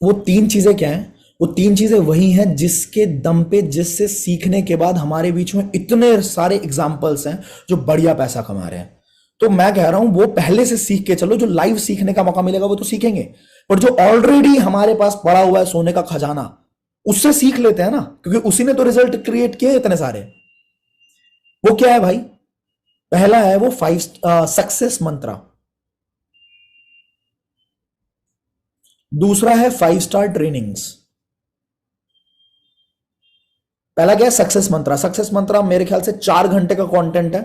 वो 3 चीजें क्या हैं? वो 3 चीजें वही हैं जिसके दम पे, जिससे सीखने के बाद हमारे बीच में इतने सारे एग्जाम्पल्स हैं जो बढ़िया पैसा कमा रहे हैं। तो मैं कह रहा हूं, वो पहले से सीख के चलो। जो लाइव सीखने का मौका मिलेगा वो तो सीखेंगे, पर जो ऑलरेडी हमारे पास पड़ा हुआ है सोने का खजाना, उससे सीख लेते हैं ना, क्योंकि उसी ने तो रिजल्ट क्रिएट किए इतने सारे। वो क्या है भाई? पहला है वो 5 सक्सेस मंत्रा। दूसरा है 5 स्टार ट्रेनिंग्स। पहला क्या है? सक्सेस मंत्रा। सक्सेस मंत्रा मेरे ख्याल से 4 घंटे का कंटेंट है।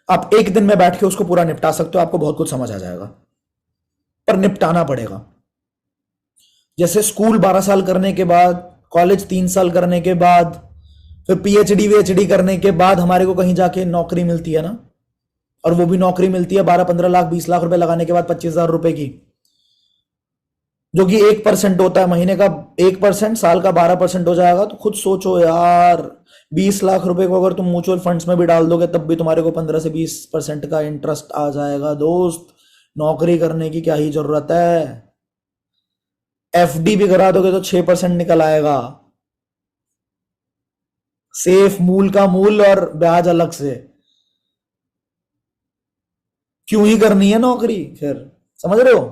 आप एक दिन में बैठ के उसको पूरा निपटा सकते हो, आपको बहुत कुछ समझ आ जाएगा, पर निपटाना पड़ेगा। जैसे स्कूल 12 साल करने के बाद, कॉलेज 3 साल करने के बाद, फिर पीएचडी वीएचडी करने के बाद हमारे को कहीं जाके नौकरी मिलती है ना, और वो भी नौकरी मिलती है 12 15 लाख 20 लाख रुपए लगाने के बाद, 25,000 रुपए की, जो कि 1% होता है महीने का। 1% साल का 12% हो जाएगा। तो खुद सोचो यार, 20 लाख रुपए को अगर तुम म्यूचुअल फंड्स में भी डाल दोगे, तब भी तुम्हारे को 15 से 20% का इंटरेस्ट आ जाएगा दोस्त। नौकरी करने की क्या ही जरूरत है? एफडी भी करा दोगे तो 6% निकल आएगा, सेफ, मूल का मूल और ब्याज अलग से। क्यों ही करनी है नौकरी फिर? समझ रहे हो?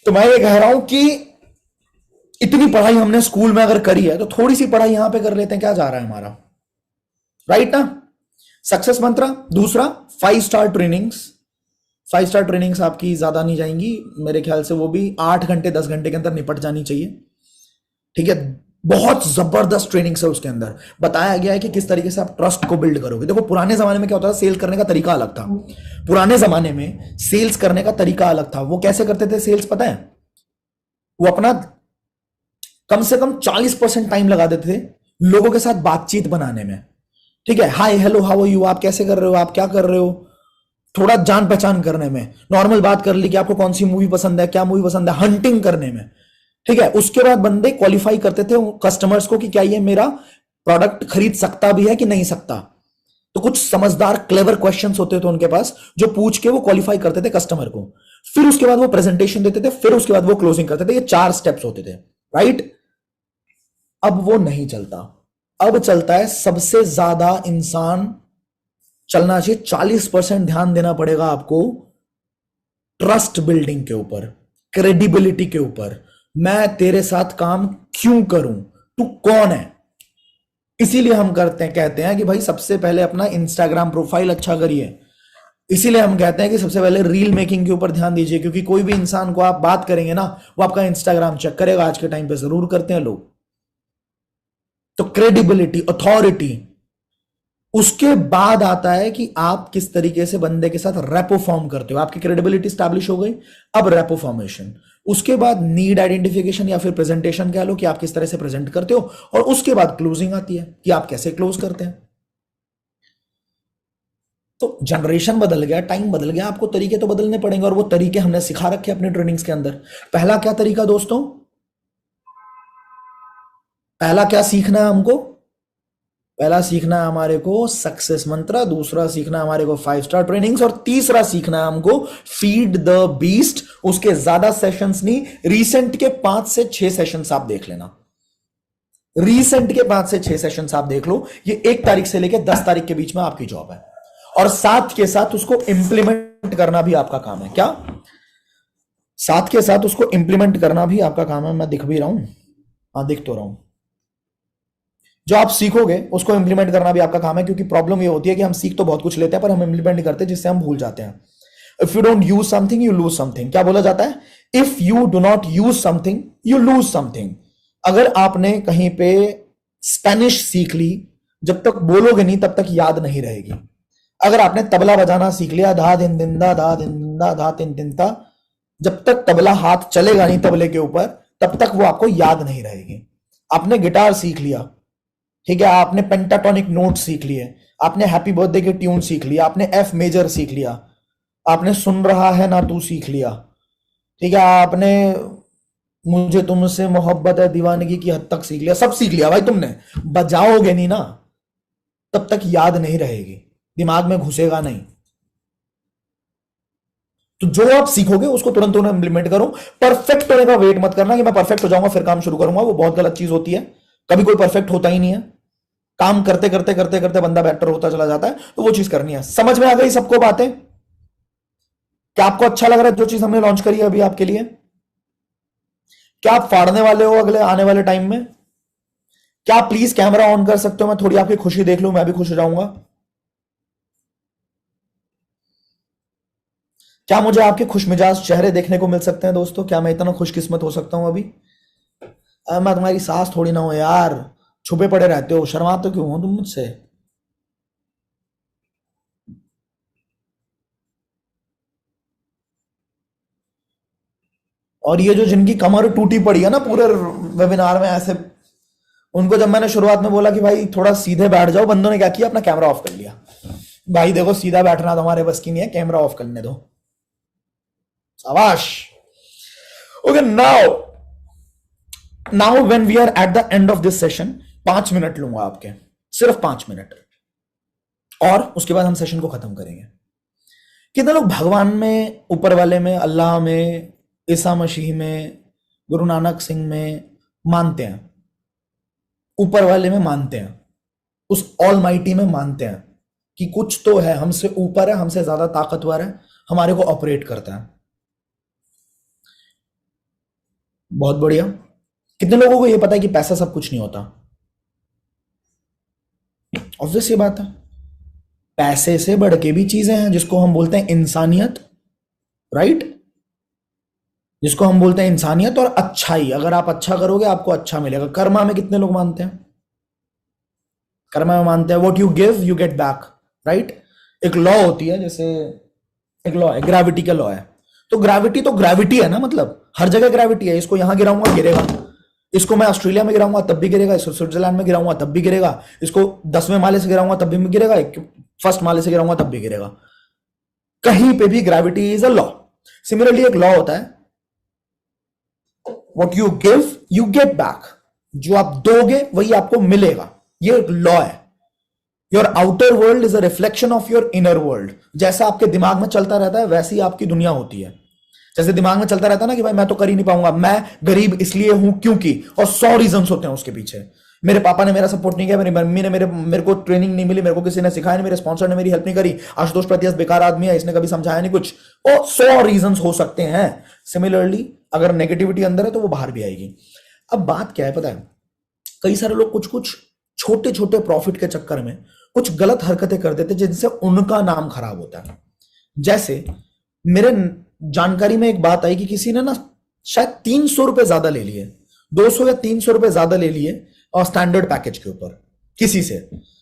तो मैं ये कह रहा हूं कि इतनी पढ़ाई हमने स्कूल में अगर करी है तो थोड़ी सी पढ़ाई यहां पे कर लेते हैं, क्या जा रहा है हमारा, राइट ना। सक्सेस मंत्र दूसरा, 5 स्टार ट्रेनिंग्स। 5 स्टार ट्रेनिंग्स आपकी ज्यादा नहीं जाएंगी मेरे ख्याल से, वो भी 8 घंटे 10 घंटे के अंदर निपट जानी चाहिए, ठीक है। बहुत जबरदस्त ट्रेनिंग्स है, उसके अंदर बताया गया है कि किस तरीके से आप ट्रस्ट को बिल्ड करोगे। देखो पुराने जमाने में क्या होता था, सेल करने का तरीका अलग था। पुराने जमाने में सेल्स करने का तरीका अलग था। वो कैसे करते थे सेल्स पता है, वो अपना कम से कम 40% टाइम लगा देते थे लोगों के साथ बातचीत बनाने में, ठीक है। Hi hello how are you, आप कैसे कर रहे हो, आप क्या कर रहे हो, थोड़ा जान पहचान करने में, नॉर्मल बात कर ली कि आपको कौन सी मूवी पसंद है, क्या मूवी पसंद है, हंटिंग करने में, ठीक है। उसके बाद बंदे क्वालिफाई करते थे कस्टमर्स को कि क्या ये मेरा प्रोडक्ट खरीद सकता भी है कि नहीं सकता। तो कुछ समझदार क्लेवर क्वेश्चंस होते थे उनके पास जो पूछ के वो क्वालिफाई करते थे कस्टमर को। फिर उसके बाद वो प्रेजेंटेशन देते थे, फिर उसके बाद वो क्लोजिंग करते थे। ये 4 स्टेप्स होते थे, राइट। अब वो नहीं चलता। अब चलता है सबसे ज्यादा इंसान चलना चाहिए, 40% ध्यान देना पड़ेगा आपको ट्रस्ट बिल्डिंग के ऊपर, क्रेडिबिलिटी के ऊपर। मैं तेरे साथ काम क्यों करूं, तू कौन है। इसीलिए हम कहते हैं कि भाई सबसे पहले अपना इंस्टाग्राम प्रोफाइल अच्छा करिए। इसीलिए हम कहते हैं कि सबसे पहले रील मेकिंग के ऊपर ध्यान दीजिए, क्योंकि कोई भी इंसान को आप बात करेंगे ना, वो आपका इंस्टाग्राम चेक करेगा। आज के टाइम पे जरूर करते हैं लोग। तो क्रेडिबिलिटी, अथॉरिटी, उसके बाद आता है कि आप किस तरीके से बंदे के साथ रेपो फॉर्म करते हो। आपकी क्रेडिबिलिटी स्टैब्लिश हो गई, अब रेपो फॉर्मेशन। उसके बाद नीड आइडेंटिफिकेशन या फिर प्रेजेंटेशन कह लो कि आप किस तरह से प्रेजेंट करते हो, और उसके बाद क्लोजिंग आती है कि आप कैसे क्लोज करते हैं। तो जनरेशन बदल गया, टाइम बदल गया, आपको तरीके तो बदलने पड़ेंगे, और वो तरीके हमने सिखा रखे अपने ट्रेनिंग्स के अंदर। पहला क्या तरीका दोस्तों, पहला क्या सीखना है हमको, पहला सीखना है हमारे को सक्सेस मंत्र, दूसरा सीखना है हमारे को 5 स्टार ट्रेनिंग्स, और तीसरा सीखना है हमको फीड द बीस्ट। उसके ज्यादा सेशंस नहीं, रीसेंट के 5 से 6 सेशंस आप देख लेना। रीसेंट के 5 से 6 सेशंस आप देख लो। ये 1 तारीख से लेकर 10 तारीख के बीच में आपकी जॉब है, और साथ के साथ उसको इंप्लीमेंट करना भी आपका काम है। क्या, साथ के साथ उसको इंप्लीमेंट करना भी आपका काम है। मैं दिख भी रहा हूं, हाँ दिख तो रहा हूं। जो आप सीखोगे उसको इंप्लीमेंट करना भी आपका काम है, क्योंकि प्रॉब्लम ये होती है कि हम सीख तो बहुत कुछ लेते हैं पर हम इंप्लीमेंट नहीं करते, जिससे हम भूल जाते हैं। If you don't use something you lose something. क्या बोला जाता है, if you do not use something you lose something. अगर आपने कहीं पे स्पेनिश सीख ली, जब तक बोलोगे नहीं तब तक याद नहीं रहेगी। अगर आपने तबला बजाना सीख लिया, धा दिन दिन दा धा दिन दिन दा धा तिन तिन ता, जब तक तबला हाथ चलेगा नहीं तबले के ऊपर तब तक वो आपको याद नहीं रहेगी। आपने गिटार सीख लिया, ठीक है, आपने पेंटाटोनिक नोट सीख लिए, आपने हैप्पी बर्थडे के ट्यून सीख लिया, आपने एफ मेजर सीख लिया, आपने सुन रहा है ना तू सीख लिया, ठीक है, आपने मुझे तुमसे मोहब्बत है दीवानगी की हद तक सीख लिया, सब सीख लिया भाई तुमने, बजाओगे नहीं ना तब तक याद नहीं रहेगी, दिमाग में घुसेगा नहीं। तो जो आप सीखोगे उसको तुरंत इंप्लीमेंट करो। परफेक्ट होने का वेट मत करना कि मैं परफेक्ट हो जाऊंगा फिर काम शुरू करूंगा, वो बहुत गलत चीज होती है। कभी कोई परफेक्ट होता ही नहीं है, काम करते करते करते करते बंदा बेटर होता चला जाता है। तो वो चीज करनी है। समझ में आ गई सबको बातें? क्या आपको अच्छा लग रहा है जो चीज हमने लॉन्च करी है अभी आपके लिए? क्या आप फाड़ने वाले हो अगले आने वाले टाइम में? क्या आप प्लीज कैमरा ऑन कर सकते हो, मैं थोड़ी आपकी खुशी देख लूं, मैं भी खुश हो जाऊंगा। क्या मुझे आपके खुशमिजाज चेहरे देखने को मिल सकते हैं दोस्तों? क्या मैं इतना खुशकिस्मत हो सकता हूं अभी? मैं तुम्हारी सास थोड़ी ना हो यार, छुपे पड़े रहते हो, शर्मा तो क्यों हो तुम मुझसे? और ये जो जिनकी कमर टूटी पड़ी है ना पूरे वेबिनार में ऐसे, उनको जब मैंने शुरुआत में बोला कि भाई थोड़ा सीधे बैठ जाओ, बंदों ने क्या किया, अपना कैमरा ऑफ कर लिया। भाई देखो सीधा बैठना तुम्हारे बस की नहीं है, कैमरा ऑफ करने दो। शाबाश। Okay, now now when we are at the end of this session, 5 minute लूंगा आपके, सिर्फ 5 मिनट, और उसके बाद हम सेशन को खत्म करेंगे। कितने लोग भगवान में, ऊपर वाले में, अल्लाह में, ईसा मसीह में, गुरु नानक सिंह में मानते हैं? ऊपर वाले में मानते हैं, उस ऑल माइटी में मानते हैं कि कुछ तो है, हमसे ऊपर है, हमसे ज्यादा ताकतवर है, हमारे को ऑपरेट करता है। बहुत बढ़िया। कितने लोगों को यह पता है कि पैसा सब कुछ नहीं होता? ऑब्वियस ये बात है। पैसे से बढ़ के भी चीजें हैं जिसको हम बोलते हैं इंसानियत, राइट? जिसको हम बोलते हैं इंसानियत और अच्छाई। अगर आप अच्छा करोगे आपको अच्छा मिलेगा। कर्मा में कितने लोग मानते हैं? कर्मा में मानते हैं what you give you get back, right? एक लॉ होती है, जैसे एक लॉ है, ग्रेविटी का लॉ है। तो ग्रेविटी है ना, मतलब हर जगह ग्रेविटी है। इसको यहां गिराऊंगा गिरेगा, इसको मैं ऑस्ट्रेलिया में गिराऊंगा तब भी गिरेगा, इसको स्विट्जरलैंड में गिराऊंगा तब भी गिरेगा, इसको 10वें माले से गिराऊंगा तब भी गिरेगा, फर्स्ट माले से गिराऊंगा तब भी गिरेगा। कहीं पे भी gravity is a law. Similarly एक लॉ होता है, what you give you get back. जो आप दोगे वही आपको मिलेगा, ये एक लॉ है। Your outer world is a reflection of your inner world. जैसा आपके दिमाग में चलता रहता है वैसी आपकी दुनिया होती है। जैसे दिमाग में चलता रहता है ना कि भाई मैं तो कर ही नहीं पाऊंगा, मैं गरीब इसलिए हूं क्योंकि, और 100 रीजंस होते हैं उसके पीछे। मेरे पापा ने मेरा सपोर्ट नहीं किया, मेरी मम्मी ने मेरे को ट्रेनिंग नहीं मिली, मेरे को किसी ने सिखाया नहीं, मेरे स्पॉन्सर ने मेरी हेल्प नहीं करी, आशुतोष प्रतियस बेकार आदमी है, इसने कभी समझाया नहीं कुछ। ओ 100 रीजंस हो सकते हैं। सिमिलरली अगर नेगेटिविटी अंदर है तो वो बाहर भी आएगी। अब बात क्या है पता है, कई सारे लोग कुछ कुछ छोटे छोटे प्रॉफिट के चक्कर में कुछ गलत हरकतें कर देते जिनसे उनका नाम खराब होता है। जैसे मेरे जानकारी में एक बात आई कि किसी ने ना शायद 300 रुपए ज्यादा ले लिए, 200 या 300 रुपए ज्यादा ले लिए, और स्टैंडर्ड पैकेज के ऊपर किसी से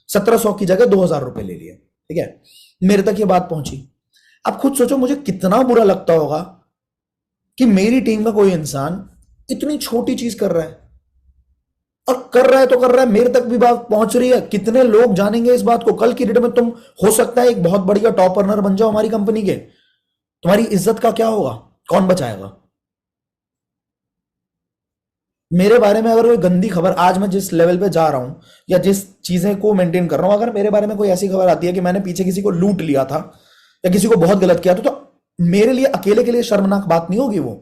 1700 की जगह 2000 रुपए ले लिए। ठीक है, मेरे तक ये बात पहुंची। आप खुद सोचो मुझे कितना बुरा लगता होगा कि मेरी टीम का कोई इंसान इतनी छोटी चीज कर रहा है, और कर रहा है तो कर रहा है, मेरे तक भी बात पहुंच रही है। कितने लोग जानेंगे इस बात को? कल की डेट में तुम हो सकता है एक बहुत बढ़िया टॉप अर्नर बन जाओ हमारी कंपनी के, तुम्हारी इज्जत का क्या होगा? कौन बचाएगा? मेरे बारे में अगर कोई गंदी खबर, आज मैं जिस लेवल पे जा रहा हूं या जिस चीजें को मेंटेन कर रहा हूं, अगर मेरे बारे में कोई ऐसी खबर आती है कि मैंने पीछे किसी को लूट लिया था या किसी को बहुत गलत किया था, तो मेरे लिए अकेले के लिए शर्मनाक बात नहीं होगी वो,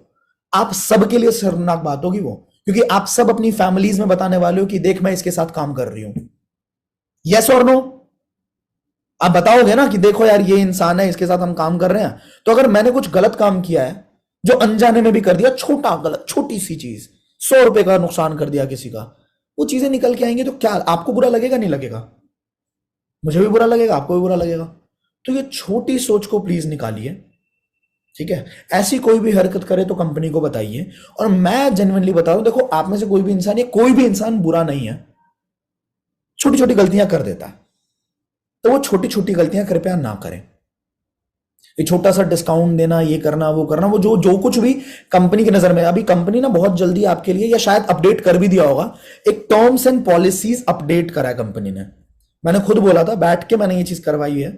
आप सबके लिए शर्मनाक बात होगी वो। क्योंकि आप सब अपनी फैमिलीज में बताने वाले हो कि देख मैं इसके साथ काम कर रही हूं। यस और नो? आप बताओगे ना कि देखो यार ये इंसान है, इसके साथ हम काम कर रहे हैं। तो अगर मैंने कुछ गलत काम किया है, जो अनजाने में भी कर दिया, छोटा गलत, छोटी सी चीज, 100 रुपए का नुकसान कर दिया किसी का, वो चीजें निकल के आएंगी तो क्या आपको बुरा लगेगा? नहीं लगेगा? मुझे भी बुरा लगेगा, आपको भी बुरा लगेगा। तो ये छोटी सोच को प्लीज निकालिए, ठीक है? ऐसी कोई भी हरकत करे तो कंपनी को बताइए। और मैं जेन्युइनली बता रहा हूं, देखो आप में से कोई भी इंसान, ये कोई भी इंसान बुरा नहीं है, छोटी छोटी गलतियां कर देता है। तो वो छोटी छोटी गलतियां कृपया ना करें। ये छोटा सा डिस्काउंट देना, ये करना वो करना, वो जो जो कुछ भी कंपनी की नजर में, अभी कंपनी ना बहुत जल्दी आपके लिए, या शायद अपडेट कर भी दिया होगा, एक टर्म्स एंड पॉलिसीज अपडेट करा है कंपनी ने। मैंने खुद बोला था, बैठ के मैंने ये चीज करवाई है।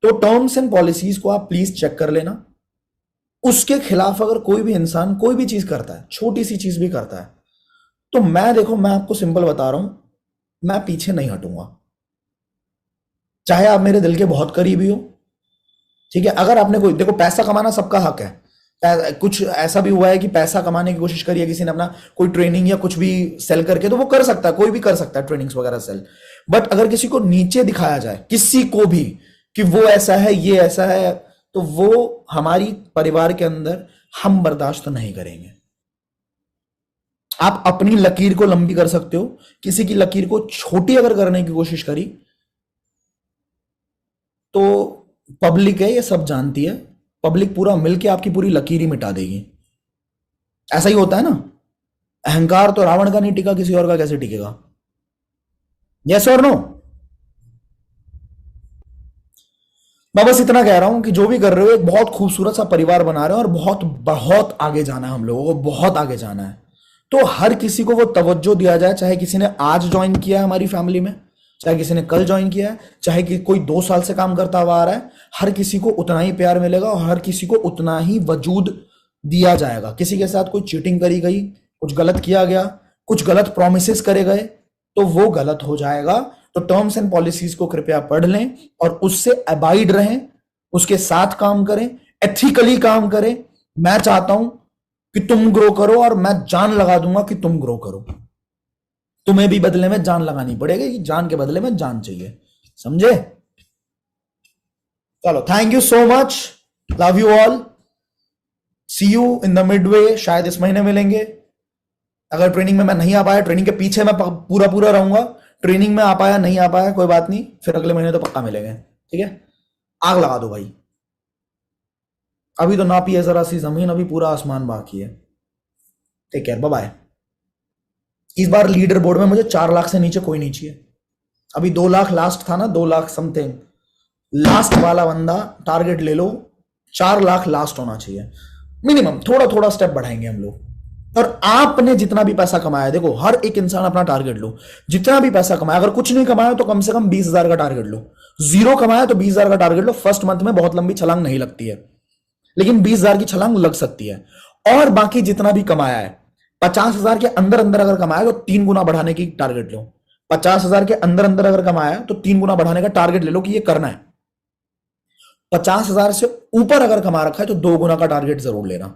तो टर्म्स एंड पॉलिसीज को आप प्लीज चेक कर लेना। उसके खिलाफ अगर कोई भी इंसान कोई भी चीज करता है, छोटी सी चीज भी करता है, तो मैं, देखो मैं आपको सिंपल बता रहा हूं, मैं पीछे नहीं हटूंगा। चाहे आप मेरे दिल के बहुत करीबी हो, ठीक है? अगर आपने कोई, देखो पैसा कमाना सबका हक है। कुछ ऐसा भी हुआ है कि पैसा कमाने की कोशिश करी है किसी ने, अपना कोई ट्रेनिंग या कुछ भी सेल करके, तो वो कर सकता है, कोई भी कर सकता है ट्रेनिंग्स वगैरह सेल। बट अगर किसी को नीचे दिखाया जाए, किसी को भी, कि वो ऐसा है ये ऐसा है, तो वो हमारी परिवार के अंदर हम बर्दाश्त नहीं करेंगे। आप अपनी लकीर को लंबी कर सकते हो, किसी की लकीर को छोटी अगर करने की कोशिश करी तो पब्लिक है, ये सब जानती है, पब्लिक पूरा मिलके आपकी पूरी लकीर ही मिटा देगी। ऐसा ही होता है ना? अहंकार तो रावण का नहीं टिका, किसी और का कैसे टिकेगा? यस और नो? मैं बस इतना कह रहा हूं कि जो भी कर रहे हो, एक बहुत खूबसूरत सा परिवार बना रहे हो, और बहुत बहुत आगे जाना है हम लोगों को, बहुत आगे जाना है। तो हर किसी को वो तवज्जो दिया जाए, चाहे किसी ने आज ज्वाइन किया है हमारी फैमिली में, चाहे किसी ने कल ज्वाइन किया है, चाहे कि कोई 2 साल से काम करता हुआ आ रहा है, हर किसी को उतना ही प्यार मिलेगा और हर किसी को उतना ही वजूद दिया जाएगा। किसी के साथ कोई चीटिंग करी गई, कुछ गलत किया गया, कुछ गलत प्रोमिस करे गए, तो वो गलत हो जाएगा। तो टर्म्स एंड पॉलिसीज को कृपया पढ़ लें और उससे अबाइड रहें, उसके साथ काम करें, एथिकली काम करें। मैं चाहता हूं कि तुम ग्रो करो, और मैं जान लगा दूंगा कि तुम ग्रो करो। तुम्हें भी बदले में जान लगानी पड़ेगी, जान के बदले में जान चाहिए, समझे? चलो, thank you so much, love you all, see you in the midway. शायद इस महीने मिलेंगे, अगर ट्रेनिंग में मैं नहीं आ पाया, ट्रेनिंग के पीछे मैं पूरा पूरा रहूंगा, ट्रेनिंग में आ पाया नहीं आ पाया कोई बात नहीं, फिर अगले महीने तो पक्का मिलेंगे, ठीक है। आग लगा दो भाई, अभी तो नापी है जरा सी जमीन, अभी पूरा आसमान बाकी है। Take care, bye bye. इस बार लीडर बोर्ड में मुझे 4 लाख से नीचे कोई नहीं चाहिए। अभी 2 लाख लास्ट था ना, 2 लाख समथिंग लास्ट वाला बंदा टारगेट ले लो, 4 लाख लास्ट होना चाहिए मिनिमम। थोड़ा थोड़ा स्टेप बढ़ाएंगे हम लोग। और आपने जितना भी पैसा कमाया, देखो हर एक इंसान अपना टारगेट लो, जितना भी पैसा कमाया, अगर कुछ नहीं कमाया तो कम से कम 20,000 का टारगेट लो, 0 कमाया तो 20,000 का टारगेट लो। फर्स्ट मंथ में बहुत लंबी छलांग नहीं लगती है, लेकिन 20,000 की छलांग लग सकती है। और बाकी जितना भी कमाया है, 50,000 के अंदर अंदर अगर कमाया तो 3 गुना बढ़ाने की टारगेट लो। 50,000 के अंदर अंदर अगर कमाया तो 3 गुना बढ़ाने का टारगेट ले लो कि ये करना है। 50,000 से ऊपर अगर कमा रखा है तो 2 गुना का टारगेट जरूर लेना,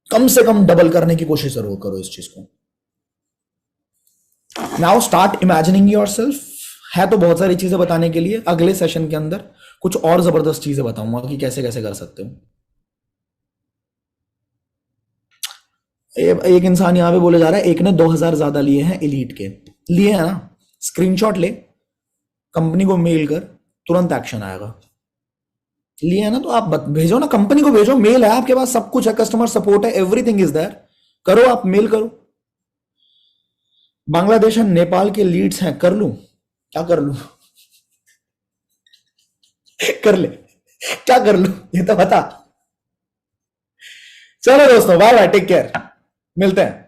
कम से कम डबल करने की कोशिश जरूर करो इस चीज को। Now start imagining yourself. है तो बहुत सारी चीजें बताने के लिए, अगले सेशन के अंदर कुछ और जबरदस्त चीजें बताऊंगा कि कैसे कैसे कर सकते हो। एक इंसान यहां पे बोले जा रहा है, एक ने 2,000 ज्यादा लिए हैं एलीट के, लिए हैं ना, स्क्रीनशॉट ले, कंपनी को मेल कर, तुरंत एक्शन आएगा। लिए है ना तो आप भेजो ना, कंपनी को भेजो, मेल है आपके पास, सब कुछ है, कस्टमर सपोर्ट है, एवरीथिंग इज देयर, करो, आप मेल करो। बांग्लादेश और नेपाल के लीड्स हैं, कर लूं क्या, कर लूं कर ले, क्या कर लूं ये तो बता। चलो दोस्तों, बाय बाय, टेक केयर, मिलते हैं।